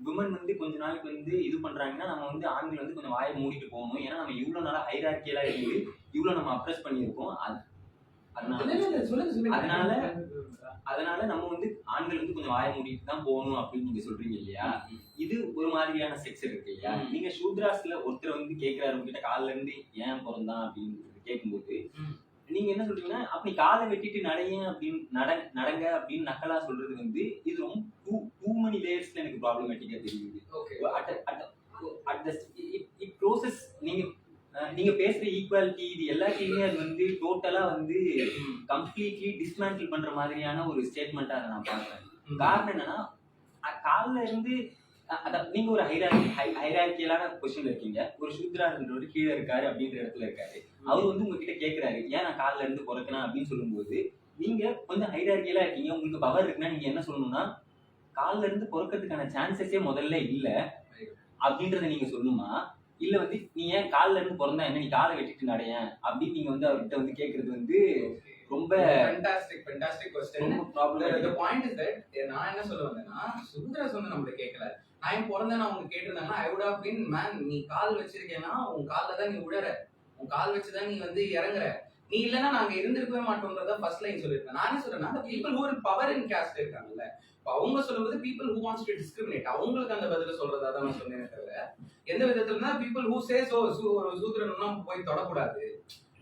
விமன் வந்து கொஞ்ச நாளைக்கு வந்து இது பண்றாங்கன்னா நம்ம வந்து ஆண்கள் வந்து கொஞ்சம் வாயை மூடிட்டு போகணும். ஏன்னா நம்ம இவ்வளவு நாளா ஹைரார்க்கியலா இருந்து இவ்வளவு நம்ம அப்ரெஸ் பண்ணியிருக்கோம். அதனால நம்ம வந்து ஆண்கள் வந்து கொஞ்சம் வாயை மூடிட்டு தான் போகணும் அப்படின்னு நீங்க சொல்றீங்க இல்லையா? இது ஒரு மாதிரியான செக்ஸ் இருக்கு இல்லையா? நீங்க சூத்ராஸ்ல ஒருத்தர் வந்து கேட்கிறாரு உங்ககிட்ட காலில இருந்து ஏன் பிறந்தான் அப்படின்னு கேட்கும்போது நீங்க என்ன சொல்றீங்கன்னா அப்படி காலை வெட்டிட்டு நடங்க அப்படின்னு நக்கலா சொல்றது வந்து இது ரொம்ப டூ many லேயர்ஸ்ல எனக்கு ப்ராப்ளமேட்டிக்கா தெரியுது. இட் க்ளோசஸ் நீங்க பேசுற ஈக்குவாலிட்டி இது எல்லாத்தையுமே அது வந்து டோட்டலா வந்து கம்ப்ளீட்லி டிஸ்மேண்டில் பண்ற மாதிரியான ஒரு ஸ்டேட்மெண்டா அதை நான் பார்க்கிறேன். காரணம் என்னன்னா காலில இருந்து நீங்க ஒரு ஹைரார்க்கியலான பொசிஷன்ல இருக்கீங்க. ஒரு சூத்ரான்றவர் கீழே இருக்காரு அப்படின்ற இடத்துல இருக்காரு. அவர் வந்து உங்ககிட்ட கேட்கிறாரு ஏன் நான் காலில இருந்து பிறக்கிறேன் அப்படின்னு சொல்லும்போது நீங்க கொஞ்சம் ஹைரார்க்கியலா இருக்கீங்க. உங்களுக்கு பவர் இருக்குன்னா நீங்க என்ன சொல்லணும்னா காலில இருந்து பிறக்கிறதுக்கான சான்சஸே முதல்ல இல்ல அப்படின்றத நீங்க சொல்லணுமா? இல்ல வந்து நீ ஏன் காலில இருந்து பிறந்தா என்ன, நீ காலை வெட்டிட்டு நடையன் அப்படின்னு நீங்க வந்து அவர்கிட்ட வந்து கேட்கறது வந்து ரொம்ப fantastic question. the point is that நான் என்ன சொல்ல வந்தேன்னா சூத்ராஸ் வந்து நம்மள கேட்கல. நான் ஏன் பிறந்தேன்னு அவங்க கேட்டிருந்தாங்கன்னா I would have been man நீ கால் வச்சிருக்கேன்னா உன் கால்ல தான் நீ உழற, உன் கால் வச்சுதான் நீ வந்து இறங்குற, நீ இல்லைன்னா நாங்க இருந்திருக்கவே மாட்டோம்ன்றத ஃபர்ஸ்ட் லைன் சொல்லியிருக்கேன். நான் என்ன சொல்றேன்னா the people who are power in caste இருக்காங்கல்ல, அவங்க சொல்லும்போது people who wants to discriminate அவங்களுக்கு அந்த பதில சொல்றதா தான் நான் சொன்னேனே தவிர எந்த விதத்துலன்னா people who says ஒரு சூத்ரன்னா போய் தொடக்கூடாது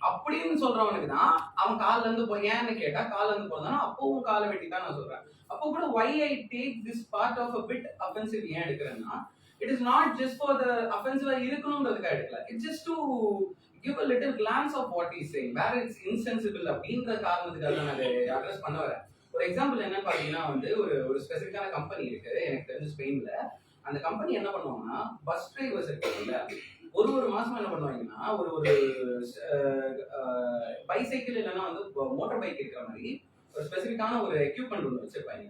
அப்படின்னு சொல்றவனுக்கு தான் அவன் கால்ல இருந்து போய் ஏன்னு கேட்டா கால்ல இருந்து போறதானா அப்பவும் காலை வெட்டி தான் நான் சொல்றேன். அப்போ கூட why I take this part of a bit offensive ஏன் எடுக்கிறேன்னா it is not just for the offensive இருக்கணும்ன்றதுக்காக எடுக்கல. It's just to give a little glance of what he's saying where it's insensible அப்படின்ற காரணத்துக்காக நான் அதை அட்ரஸ் பண்ண வரேன். ஒரு example என்ன பாத்தீங்கன்னா வந்து ஒரு ஸ்பெசிஃபிக்கான கம்பெனி இருக்கு எனக்கு தெரிஞ்ச ஸ்பெயின்ல. அந்த கம்பெனி என்ன பண்ணுவாங்கன்னா பஸ் டிரைவர்ஸ் இருக்காங்கல்ல ஒரு மாசம் என்ன பண்ணுவாங்கன்னா ஒரு பைசைக்கிள் இல்லைன்னா வந்து மோட்டார் பைக் இருக்கிற மாதிரி ஒரு ஸ்பெசிஃபிக்கான ஒரு எக்யூப்மெண்ட் ஒன்று வச்சிருப்பாங்க.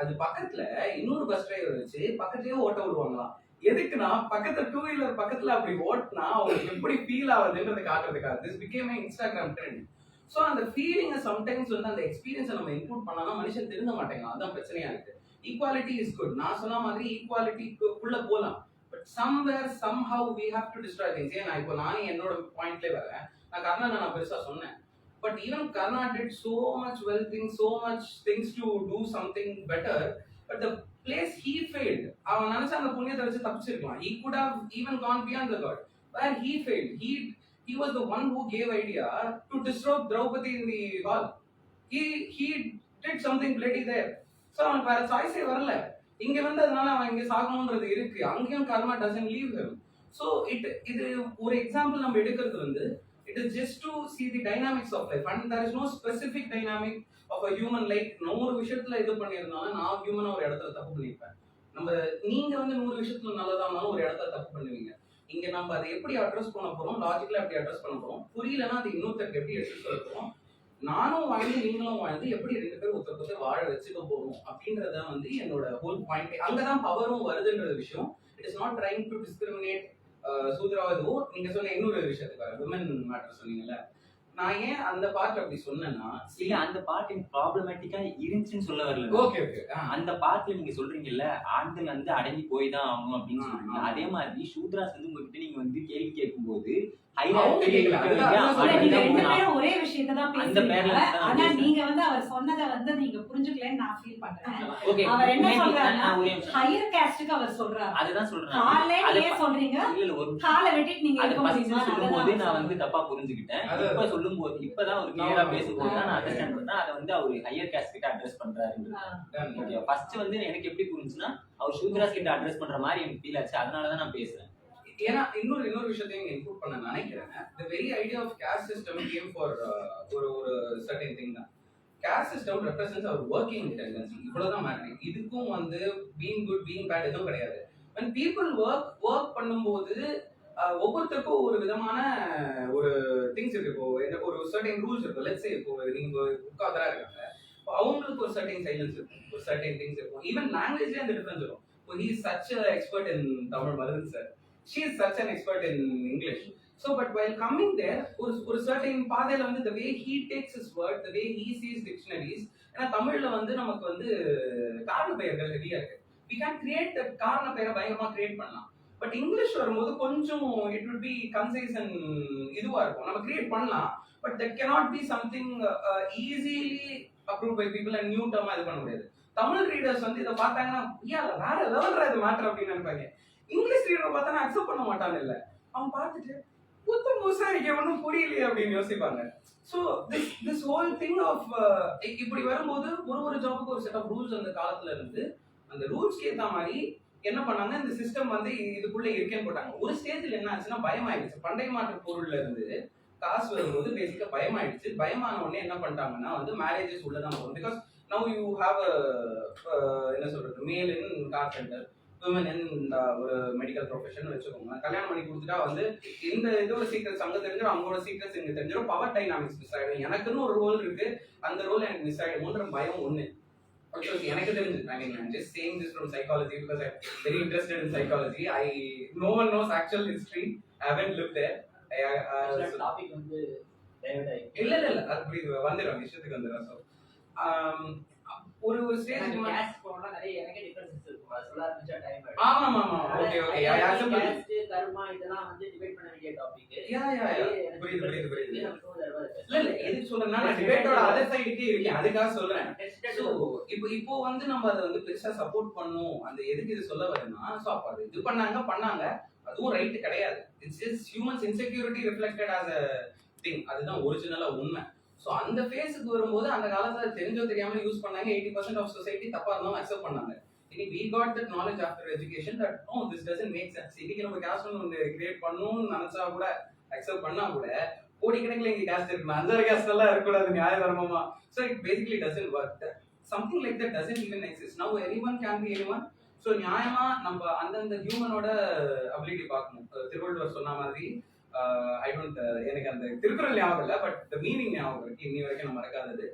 அது பக்கத்துல இன்னொரு பஸ் டிரைவர் வச்சு பக்கத்துலயே ஓட்ட விடுவாங்களாம். எதுக்குன்னா பக்கத்துல 2 வீலர் பக்கத்துல அப்படி ஓட்டினா அவங்களுக்கு எப்படி ஃபீல் ஆகுதுன்றதை காட்டுறதுக்காக. This became Instagram trend. So அந்த ஃபீலிங்கை சம்டைம்ஸ் வந்து அந்த எக்ஸ்பீரியன்ஸை நம்ம இன்க்ளூட் பண்ணாலும் மனுஷன் திருந்த மாட்டேங்க. அதுதான் பிரச்சனையா இருக்கு. Equality is good. நான் சொன்ன மாதிரி ஈக்குவாலிட்டிக்குள்ள போகலாம். But somewhere somehow we have to destroy things. ஏன் நான் இப்போ நானே என்னோட பாயிண்ட்லேயே வரேன். நான் கர்ணா நான் பெருசா சொன்னேன். But even Karna did so much well things, so much things to do something better. But the place he failed, அவன் நினைச்ச அந்த புண்ணியத்தை வச்சு தப்பிச்சிருக்கலாம். He could have even gone beyond the god. Where he failed, he was the one who gave idea to disrobe Draupadi in the hall. He did something bloody there. So அவன் வேற சாய்ஸே வரல. இங்க வந்ததுனால அவன் இங்க சாகணும்ன்றது இருக்கு. அங்கேயும் karma doesn't leave him. So இது ஒரு எக்ஸாம்பிள் நம்ம எடுக்கிறது வந்து it is just to see the dynamics of life and there is no specific dynamic of a human like நூறு விஷயத்துல இது பண்ணியிருந்தாலும் நான் ஹியூமனா ஒரு இடத்துல தப்பு பண்ணிருப்பேன். நம்ம நீங்க வந்து 100 விஷயத்துல நல்லதா இருந்தாலும் ஒரு இடத்துல தப்பு பண்ணுவீங்க. இங்க நம்ம அதை எப்படி அட்ரஸ் பண்ண போறோம், லாஜிக்கலா எப்படி அட்ரஸ் பண்ண போறோம், புரியலன்னா அது இன்னொருத்தருக்கு எப்படி எடுத்து சொல்ல போறோம், நானும் வாழ்ந்து நீங்களும் வாழ்ந்து எப்படி 2 பேரும் ஒருத்தர் வாழ வச்சுக்க போறோம் அப்படின்றத வந்து என்னோட ஹோல் பாயிண்ட். அங்கதான் பவரும் வருதுன்ற விஷயம். It is not trying to discriminate சூத்ராவதோ. நீங்க சொன்ன இன்னொரு விஷயத்துக்காக விமன் மேட்டர் சொன்னீங்கல்ல, நான் ஏன் அந்த பார்ட் அப்படி சொன்னேன்னா, இல்ல அந்த பார்ட் எனக்கு ப்ராப்ளமேட்டிக்கா இருந்துச்சுன்னு சொல்ல வரல. ஓகே ஓகே, அந்த பார்ட்ல நீங்க சொல்றீங்கல்ல ஆண்கள் வந்து அடங்கி போய் தான் ஆகணும் அப்படின்னு சொல்றீங்க. அதே மாதிரி சூத்ராஸ் வந்து உங்ககிட்ட நீங்க வந்து கேள்வி கேட்கும்போது ஒரே விஷயத்தான் பேசுறீங்க. ஆனா நீங்க வந்து அவர் சொன்னதை வந்து நீங்க புரிஞ்சுக்கலன்னு நான் ஃபீல் பண்றேன். அவர் என்ன சொல்றாருன்னா ஹையர் காஸ்ட்க்கு அவர் சொல்றாரு. அதுதான் சொல்றேன். காலையில ஏன் சொல்றீங்க? இல்ல ஒரு காலை வெட்டிட்டு நீங்க அது ஃபர்ஸ்ட் சொல்லும்போது நான் வந்து தப்பா புரிஞ்சுக்கிட்டேன். இப்ப சொல்லும்போது இப்பதான் ஒரு கிளியரா பேசும்போது தான் நான் அண்டர்ஸ்டாண்ட் பண்றேன். அதை வந்து அவர் ஹையர் காஸ்ட் கிட்ட அட்ரஸ் பண்றாரு. ஓகே, ஃபர்ஸ்ட் வந்து எனக்கு எப்படி புரிஞ்சுச்சுன்னா அவர் சூத்ராஸ் கிட்ட அட்ரஸ் பண்ற மாதிரி எனக்கு ஃபீல் ஆச்சு. அதனாலதான் நான் பேசுறேன். ஏன்னா இன்னொரு விஷயத்தையும் இன்க்ளூட் பண்ண நினைக்கிறேன். the very idea of caste system came for ஒரு certain thing தான். caste system represents our working tendency. இவ்வளவுதான் மேட்டர். இதுக்கும் வந்து being good being bad எதுவும் கிடையாது. when people work பண்ணும்போது ஒவ்வொருத்தருக்கும் ஒரு விதமான ஒரு திங்ஸ் இருக்கு. இப்போ ஒரு certain rules இருக்கு. let's say இப்போ நீங்க உட்கார்ந்தா இருக்காங்க, அவங்களுக்கு ஒரு certain silence இருக்கும், ஒரு certain things இருக்கும். ஈவன் லாங்குவேஜ்லயே அந்த டிஃபரன்ஸ் இருக்கும். இப்போ he is such an expert in Tamil, Madhavan sir, she is such an expert in English. So but while coming there ஒரு certain பாதையில வந்து the way he takes his word, the way he sees dictionaries, ஏன்னா தமிழ்ல வந்து நமக்கு வந்து காரண பெயர்கள் ஹெவியா இருக்கு. we can create that காரண பெயரை பயங்கரமா கிரியேட் பண்ணலாம். பட் இங்கிலீஷ் வரும்போது கொஞ்சம் it would be concise and இதுவா இருக்கும். நம்ம கிரியேட் பண்ணலாம், but that cannot be something easily approved by people and new term இது பண்ண முடியாது. தமிழ் ரீடர்ஸ் வந்து இதை பார்த்தாங்கன்னா வேற லெவல்ரா இது மேட்டர் அப்படின்னு நினைப்பாங்க. இங்கிலீஷ் ரீடர் பார்த்தா அக்செப்ட் பண்ண மாட்டாங்க. இல்ல அவன் பார்த்துட்டு புத்த மூசாரிக்கு ஒன்றும் புரியலையே அப்படின்னு யோசிப்பாங்க. So this whole thing of இப்படி வரும்போது ஒரு ஜாபுக்கு ஒரு செட் ஆஃப் ரூல்ஸ் அந்த காலத்துல இருந்து அந்த ரூல்ஸ்க்கு ஏற்ற மாதிரி என்ன பண்ணாங்க, இந்த சிஸ்டம் வந்து இதுக்குள்ள இருக்கேன்னு போட்டாங்க. ஒரு ஸ்டேஜ்ல என்ன ஆச்சுன்னா பயமாயிடுச்சு. பண்டை மாற்று பொருள்ல இருந்து காசு வரும்போது பேசிக்கா பயமாயிடுச்சு. பயமான உடனே என்ன பண்ணிட்டாங்கன்னா வந்து மேரேஜஸ் உள்ளதான் வரும். பிகாஸ் நவ் யூ ஹாவ் என்ன சொல்றது, மேல் இன் கார்பெண்டர், விமன் இன் ஒரு மெடிக்கல் ப்ரொஃபஷன் வச்சுக்கோங்க. கல்யாணம் பண்ணி கொடுத்துட்டா வந்து இந்த இதோட சீக்ரெட்ஸ் அங்கே தெரிஞ்சிடும், அவங்களோட சீக்ரெட்ஸ் இங்கே தெரிஞ்சிடும், பவர் டைனாமிக்ஸ் மிஸ் ஆகிடும். எனக்குன்னு ஒரு ரோல் இருக்கு, அந்த ரோல் எனக்கு மிஸ் ஆகிடும்ன்ற பயம் ஒன்று எனக்கு தெரிஞ்சு. I mean, I'm just saying this from psychology because I'm very interested in psychology. No one knows actual history. I haven't lived there. Topic வந்து இல்ல அப்படி வந்துடும், விஷயத்துக்கு வந்துடும். ஸோ ஒரு ஸ்டேஜ் கேஸ் போனா நிறைய எனக்கு டிஃபரன்சஸ் இருக்கும். அது சொல்ல ஆரம்பிச்சா டைம் ஆயிடும். ஆமா ஓகே கேஸ் கர்மா இதெல்லாம் வந்து டிபேட் பண்ண வேண்டிய டாபிக். புரியுது. இல்ல எதுக்கு சொல்றேன்னா நான் டிபேட்டோட அதர் சைடுக்கே இருக்கேன், அதுக்காக சொல்றேன். இப்போ வந்து நம்ம அதை வந்து பெருசா சப்போர்ட் பண்ணும். அந்த எதுக்கு இது சொல்ல வரேன்னா, சோ அப்ப அது இது பண்ணாங்க, அதுவும் ரைட் கிடையாது. It's just humans insecurity reflected as a thing. அதுதான் ஒரிஜினலா உண்மை. ஸோ அந்த ஃபேஸுக்கு வரும்போது அந்த காலத்தில் தெரிஞ்சோ தெரியாமல் யூஸ் பண்ணாங்க. 80% ஆஃப் சொசைட்டி தப்பாக இருந்தாலும் அக்செப்ட் பண்ணாங்க. இன்னைக்கு we got that knowledge after education that no, this doesn't make sense. இன்னைக்கு நம்ம காஸ்ட் ஒன்று கிரியேட் பண்ணணும்னு நினைச்சா கூட, அக்செப்ட் பண்ணா கூட கோடிக்கணக்கில் இங்கே காஸ்ட் இருக்கணும், 5 காஸ்ட் எல்லாம் இருக்கக்கூடாது நியாய தர்மமா. So it basically doesn't work. Something like that doesn't even exist. Now anyone can be anyone. So நியாயமா நம்ம அந்தந்த ஹியூமனோட அபிலிட்டி பார்க்கணும். திருவள்ளுவர் சொன்ன மாதிரி ஐ டோன்ட், எனக்கு அந்த திருக்குறள் ஞாபகம் இல்லை, பட் த மீனிங் ஞாபகம் இருக்கு. இன்னி வரைக்கும் நான் மறக்காதது.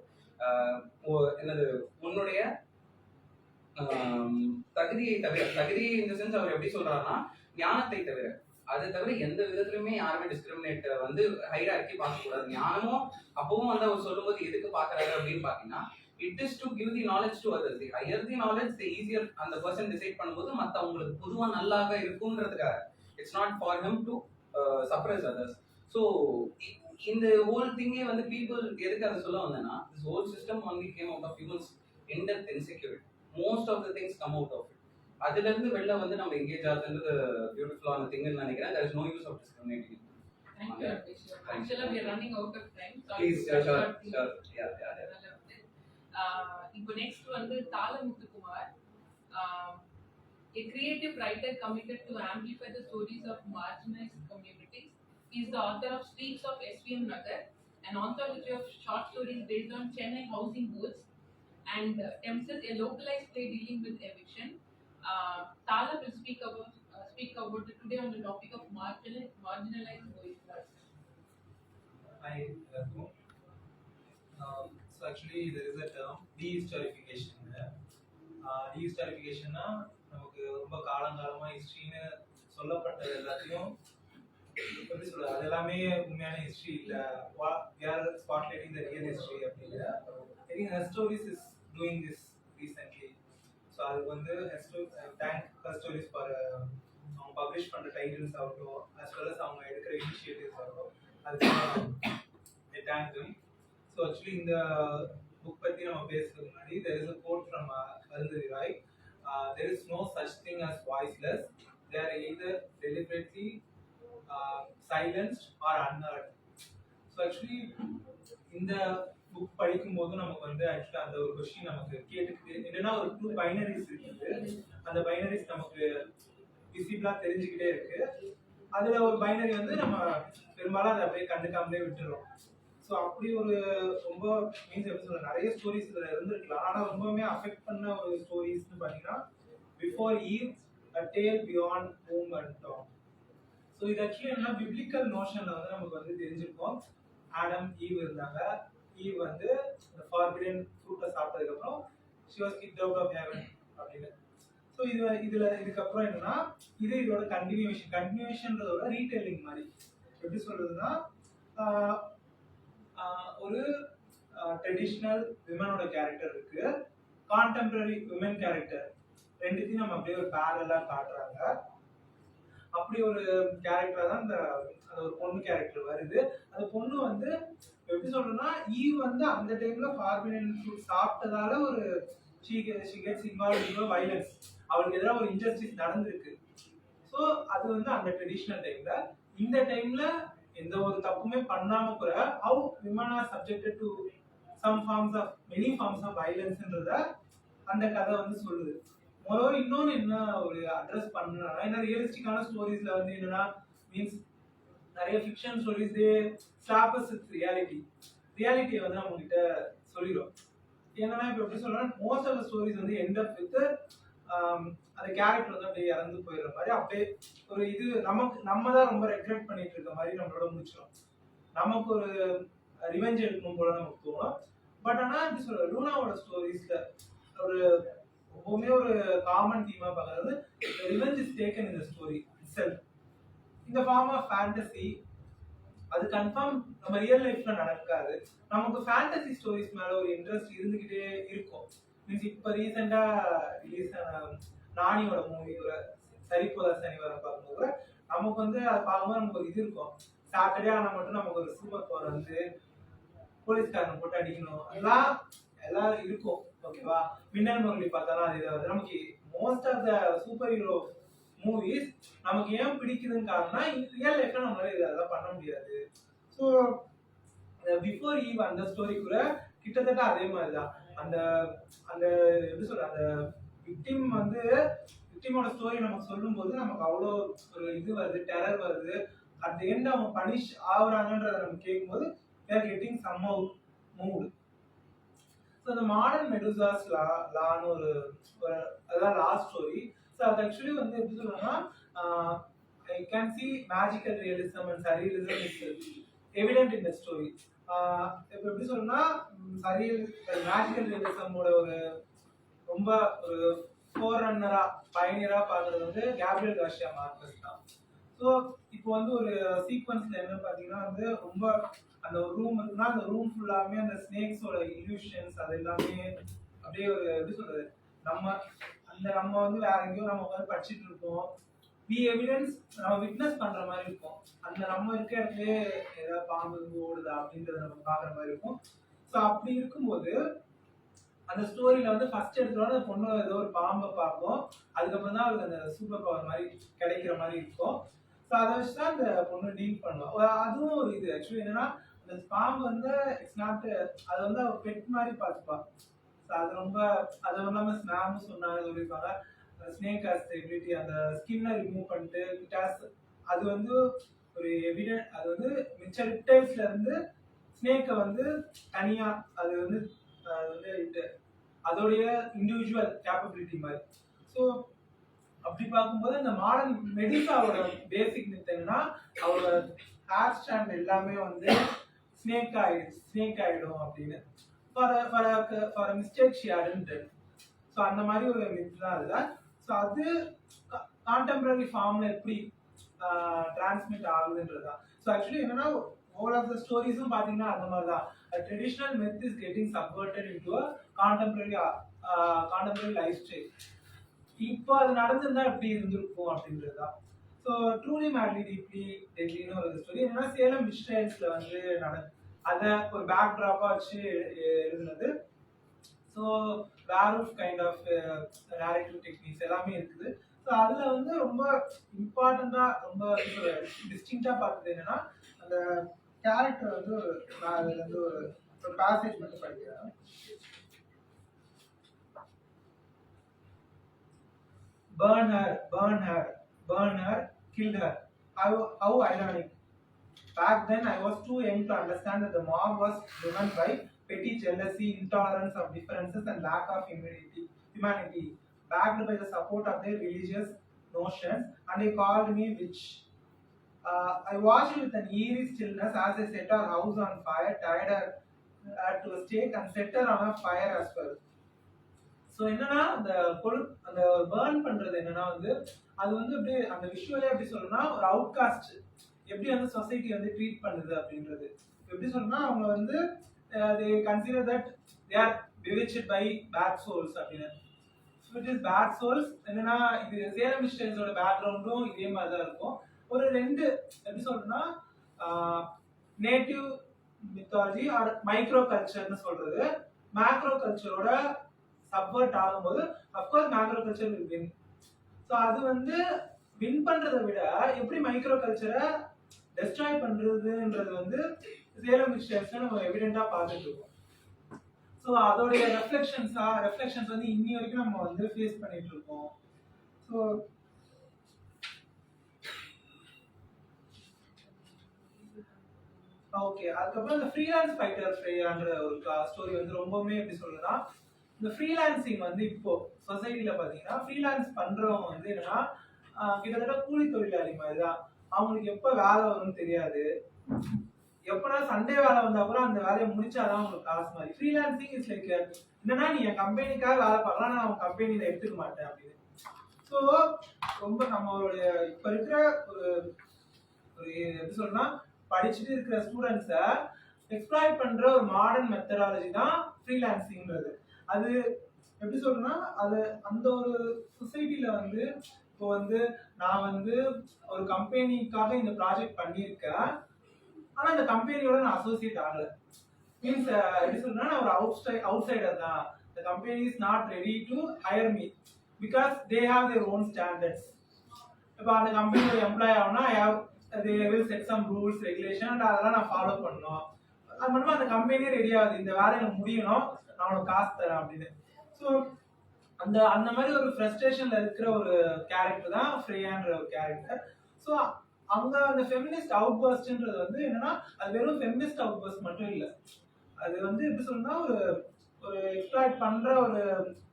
என்னது, உன்னுடைய தகுதியை தவிர, தகுதி இந்த சென்ஸ் அவர் எப்படி சொல்றாருன்னா ஞானத்தை தவிர, அதை தவிர எந்த விதத்திலுமே யாருமே டிஸ்கிரிமினேட் வந்து ஹைரார்க்கி பார்க்கக்கூடாது. ஞானமும் அப்பவும் வந்து அவர் சொல்லும்போது எதுக்கு பார்க்கறாரு அப்படின்னு பார்த்தீங்கன்னா, it is to give the knowledge to others. The higher the knowledge, the easier அந்த person decide பண்ணும்போது மற்றவங்களுக்கு பொதுவாக நல்லாக இருக்கும்ன்றதுக்காக. It's not for him to suppress others. So in the whole thing வந்து people எதுக்கு அதை சொல்ல வந்தேன்னா, this whole system only came out of humans in-depth insecurity. Most of the things come out of it. அதுல இருந்து வெளில வந்து நம்ம engage ஆகுறது பியூட்டிஃபுல்லான திங்னு நினைக்கிறேன். There is no use of discriminating. Thank you. Actually we are running out of time. Please, sure. Yeah. இப்போ next வந்து தாளமுத்துக்குமார், a creative writer committed to amplify the stories of marginalized communities. He is the author of Streets of SVM Nagar, an anthology of short stories based on Chennai housing boards, and Tempest, a localized play dealing with eviction. Tala will speak about it today on the topic of marginalized voices. Hi, Raghu. So actually there is a term de-historification. De-historification நமக்கு ரொம்ப காலங்காலமா ஹிஸ்டரின்னு சொல்லப்பட்டது எல்லாத்தையும் எப்படி சொல்றது, அது எல்லாமே உண்மையான ஹிஸ்டரி இல்ல, யார் ஸ்பாட்லைட்டிங் த ரியல் ஹிஸ்டரி அப்படின்னு. I think HerStories is doing this recently. So அதுக்கு வந்து தேங்க் HerStories ஃபார் அவங்க பப்ளிஷ் பண்ற டைட்டில்ஸ் ஆகட்டும், as well as அவங்க எடுக்கிற இனிஷியேட்டிவ்ஸ் ஆகட்டும், அதுக்கு I thank them. So actually in the book பத்தி நம்ம பேசுறதுக்கு முன்னாடி there is a quote from Arundhati Roy. There is no such thing as voiceless. They are either deliberately silenced or unheard. So actually இந்த book படிக்கும் போது நமக்கு வந்து actually அந்த ஒரு क्वेश्चन நமக்கு கேட்டுட்டு என்னன்னா, ஒரு two binaries இருக்கு. அந்த binaries நமக்கு விசிபிளா தெரிஞ்சுக்கிட்டே இருக்கு. அதுல ஒரு பைனரி வந்து நம்ம பெரும்பாலும் அதை அப்படியே கண்டுக்காமலே விட்டுறோம். ஸோ அப்படி ஒரு ரொம்ப மீன்ஸ் எப்படி சொல்ற, நிறைய ஸ்டோரிஸ் இதில் இருந்திருக்கலாம். ஆனால் ரொம்பவுமே அஃபெக்ட் பண்ண ஒரு ஸ்டோரிஸ்னு பார்த்தீங்கன்னா before Eve, a tale beyond home and Tom. So இது ஆக்சுவலி என்ன, பிப்ளிக்கல் நோஷனில் வந்து நமக்கு வந்து தெரிஞ்சிருக்கோம். ஆடம் ஈவ் இருந்தாங்க. ஈவ் வந்து இந்த ஃபார்பிடன் ஃப்ரூட்டை சாப்பிட்டதுக்கப்புறம் she was kicked out of heaven அப்படின்னு. ஸோ இதுக்கப்புறம் என்னன்னா, இதோட கண்டினியூஷன்றதோட ரீடெல்லிங் மாதிரி. எப்படி சொல்றதுன்னா, ஒரு ட்ரெடிஷ்னல் விமனோட கேரக்டர் இருக்கு, கான்டெம்பரரி விமன் கேரக்டர், ரெண்டுத்தையும் நம்ம அப்படியே ஒரு பேரலா காட்டுறாங்க. அப்படி ஒரு கேரக்டர் தான் அந்த ஒரு பொண்ணு கேரக்டர் வருது. அந்த பொண்ணு வந்து எப்படி சொல்றதுன்னா, ஈவ் வந்து அந்த டைம்ல ஃபார்பிடன் ஃப்ரூட் சாப்பிட்டதால ஒரு she gets involved in violence. அவளுக்கு எதிராக ஒரு இன்ஜஸ்டிஸ் நடந்திருக்கு. ஸோ அது வந்து அந்த ட்ரெடிஷ்னல் டைம்ல. இந்த டைம்ல எந்த ஒரு தப்புமே பண்ணாம கூட how women are subjected to some forms of many forms of violence-ன்றத அந்த கதை வந்து சொல்லுது. மொரோவர் இன்னொன்று என்ன ஒரு அட்ரஸ் பண்ணா, ஏன்னா ரியலிஸ்டிக்கான ஸ்டோரிஸ்ல வந்து என்னன்னா மீன்ஸ் நிறைய ஃபிக்ஷன் ஸ்டோரிஸ் ஸ்லாப்பஸ் வித் ரியாலிட்டியை வந்து நம்ம கிட்ட சொல்லிடும். என்னன்னா இப்போ எப்படி சொல்றேன்னா, மோஸ்ட் ஆஃப் த ஸ்டோரிஸ் வந்து எண்ட் அப் வித் அந்த கேரக்டர் வந்து அப்படியே இறந்து போயிடுற மாதிரி, அப்படியே ஒரு இது நம்ம தான் ரொம்ப ரெக்ரெட் பண்ணிட்டு இருக்க மாதிரி நம்மளோட முடிச்சிடும். நமக்கு ஒரு ரிவெஞ்ச் எடுக்கணும் போல நமக்கு தோணும். பட் ஆனால் எப்படி சொல்ற, லூனாவோட ஸ்டோரிஸ்ல ஒரு எப்பவுமே ஒரு காமன் தீமா பார்க்கறது, revenge is taken in the story itself இந்த ஃபார்ம் ஆஃப் ஃபேண்டசி. அது கன்ஃபார்ம் நம்ம ரியல் லைஃப்ல நடக்காது. நமக்கு ஃபேண்டசி ஸ்டோரிஸ் மேல ஒரு இன்ட்ரெஸ்ட் இருந்துகிட்டே இருக்கும். மீன்ஸ் இப்போ ரீசெண்டா ரிலீஸ் ஆன நானியோட மூவி கூட சரிப்போதா சனிவாரம் பார்க்கும்போது கூட நமக்கு வந்து அதை பார்க்கும்போது நமக்கு ஒரு இது இருக்கும். சாட்டர்டே ஆனால் மட்டும் நமக்கு ஒரு சூப்பர் பவர் வந்து போலீஸ்காரனை போட்டு அடிக்கணும், எல்லாம் இருக்கும். ஓகேவா, மின்னல் முரளி பார்த்தாலும் அது இதாவது நமக்கு most of the super hero movies நமக்கு ஏன் பிடிக்குதுன்னு காரணம், ரியல் லைஃப்ல நம்மளால இதெல்லாம் பண்ண முடியாது. ஸோ பிஃபோர் ஈவ் அந்த ஸ்டோரி கூட கிட்டத்தட்ட அதே மாதிரி தான். அந்த அந்த எப்படி சொல்ற, அந்த விக்டிமோட ஸ்டோரி நமக்கு சொல்லும் போது நமக்கு அவ்வளோ ஒரு இது வருது, டெரர் வருது. அட் தி எண்ட் அவங்க பனிஷ் ஆகுறாங்கன்றத நம்ம கேட்கும்போது we are getting somehow moved. So அந்த மாடர்ன் மெடுசாஸ் லான்னு ஒரு அதான் லாஸ்ட் ஸ்டோரி. ஸோ அது ஆக்சுவலி வந்து எப்படி சொல்றேன்னா, I can see magical realism and surrealism is evident in the story. இப்போ எப்படி சொல்றேன்னா, மேஜிக்கல் ரியலிசமோட ஒரு ரொம்ப ஒரு ஃபோர்ரன்னரா பயனியரா பார்க்கறது வந்து கேப்ரியல் கார்சியா மார்கஸ் தான். ஸோ இப்போ வந்து ஒரு சீக்வன்ஸ்ல என்ன பார்த்தீங்கன்னா வந்து, ரொம்ப அந்த ஒரு ரூம் இருக்குன்னா அந்த ரூம் ஃபுல்லாமே அந்த ஸ்னேக்ஸோட இல்யூஷன்ஸ் அது எல்லாமே அப்படியே ஒரு எப்படி சொல்றது, நம்ம வந்து வேற எங்கேயோ நம்ம வந்து படிச்சுட்டு இருக்கோம், வி எவிடன்ஸ் நம்ம விட்னஸ் பண்ற மாதிரி இருக்கும். அந்த நம்ம இருக்க இடத்துலயே ஏதாவது பாம்பு ஓடுதா அப்படின்றத நம்ம பாக்குற மாதிரி இருக்கும். ஸோ அப்படி இருக்கும்போது அந்த ஸ்டோரியில வந்து ஃபர்ஸ்ட் எடுத்தோட அந்த பொண்ணு ஏதோ ஒரு பாம்பை பார்க்கும், அதுக்கப்புறம் தான் அவளுக்கு அந்த சூப்பர் பவர் மாதிரி கிடைக்கிற மாதிரி இருக்கும். ஸோ அதை வச்சு தான் அந்த பொண்ணு டீல் பண்ணுவோம். அதுவும் ஒரு இது ஆக்சுவலி என்னன்னா, அந்த பாம்பு வந்து இட்ஸ் நாட், அது வந்து அவ பெட் மாதிரி பார்த்துப்பா. அது ரொம்ப அது இல்லாமல் ஸ்னாமும் சொன்னாங்க சொல்லியிருப்பாங்க. ஸ்னேக் ஹாஸ் எபிலிட்டி அந்த ஸ்கின்னை ரிமூவ் பண்ணிட்டு அது வந்து ஒரு எவிடென்ட். அது வந்து மிச்ச ரிப்டைல்ஸ்ல இருந்து ஸ்னேக்கை வந்து தனியா அது வந்து அதோடைய இண்டிவிஜுவல் கேப்பபிலிட்டி மாதிரி. ஸோ அப்படி பார்க்கும்போது இந்த மாடர்ன் மெடிசாவோட பேசிக் மித் என்னன்னா அவரோட ஹேர் ஸ்டாண்ட் எல்லாமே வந்து ஸ்னேக் ஆயிடும் அப்படின்னு. For mistake she hadn't. So அந்த மாதிரி ஒரு மித் தான் அதுல. ஸோ அது கான்டெம்பரரி ஃபார்ம்ல எப்படி டிரான்ஸ்மிட் ஆகுதுன்றதா. ஸோ ஆக்சுவலி என்னன்னா all of the ஸ்டோரிஸும் பாத்தீங்கன்னா அந்த மாதிரி தான். Traditional myth is getting subverted into a contemporary lifestyle. இப்போ அது நடந்திருந்தா எப்படி இருந்திருக்கும் அப்படின்றதுதான். ஸோ ட்ரூலி மேட்லி டீப்லி டெட்லின்னு ஒரு ஸ்டோரி என்னன்னா சேலம் மிஸ்டைல்ஸ்ல வந்து அதை ஒரு பேக் ட்ராப்பா வச்சு எழுதுனது. So werewolf kind of narrative techniques எல்லாமே இருக்குது. ஸோ அதில் வந்து ரொம்ப இம்பார்ட்டண்ட்டாக ரொம்ப டிஸ்டிங்காக பார்த்தது என்னன்னா அந்த கேரக்டர் வந்து நான் அதில் வந்து ஒரு பேசேஜ் மட்டும் படிக்கிறேன். burn her, killed her. How ironic. Back then I was too young to understand that the mob was driven by petty jealousy, intolerance of differences and lack of humanity, backed by the support of their religious notions, and they called me witch. I watched with an eerie stillness as they set our house on fire, tied her to a stake and set her on a fire as well. So என்னன்னா அந்த burn பண்றது என்னன்னா வந்து அது வந்து அப்படியே அந்த விஷுவலே எப்படி சொல்லணும்னா ஒரு அவுட்காஸ்ட் எப்படி வந்து சொசைட்டி வந்து ட்ரீட் பண்ணுது அப்படின்றது. எப்படி சொல்லணும்னா அவங்க வந்து they consider that they are bewitched by bad souls அப்படின்னு. So it is bad souls. என்னன்னா இது சேலம் மிஸ்டேல்ஸோட பேக்ரவுண்டும் இதே மாதிரி தான் இருக்கும். ஒரு ரெண்டு எப்படி சொல்லணும்னா நேட்டிவ் மித்தாலஜி ஆர் மைக்ரோ கல்ச்சர்னு சொல்றது மேக்ரோ கல்ச்சரோட சப்வர்ட் ஆகும்போது of course macro culture will win. So அது வந்து வின் பண்றதை விட எப்படி மைக்ரோ கல்ச்சரை டெஸ்ட்ராய் பண்றதுன்றது வந்து சேலம் மிஸ்டேக்ஸ் நம்ம எவிடென்ட்டா பார்த்துட்டு இருக்கோம். ஸோ அதோடைய ரெஃப்ளெக்ஷன்ஸ் வந்து இன்னி வரைக்கும் நம்ம வந்து ஃபேஸ் பண்ணிட்டு இருக்கோம். ஸோ ஓகே, அதுக்கப்புறம் இந்த ஃப்ரீலான்ஸ் ஃபைட்டர் ஃப்ரேயான்ற ஒரு ஸ்டோரி வந்து ரொம்பவுமே எப்படி சொல்றதுன்னா இந்த ஃப்ரீலான்சிங் வந்து இப்போ சொசைட்டில பாத்தீங்கன்னா ஃப்ரீலான்ஸ் பண்றவங்க வந்து என்னன்னா கிட்டத்தட்ட கூலி தொழிலாளி மாதிரி தான். அவங்களுக்கு எப்ப வேலை வரும்னு தெரியாது. எப்பனா சண்டே வேலை வந்தா கூட அந்த வேலையை முடிச்சாதான் அவங்களுக்கு காசு மாதிரி. ஃப்ரீலான்சிங் இஸ் லைக் என்னன்னா நீ என் கம்பெனிக்காக வேலை பார்க்கலாம், நான் அவன் கம்பெனியில எடுத்துக்க மாட்டேன் அப்படின்னு. ஸோ ரொம்ப நம்மளுடைய இப்ப இருக்கிற ஒரு எப்படி சொல்லணும்னா படிச்சுட்டு இருக்கிற ஸ்டூடெண்ட்ஸை எக்ஸ்ப்ளாய்ட் பண்ற ஒரு மாடர்ன் மெத்தடாலஜி தான் ஃப்ரீலான்சிங்கிறது. அது எப்படி சொல்லணும்னா அது அந்த ஒரு சொசைட்டில வந்து இப்போ வந்து நான் வந்து ஒரு கம்பெனிக்காக இந்த ப்ராஜெக்ட் பண்ணியிருக்கேன், ஆனா இந்த கம்பெனியோட நான் அசோசியேட் ஆகல. மீன்ஸ் எப்படி சொல்லணும்னா நான் ஒரு அவுட் சைடர் தான். the company is not ready to hire me because they have their own standards. இப்போ அந்த கம்பெனியோட எம்ப்ளாய் ஆகுனா they will set some rules regulation and அதெல்லாம் நான் ஃபாலோ பண்ணணும். அது மட்டும் அந்த கம்பெனியே ரெடி ஆகுது, இந்த வேலை எனக்கு முடியணும், நான் உனக்கு காசு தரேன் அப்படின்னு. ஸோ அந்த மாதிரி ஒரு ஃப்ரஸ்ட்ரேஷன்ல இருக்கிற ஒரு கேரக்டர் தான் ஃப்ரேயான்ற ஒரு கேரக்டர். ஸோ அங்க அந்த ஃபெமினிஸ்ட் அவுட் பர்ஸ்ட்ன்றது வந்து என்னன்னா அது வெறும் ஃபெமினிஸ்ட் அவுட் பர்ஸ்ட் மட்டும் இல்லை, அது வந்து எப்படி சொல்லணும்னா ஒரு எக்ஸ்ப்ளாய்ட் பண்ற ஒரு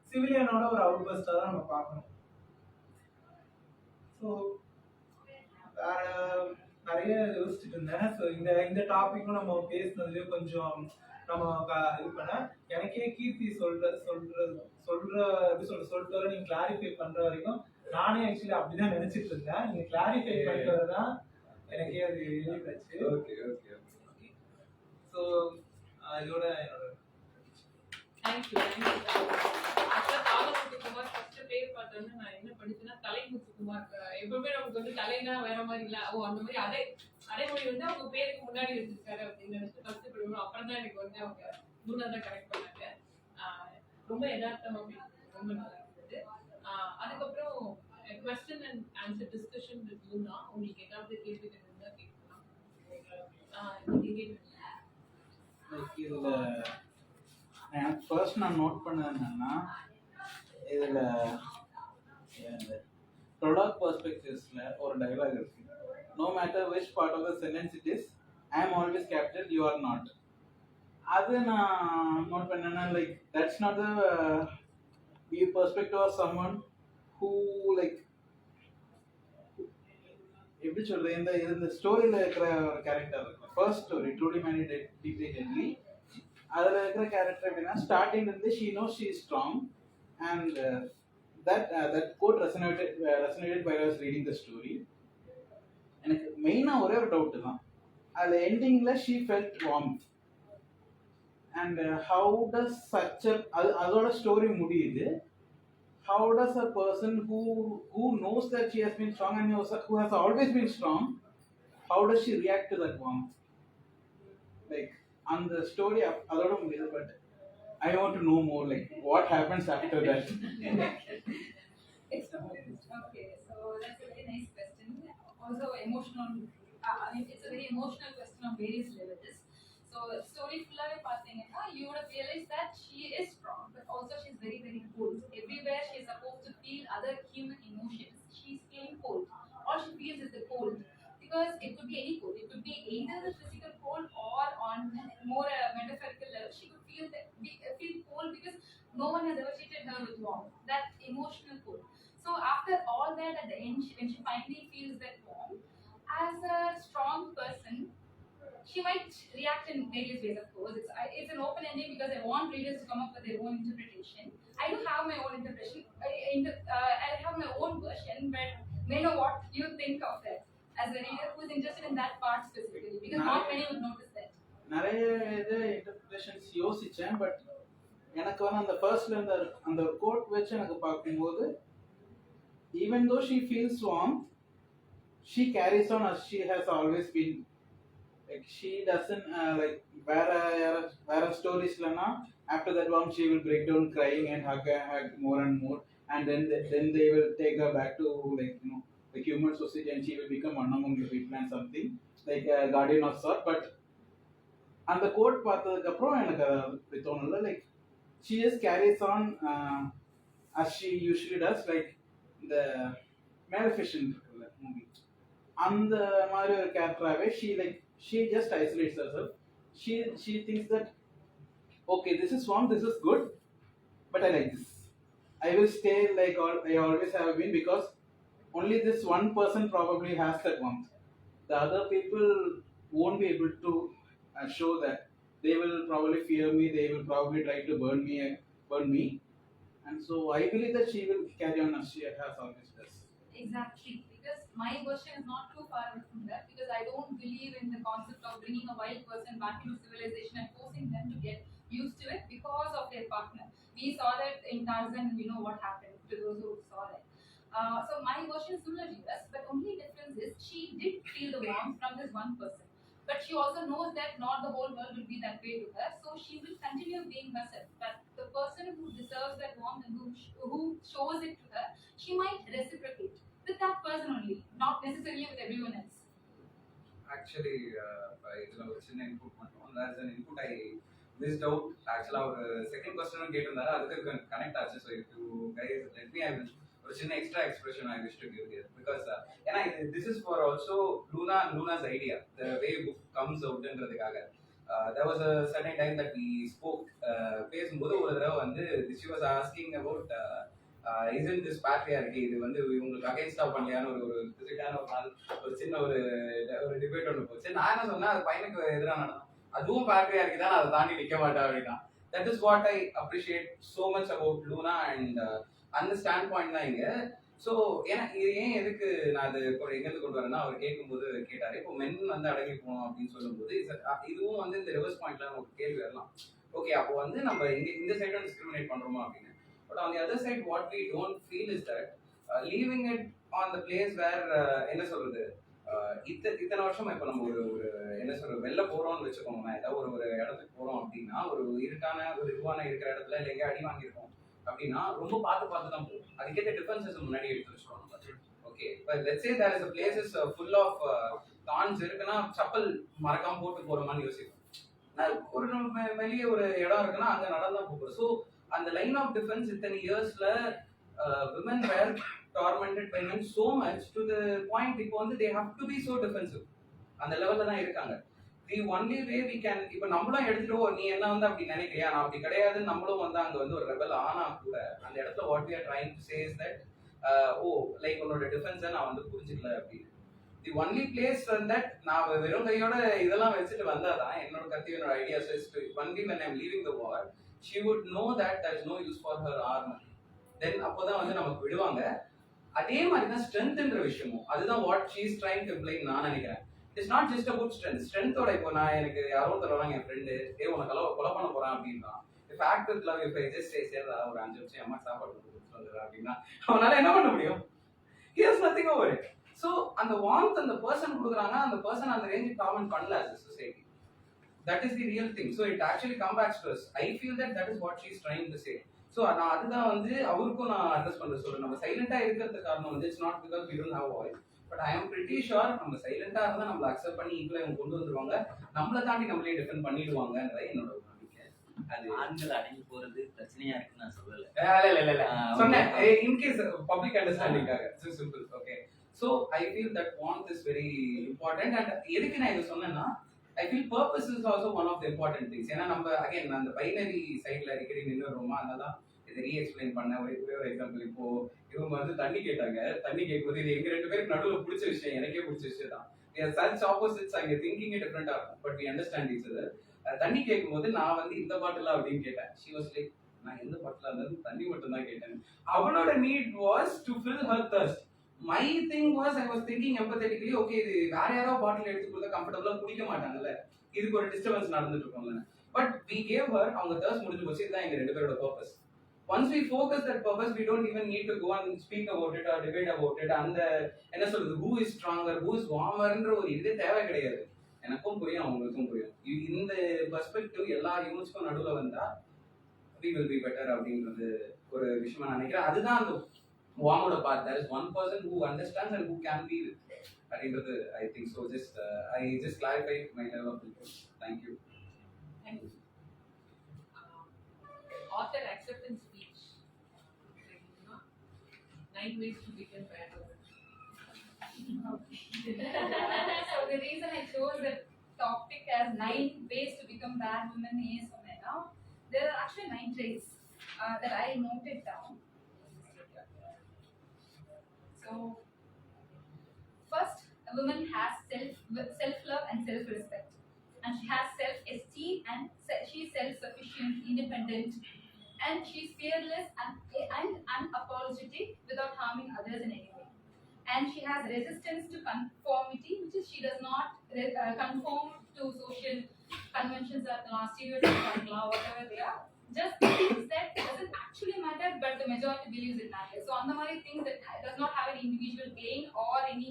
சிவிலியனோட ஒரு அவுட் பர்ஸ்டா தான் நம்ம பார்க்கணும். ஸோ வேற நிறைய யோசிச்சுட்டு இருந்தேன். ஸோ இந்த டாபிக்கும் நம்ம பேசுனதுலயும் கொஞ்சம் நம்ம இது பண்ண எனக்கே கீர்த்தி சொல்லிட்டு வர நீங்க கிளாரிஃபை பண்ற வரைக்கும் நானே ஆக்சுவலி அப்படிதான் நினைச்சிட்டு இருந்தேன். நீங்க கிளாரிஃபை பண்ணிட்டு வரதான் எனக்கே அது எழுதிச்சு. Okay okay okay. ஸோ இதோட தேங்க்யூ. பாலமுத்துக்குமார் ஃபர்ஸ்ட் பேர் பார்த்தோன்னா நான் என்ன படிச்சேன்னா தலைமுத்துக்குமார். எப்பவுமே நமக்கு வந்து தலைனா வேற மாதிரி இல்ல, அந்த மாதிரி அடைமொழி வந்து அவங்க பேருக்கு முன்னாடி வச்சிருக்காரு அப்படின்னு நினைச்சு ஃபர்ஸ்ட் படிக்கணும். அப்புறம் தான் எனக்கு வந்து அவங்க லூனா தான் கரெக்ட் பண்ணாங்க. ரொம்ப யதார்த்தமா ரொம்ப நல்லா இருந்தது. அதுக்கப்புறம் question and answer discussion with Luna. உங்களுக்கு ஏதாவது கேள்விகள் இருந்தா கேட்கலாம். எனக்கு ஃபர்ஸ்ட் நான் நோட் பண்ணது என்னன்னா, இதில் ப்ரொடக்ட் பர்ஸ்பெக்டிவ்ஸில் ஒரு டைலாக் இருக்கு. No matter which part of the sentence it is, I am always captain, you are not. அது நான் நோட் பண்ணேன்னா, like that's not the view perspective of someone who like, எப்படி சொல்றது, இந்த ஸ்டோரியில் இருக்கிற ஒரு கேரக்டர் இருக்கு. First story truly many deeply Henley, அதில் இருக்கிற கேரக்டர் எப்படின்னா, ஸ்டார்டிங் இருந்து she knows she is strong and that quote resonated while I was reading the story. எனக்கு மெயினாக ஒரே ஒரு டவுட்டு தான், அதில் எண்டிங்கில் she felt warmth and how does such அதோட ஸ்டோரி முடியுது. How does a person who knows that she has been strong and who has always been strong, how does she react to that warmth? Like on the story adoda mudiyadhu, but I want to know more, like what happens after that. Okay, so that's a very nice question. Also emotional, I mean it's a very emotional question on various levels. So story full-ஆவே பார்த்தீங்கன்னா you would have realized that she is strong, but also she's very very cold. Everywhere she is supposed to feel other human emotions, she's feeling cold. All she feels is the cold, because it could be any cold. It could be either the physical cold or on more metaphorical level. She could feel cold because no one has ever treated her with warmth. That emotional cold. So after all that, at the end, when she finally feels that warmth, as a strong person, she might react in various ways. Of course, it's an open ending because I want readers to come up with their own interpretation. I do have my own interpretation. I have my own version, but may know what you think of that as a reader who is interested in that part specifically, because not many would notice that. நிறைய இது interpretations யோசித்தேன், but எனக்கு வந்து அந்த ஃபர்ஸ்ட்ல அந்த code வச்சு எனக்கு பார்க்கும்போது, even though she feels warm, she carries on as she has always been. Like she doesn't like where stories lana, after that warm she will break down crying and hug more and more, and then they will take her back to, like, you know, the human society, and she will become one among the people and something like a guardian of sort. But and the quote பார்த்ததுக்கு அப்புறம் எனக்கு அப்படி தோணல, like she just carries on as she usually does, like the Maleficent movie, அந்த மாதிரி ஒரு கேரக்டராகவே she just isolates herself. She thinks that, okay, this is wrong, this is good, but I like this. I will stay like I always have been, because only this one person probably has that warmth. The other people won't be able to show that. They will probably fear me, they will probably try to burn me. And so I believe that she will carry on as she has always does. Exactly, because my version is not too far away from that, because I don't believe in the concept of bringing a wild person back into civilization and forcing them to get used to it because of their partner. We saw that in Tarzan, and we know what happened to those who saw that. So my version is similar to yours, but only difference is she did feel the warmth from this one person. But she also knows that not the whole world will be that way to her, so she will continue being herself. But the person who deserves that warmth and who shows it to her, she might reciprocate with that person only, not necessarily with everyone else. Actually, இதில் ஒரு சின்ன input பண்ணுவோம். That's an input I missed out. ஆக்சுவலாக ஒரு second கொஸ்டினும் கேட்டிருந்தாரு, அதுக்கு connect ஆச்சு. So if you guys let me, I will ஒரு சின்ன extra expression I wish to give here, because ஏன்னா this is for also Luna's idea, the way book comes outன்றதுக்காக. There was a certain time that we spoke, பேசும்போது ஒரு தடவை வந்து she was asking about isn't this patriarchy, இது வந்து உங்களுக்கு அகைன்ஸ்டா பண்ணலையான்னு ஒரு பிசிக்கான ஒரு நாள் ஒரு சின்ன ஒரு டிபேட் ஒன்று போச்சு. நான் என்ன சொன்னேன், அது பையனுக்கு எதிராக நடக்கும், அதுவும் patriarchy தான், அதை தாண்டி நிற்க மாட்டேன் அப்படின்னா. That is what I appreciate so much about Luna, and அந்த ஸ்டாண்ட் பாயிண்ட் தான் இங்க. ஸோ ஏன்னா இது ஏன் எதுக்கு நான் அது எங்கேருந்து கொண்டு வரேன்னா, அவர் கேட்கும்போது கேட்டார், இப்போ மென் வந்து அடங்கி போகணும் அப்படின்னு சொல்லும்போது இதுவும் வந்து இந்த ரிவர்ஸ் பாயிண்ட்ல நமக்கு கேள்வி வரலாம். ஓகே, அப்போ வந்து நம்ம இந்த சைடும் டிஸ்கிரிமினேட் பண்றோமா அப்படின்னு. But on the other side what we don't feel is that leaving it on the place where என்ன சொல்றது, இத்தனை வருஷம் இப்போ நம்ம ஒரு என்ன சொல்றது வெளில போறோம்னு வச்சுக்கோங்க, ஏதாவது ஒரு இடத்துக்கு போறோம் அப்படின்னா, ஒரு இருட்டான ஒரு இதுவான இருக்கிற இடத்துல இல்லை எங்கேயா அடி வாங்கியிருக்கோம் அப்படின்னா ரொம்ப பார்த்து தான் போகும். அதுக்கேற்ற டிஃபென்சஸ் முன்னாடி எடுத்து வச்சுக்கணும். ஓகே, இப்போ let's say there is a places full of thorns இருக்குன்னா சப்பல் மறக்காம போட்டு போற மாதிரி யோசிக்கும். ஒரு வெளியே ஒரு இடம் இருக்குன்னா அங்க நடந்தா போகும். ஸோ அந்த லைன் ஆஃப் டிஃபென்ஸ் இத்தனை இயர்ஸ்ல women were tormented by men so much to the point இப்போ வந்து they have to be so defensive. அந்த லெவல்ல தான் இருக்காங்க. the only way we can, இப்போ நம்மளும் எடுத்துட்டு நீ என்ன வந்து அப்படி நினைக்கிறியா, நான் அப்படி கிடையாதுன்னு நம்மளும் வந்து அங்க வந்து ஒரு ரெபல் ஆனா கூட அந்த இடத்துல what we are trying to say is that like உன்னோட டிஃபென்ஸை நான் வந்து புரிஞ்சுக்கல அப்படின்னு. தி ஒன்லி பிளேஸ் that நான் வெறும் கையோட இதெல்லாம் வச்சுட்டு வந்தாதான் என்னோட கத்தி என்னோட ideas only when I'm leaving the war she would know that there is no use for her armor. then அப்போதான் வந்து நமக்கு விடுவாங்க. அதே மாதிரி தான் ஸ்ட்ரென்த்ன்ற விஷயமும் அதுதான் what she is trying to imply நான் நினைக்கிறேன். இட்ஸ் நாட் ஜஸ்ட் அபவுட் ஸ்ட்ரென்த்தோட. இப்போ நான் எனக்கு யாரோ தருவாங்க என் ஃப்ரெண்டு உனக்கு கொலை பண்ண போறான் அப்படின்னா if act with love if I just சேர்ந்தா ஒரு 5 நிமிஷம் அம்மா சாப்பாடு கொடுத்துட்டு வந்துடுறேன் அப்படின்னா அவனால என்ன பண்ண முடியும்? he has nothing over it. so அந்த warmth அந்த பர்சன் கொடுக்குறாங்க, அந்த பர்சன் அந்த ரேஞ்சுக்கு காமெண்ட் பண்ணல as a society. that is the real thing. so it actually comes back to us. I feel that is what she is trying to say. So நான் அதுதான் வந்து அவருக்கும் நான் அட்ரஸ் பண்ண சொல்றேன். நம்ம சைலண்டா இருக்கிறதுக்கு காரணம் வந்து it's not because we don't have voice, but I am pretty sure நம்ம சைலண்டா இருந்தா நம்மள அக்செப்ட் பண்ணி ஈக்குவலா இவங்க கொண்டு வந்துருவாங்க, நம்மளை தாண்டி நம்மளே டிஃபெண்ட் பண்ணிடுவாங்கன்றது என்னோட நம்பிக்கை. அது ஆண்கள் அடங்கி போறது பிரச்சனையா இருக்குன்னு நான் சொல்லல. இல்ல சொன்னேன் இன் கேஸ் பப்ளிக் அண்டர்ஸ்டாண்டிங்காக. So simple. Okay. So I feel that want is very important. And எதுக்கு நான் இதை சொன்னேன்னா I feel purpose is also one of the important things. ஏன்னா நம்ம அகைன் அந்த பைனரி சைட்ல அடிக்கடி நின்று வருமா, அதனால இதை ரீஎக்ஸ்பிளைன் பண்ண ஒரே ஒரு எக்ஸாம்பிள். இப்போ இவங்க வந்து தண்ணி கேட்டாங்க. தண்ணி கேட்கும்போது இது எங்க 2 பேருக்கு நடுவில் பிடிச்ச விஷயம், எனக்கே பிடிச்ச விஷயம் தான். சச் ஆப்போசிட்ஸ் அங்கே திங்கிங்கே டிஃப்ரெண்டா இருக்கும், but we understand each other. தண்ணி கேட்கும்போது நான் வந்து இந்த பாட்டிலா அப்படின்னு கேட்டேன். ஷி வாஸ் லைக் நான் எந்த பாட்டிலா இருந்தாலும் தண்ணி மட்டும் தான் கேட்டேன். அவளோட need was to fill her thirst. My thing was I was thinking empathetically, okay இது வேற யாரோ பாட்டில் எடுத்து கொடுத்தா கம்ஃபர்டபுளா குடிக்க மாட்டாங்கல்ல, இதுக்கு ஒரு டிஸ்டர்பன்ஸ் நடந்துட்டு இருக்கும்ல. பட் we gave her, அவங்க தர்ஸ்ட் முடிஞ்சு போச்சு. இதுதான் எங்க 2 பேரோட purpose. once we focus that purpose we don't even need to go and speak about it or debate about it. அந்த என்ன சொல்றது, who is stronger, who is warmerன்ற ஒரு இதே தேவை கிடையாது. எனக்கும் புரியும் அவங்களுக்கும் புரியும். இந்த பெர்ஸ்பெக்டிவ் எல்லா யூனிட்ஸ்க்கும் நடுவில் வந்தா we will be better அப்படின்றது ஒரு விஷயமா நான் நினைக்கிறேன். அதுதான் அந்த warmoட part. There is one person who understands and who can be with அப்படின்றது I think so. Just I just clarified my level of thinking. Thank you. Thank you. Author acceptance speech. 9 ways to become bad woman. So the reason I chose the topic as 9 ways to become bad woman is there are actually 9 traits that I noted down. So, first, a woman has self-love and self-respect, and she has self-esteem, and she is self-sufficient, independent, and she is fearless and unapologetic without harming others in any way. And she has resistance to conformity, which is she does not conform to social conventions or stereotypes or law, whatever they are. Just things that doesn't actually matter, but the majority believes it matters. So, on the many things that does not have any individual gain or any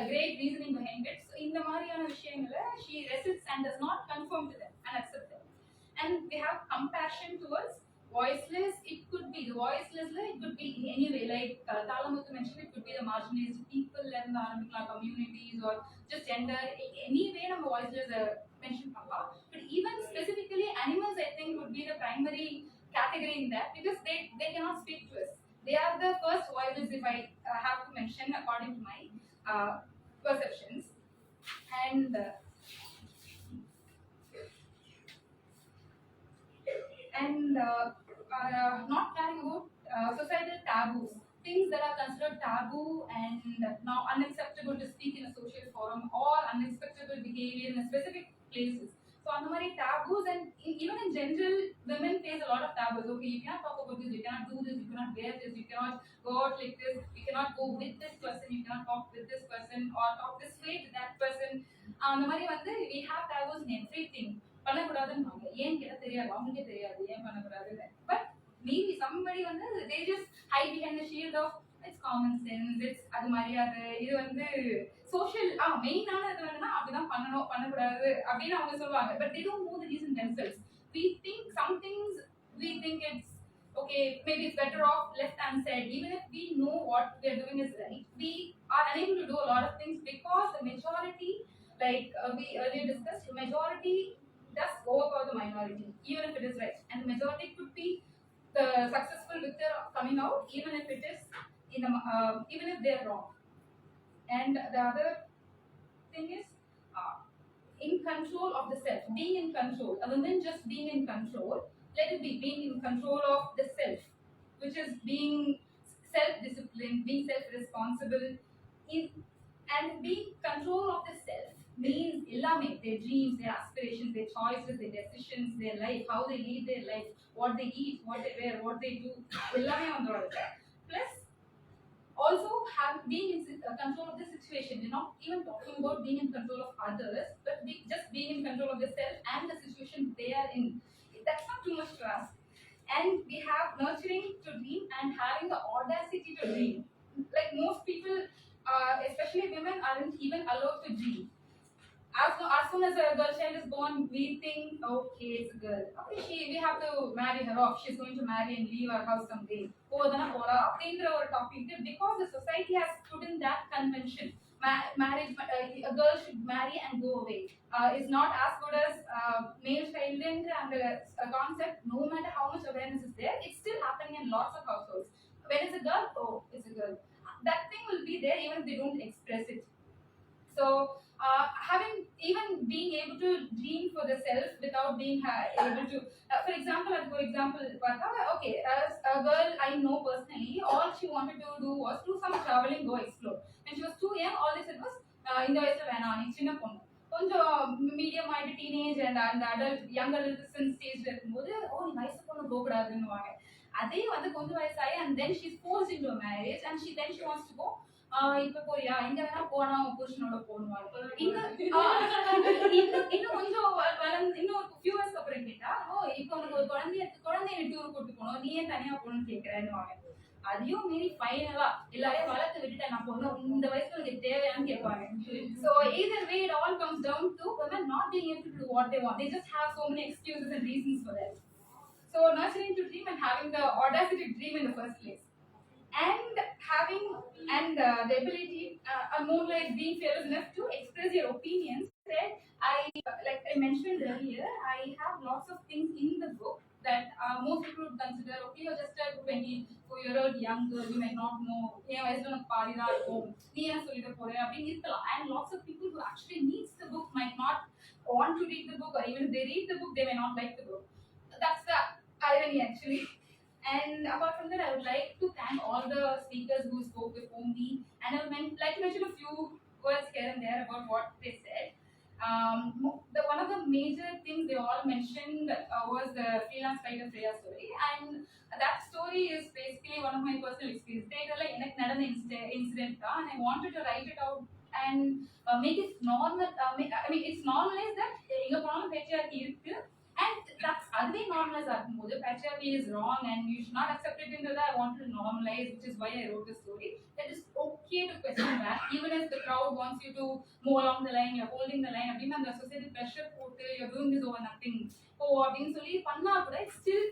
great reasoning behind it. So, in the Mariana Vishayangala, she resists and does not conform to them and accept them. And we have compassion towards voiceless. It could be the voiceless, it could be in any way. Like Talamuthu mentioned, it could be the marginalized people and the communities or just gender. Any way, the voiceless mentioned Papa. But even specifically animals, I think would be the primary category in that, because they cannot speak to us. They are the first voices, if I have to mention, according to my perceptions. And not caring about societal taboos, things that are considered taboo and now unacceptable to speak in a social forum or unacceptable behavior in a specific places. So, on the many taboos, and even in general, women face a lot of taboos. Okay, you cannot talk about this, you cannot do this, you cannot wear this, you cannot go out like this, you cannot go with this person, you cannot talk with this person or talk this way to that person. On the many வந்து we have taboos in everything. பண்ணக்கூடாதுன்னு ஏன் கேட்ட தெரியாது, அவங்களுக்கே தெரியாது ஏன் பண்ணக்கூடாதுன்னு. But maybe somebody வந்து they just hide behind the shield of it's common sense, it's அது மரியாதை, இது வந்து social மெயினான இது வேணும்னா அப்படிதான் பண்ணணும் பண்ணக்கூடாது அப்படின்னு அவங்க சொல்லுவாங்க. But they don't know the reason themselves. We think some things, we think it's okay, maybe it's better off left unsaid. Even if we know what we are doing is right, we are unable to do a lot of things because the majority, like we earlier discussed, majority does overpower the minority, even if it is right. And the majority could be the successful with their coming out, even if it is even if they are wrong. And the other thing is in control of the self, being in control. A woman just being in control, let it be being in control of the self, which is being self-disciplined, being self-responsible, in and being control of the self means illame, their dreams, their aspirations, their choices, their decisions, their life, how they lead their life, what they eat, what they wear, what they do, illame on plus also being in control of the situation. We're not even talking about being in control of others, but just being in control of the self and the situation they are in. That's not too much to ask. And we have nurturing to dream and having the audacity to dream. Like most people, especially women, aren't even allowed to dream. As soon as a girl child is born, we think, okay, it's a girl. Okay, we have to marry her off. She's going to marry and leave our house someday. Topic because the society has put in that convention. Marriage, a girl should marry and go away. Is not as good as male child and a concept. No matter how much awareness is there, it's still happening in lots of households. When it's a girl, oh, it's a girl. That thing will be there even if they don't express it. So, having even being able to dream for the self without being able to, for example, okay, as a girl I know personally, all she wanted to do was do some traveling, go explore. When she was too young, all they said was, இந்த வயசுல வேணாம் நீ சின்ன பொண்ணு கொஞ்சம் medium ஆயிட்டு teenage and அந்த adult young adolescent ஸ்டேஜ்ல இருக்கும்போது ஓ நீ வயசு பொண்ணு போகக்கூடாதுன்னுவாங்க அதே வந்து கொஞ்சம் வயசாகி and then she forced into marriage and she then she wants to go இப்ப போறியா இங்க வேணா போனா புருஷனோட போனுவாங்க இன்னும் கொஞ்சம் இன்னும் ஒரு ஃபியூ இயர்ஸ்க்கு அப்புறம் கேட்டா ஓ இப்ப உனக்கு ஒரு குழந்தைய டூர் கூட்டு போனோம் நீ ஏன் தனியா போகணும்னு கேட்கறேன்னு அதையும் மீறி ஃபைனலா எல்லாரையும் வளர்த்து விட்டுட்டேன் நான் பொண்ணு இந்த வயசுல எனக்கு தேவையான்னு கேட்பாங்க so either way it all comes down to women not being able to do what they want. They just have so many excuses and reasons for that. So nurturing to dream and having the audacity to dream in the first place and having the ability more like being fearless enough to express your opinions. Like I mentioned earlier, I have lots of things in the book that most people would consider, okay, you're just a 24-year-old young girl, you might not know, and lots of people who actually needs the book might not want to read the book, or even if they read the book, they may not like the book. That's the irony actually. And apart from that, I would like to thank all the speakers who spoke before me, and I would like to mention a few words here and there about what they said. One of the major things they all mentioned was the freelance writer Freya's story, and that story is basically one of my personal experiences. They tell like another incident, and I wanted to write it out and make it normal. I mean, it's normalized that inga ponalum patriarchy irukku, and that's அதுவே normalize ஆகும்போது patriarchy is wrong and you should not accept it into that. I wanted to normalize, which is why I wrote the story. That is okay to question that, even if the crowd wants you to move along the line, you're holding the line, அப்படின்னா அந்த society pressure போட்டு you're doing this over nothing அப்படின்னு சொல்லி பண்ணா கூட it's still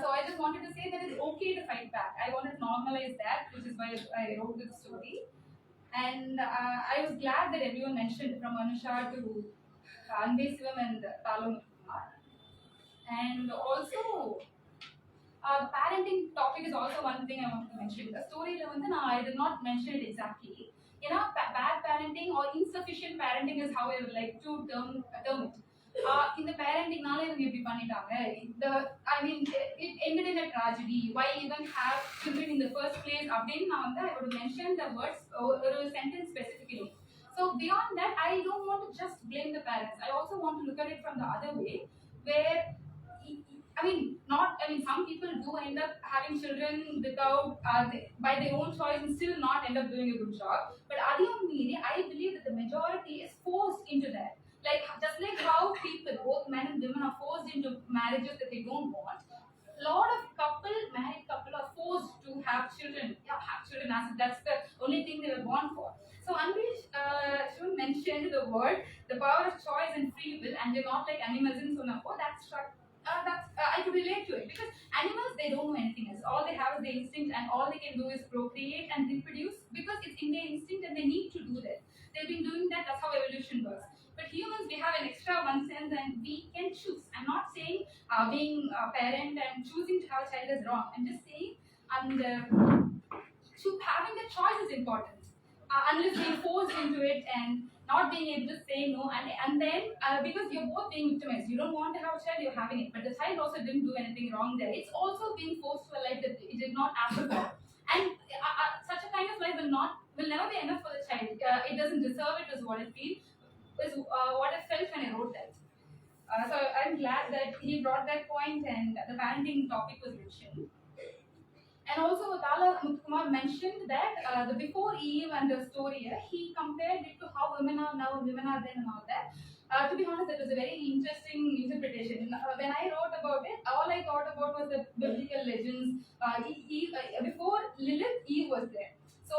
so I just wanted to say that it's okay to fight back. I wanted to normalize that, which is why I wrote this story. And I was glad that everyone mentioned from Anusha to Anvesivam and Talon. And also, the parenting topic is also one thing I wanted to mention. The story, I did not mention it exactly. You know, bad parenting or insufficient parenting is how I would like to term it. In the parenting, I mean, it ended in a tragedy. Why even have children in the first place? I would mention the words or a sentence specifically. So beyond that, I don't want to just blame the parents. I also want to look at it from the other way, where some people do end up having children without by their own choice and still not end up doing a good job. But I believe that the majority is forced into that. Like just like how people, both men and women, are forced into marriages that they don't want. A lot of married couple are forced to have children. Yeah, have children as that's the only thing they were born for. So Anvesh mentioned the word, the power of choice and free will, and they're not like animals in Sonako. That struck I could relate to it because animals, they don't know anything else. All they have is their instinct, and all they can do is procreate and reproduce because it's in their instinct and they need to do that. They've been doing that. That's how evolution works. But humans, we have an extra one sense and we can choose. I'm not saying being a parent and choosing to have a child is wrong. I'm just saying having the choice is important. Unless being forced into it and not being able to say no, and then because you're both being victimized, you don't want to have a child, you're having it, but the child also didn't do anything wrong there. It's also being forced to a life that it did not ask for, and such a kind of life will never be enough for the child. It doesn't deserve it. Is what I feel. Is what I felt when I wrote that. So I'm glad that he brought that point and the parenting topic was mentioned. And also, Tala Muthukumar mentioned that the before Eve and the story, he compared it to how women are now and women are then and all that. To be honest, that was a very interesting interpretation. When I wrote about it, all I thought about was the biblical legends. Before Lilith, Eve was there. So,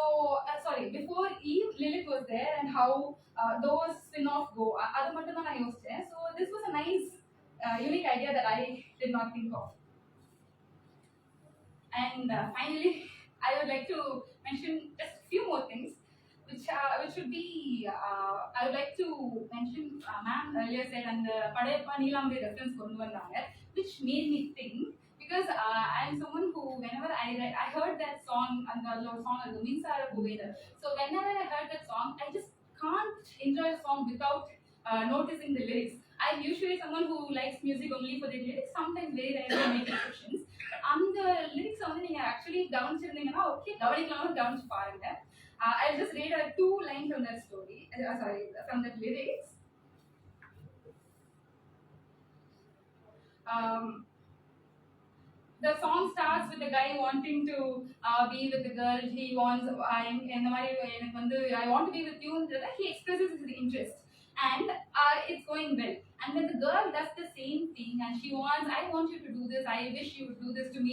before Eve, Lilith was there, and how those spin-off go. So, this was a nice, unique idea that I did not think of. And finally, I would like to mention just a few more things, which would be, I would like to mention, ma'am earlier said, and the Padayappa Neelambi reference, which made me think, because I am someone who, whenever I heard that song, and the song, so whenever I heard that song, I just can't enjoy a song without noticing the lyrics. I'm usually someone who likes music only for the lyrics, sometimes very rarely make exceptions. அந்த lyrics வந்து நீங்க actually கவனிச்சிருந்தீங்கன்னா okay, கவனிக்கலாம்னு கவனிச்சு பாருங்க. I'll just read 2 lines from that story, from that lyrics. The song starts with the guy wanting to be with the girl. He wants, I want to be with you. He expresses his interest, and it's going well. And then the girl does the same thing, and she wants, I want you to do this, I wish you would do this to me.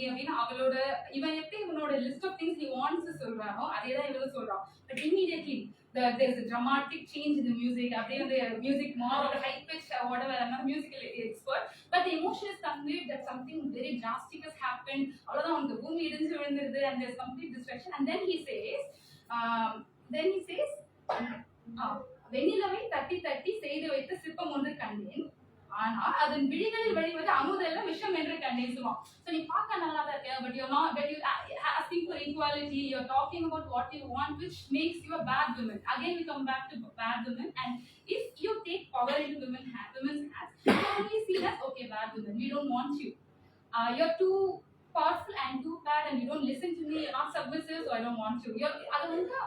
Even if இவனோட list of things he wants to சொல்றானோ அதே தான் இவளும் சொல்றான். But immediately there's a dramatic change in the music. The music more or high pitch or whatever. I'm not a musical expert, but the emotion is conveyed that something very drastic has happened. All on the boom and there's complete distraction. And then he says, வெண்ணிலவை தட்டி தட்டி செய்து வைத்த சிற்பம் ஒன்று கண்டேன், ஆனா அதன் விழிகளில் வெளிவது அமுதெல்லாம் விஷம் என்று கண்டேன் சொல்லுவான். So நீ பார்க்க நல்லா தான் இருக்க, but you're asking for equality, you're talking about what you want, which makes you a bad woman. Again we come back to bad woman, and if you take power into women's hands, you only see that, okay, bad woman, we don't want you. You're too powerful and too bad, and you don't listen to me, you're not submissive, so I don't want you. You're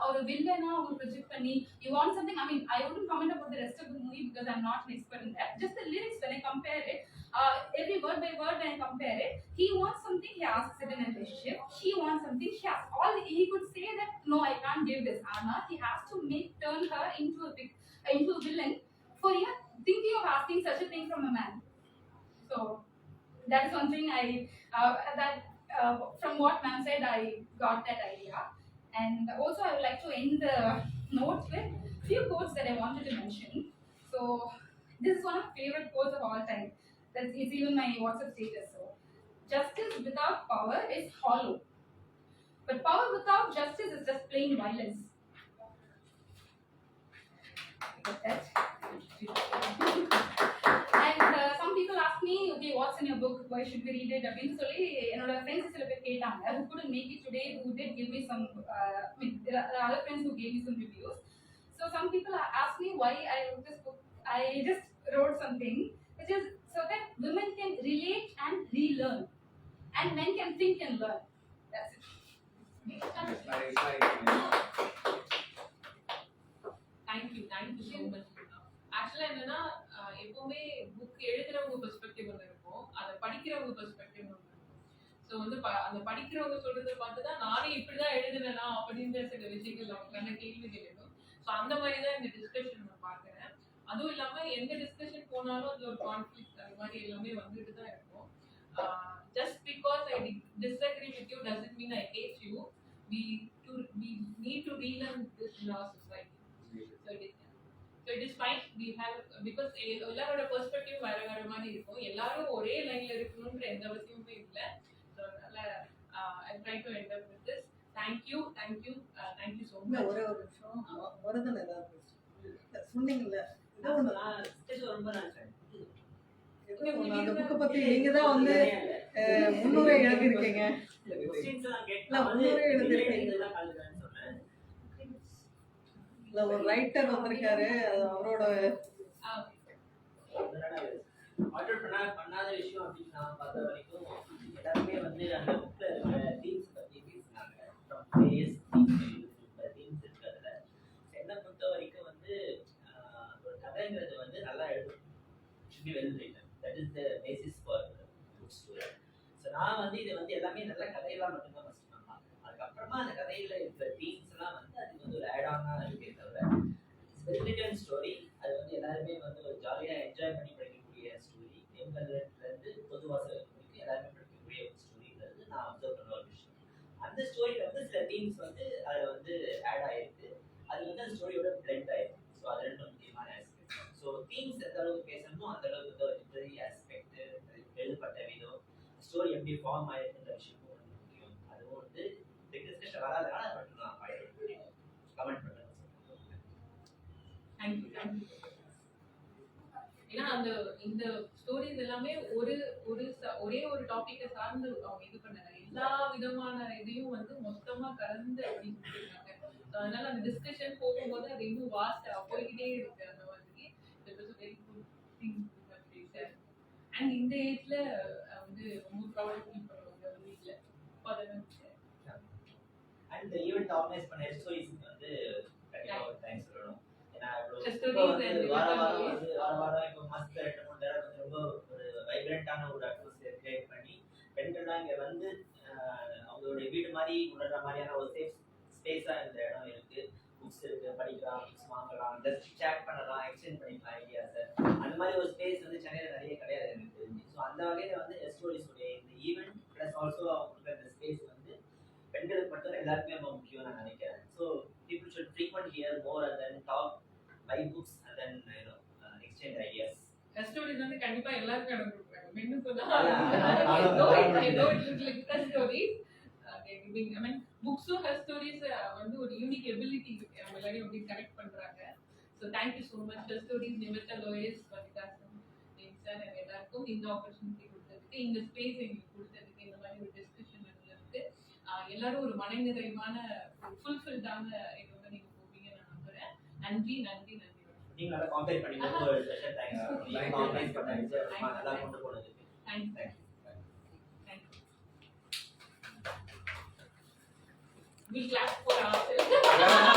or a villain or project funny. You want something. I mean, I wouldn't comment about the rest of the movie because I'm not an expert in that. Just the lyrics, when I compare it, every word by word when I compare it, he wants something, he asks it in a relationship. She wants something, she asks. He could say that no, I can't give this. Anna, he has to turn her into a villain for him thinking of asking such a thing from a man. So that is one thing from what ma'am said, I got that idea. And also I would like to end the notes with few quotes that I wanted to mention. So this is one of my favorite quotes of all time. It's even my WhatsApp status. So, justice without power is hollow, but power without justice is just plain violence. That. And some people ask me, okay, what's in your book? Why should we read it? அப்படின்னு சொல்லி என்னோட friends சில பேர் கேட்டாங்க, who couldn't make it today, who did give me some, there are other friends who gave me some reviews. So some people ask me why I wrote this book. I just wrote something which is so that women can relate and relearn, and men can think and learn. That's it. Thank you so much. ஆக்சுவலா என்னன்னா, எப்பவுமே book எழுதுறவங்க perspective ஒன்று இருக்கும், அதை படிக்கிறவங்க perspective ஒன்று இருக்கும். So வந்து அந்த படிக்கிறவங்க சொல்றதை பார்த்து தான் நானே இப்படிதான் எழுதுனா அப்படின்ற சில விஷயங்கள் நமக்கான கேள்விகள் எழுதும். ஸோ அந்த மாதிரி தான் இந்த டிஸ்கஷன் நான் பார்க்குறேன். அதுவும் இல்லாமல் எந்த டிஸ்கஷன் போனாலும் அது ஒரு கான்ஃப்ளிக்ட் அது மாதிரி எல்லாமே வந்துட்டு தான் இருக்கும். Just because I disagree with you doesn't mean I hate you. We need to relearn this in our society. So So it is fine. We have because எல்லாரோட பெர்ஸ்பெக்டிவ் வேற வேற மாதிரி இருக்கும். எல்லாரும் ஒரே லைன்ல இருக்கணும்ன்ற எந்த அவசியமுமே இல்லை. ஸோ அதனால I try to end up with this. Thank you so much. ஒரே ஒரு நிமிஷம் வரதன் ஏதாவது சொன்னீங்கல்ல ஏதோ ஒன்று ரொம்ப நன்றி. அந்த புக்கை பத்தி நீங்க தான் வந்து முன்னுரை எழுதியிருக்கீங்க. முன்னுரை எழுதியிருக்கீங்க. இல்ல ஒரு ரைட்டர் வந்திருக்காரு, அது அவரோட பண்ணாத விஷயம் அப்படின்னு நான் பார்த்த வரைக்கும் எல்லாருமே வந்து அந்த புக்ல இருக்கிற தீம்ஸ் பத்தி பேசினாங்க. வேரியஸ் தீம்ஸ் இருக்கு அதுல. என்னை பொறுத்த வரைக்கும் வந்து ஒரு கதைங்கிறது வந்து நல்லா எழுதணும். should be well written. That is the basis for good story. So நான் வந்து இது வந்து எல்லாமே நல்ல கதையெல்லாம் மட்டும்தான் ஃபர்ஸ்ட் நான் பார்த்தேன். அதுக்கப்புறமா அந்த கதையில இருக்கிற தீம்ஸ் எல்லாம் வந்து அதுக்கு வந்து ஒரு ஆட் ஆனா இருக்கே தவிர வெல் ரிட்டன் ஸ்டோரி. அது வந்து எல்லாருமே வந்து ஒரு ஜாலியா என்ஜாய் பண்ணி படிக்கக்கூடிய ஸ்டோரி. எங்கள்லேருந்து பொதுவாசகர்களுக்கு எல்லாருமே படிக்கக்கூடிய ஒரு ஸ்டோரிங்கிறது நான் அப்சர்வ் பண்ண ஒரு விஷயம். அந்த ஸ்டோரியில வந்து சில தீம்ஸ் வந்து அதில் வந்து ஆட் ஆயிருக்கு. அது வந்து அந்த ஸ்டோரியோட பிளெண்ட் ஆயிருக்கு. ஸோ அது ரெண்டு முக்கியமான ஆஸ்பெக்ட். ஸோ தீம்ஸ் எந்த அளவுக்கு பேசணுமோ அந்த அளவுக்கு ஒரு லிட்டரரி ஆஸ்பெக்ட், எழுதப்பட்ட விதம், ஸ்டோரி எப்படி ஃபார்ம் ஆயிருக்குன்ற விஷயமும் வந்து முக்கியம். அதுவும் வந்து டிஸ்கஷன் வராதனால அதை மட்டும் நான் கமெண்ட் பண்ணுறேன். தேங்க்யூ. ஏன்னா அந்த இந்த ஸ்டோரிஸ் எல்லாமே ஒரே ஒரு டாபிக்கை சார்ந்து அவங்க இது பண்ணாங்க. எல்லா விதமான இதையும் வந்து மொத்தமா கலந்து அப்படி கொடுத்துருக்காங்க. அதனால அந்த டிஸ்கஷன் போகும்போது அது இன்னும் வாஸ்டா போய்கிட்டே இருக்கு. அந்த மாதிரி வெரி குட் திங். அண்ட் இந்த ஏஜ்ல வந்து ரொம்ப ப்ரௌட் ஃபீல் பண்ணுவாங்க ஒரு வீட்டில். அண்ட் ஈவென்ட் ஆர்கனைஸ் பண்ண HerStories வந்து கண்டிப்பாக ஒரு தேங்க்ஸ் சொல்லணும். ஏன்னா வாரம் இப்போ மாசத்துல 2-3 தடவை வந்து ரொம்ப ஒரு வைப்ரண்டான ஒரு அட்மாஸ்பியர் கிரியேட் பண்ணி பெண்கள்லாம் இங்கே வந்து அவங்களுடைய வீடு மாதிரி உணர்ற மாதிரியான ஒரு சேஃப் ஸ்பேஸாக இந்த இடம் இருக்கு. புக்ஸ் இருக்கு, படிக்கலாம், புக்ஸ் வாங்கலாம், ஜஸ்ட் சேட் பண்ணலாம், எக்ஸ்சேஞ்ச் பண்ணிக்கலாம் ஐடியாஸை. அந்த மாதிரி ஒரு ஸ்பேஸ் வந்து சென்னையில் நிறைய கிடையாது எனக்கு தெரிஞ்சு. ஸோ அந்த வகையில் வந்து HerStories உடைய இந்த ஈவெண்ட் ப்ளஸ் ஆல்சோ அவங்களுக்கு அந்த ஸ்பேஸ் வந்து பெண்களுக்கு மட்டும் எல்லாருக்குமே ரொம்ப முக்கியம் நான் நினைக்கிறேன். So people should frequent here more and then talk, buy books and then exchange ideas. HerStories வந்து கண்டிப்பா எல்லாருக்கும் இடம் கொடுக்குறாங்க. மென்னு சொன்னா HerStories I mean புக்ஸும் HerStories வந்து ஒரு யூனிக் எபிலிட்டி இருக்கு. அவங்க எல்லாரையும் அப்படி கனெக்ட் பண்றாங்க. So thank you so much HerStories, Nimitha Lois, Vanithasan, sir எல்லாருக்கும் இந்த ஆப்பர்ச்சுனிட்டி கொடுத்ததுக்கு, இந்த ஸ்பேஸ் எங்களுக்கு கொடுத்ததுக்கு, இந்த மாதிரி ஒரு டிஸ்கஷன் நடந்ததுக்கு எல்லாரும் ஒரு மனநிறைவான ஃபுல்ஃபில்டான இதோட நீங்க போவீங்க நான் நம்புறேன். நன்றி. நீங்க நல்லா காம்பேர் பண்ணீங்க. ஒரு ஸ்பெஷல் தேங்க்ஸ். நீங்க ஆர்கனைஸ் பண்ணீங்க. நல்லா கொண்டு போனதுக்கு thank you. We clap for ourselves.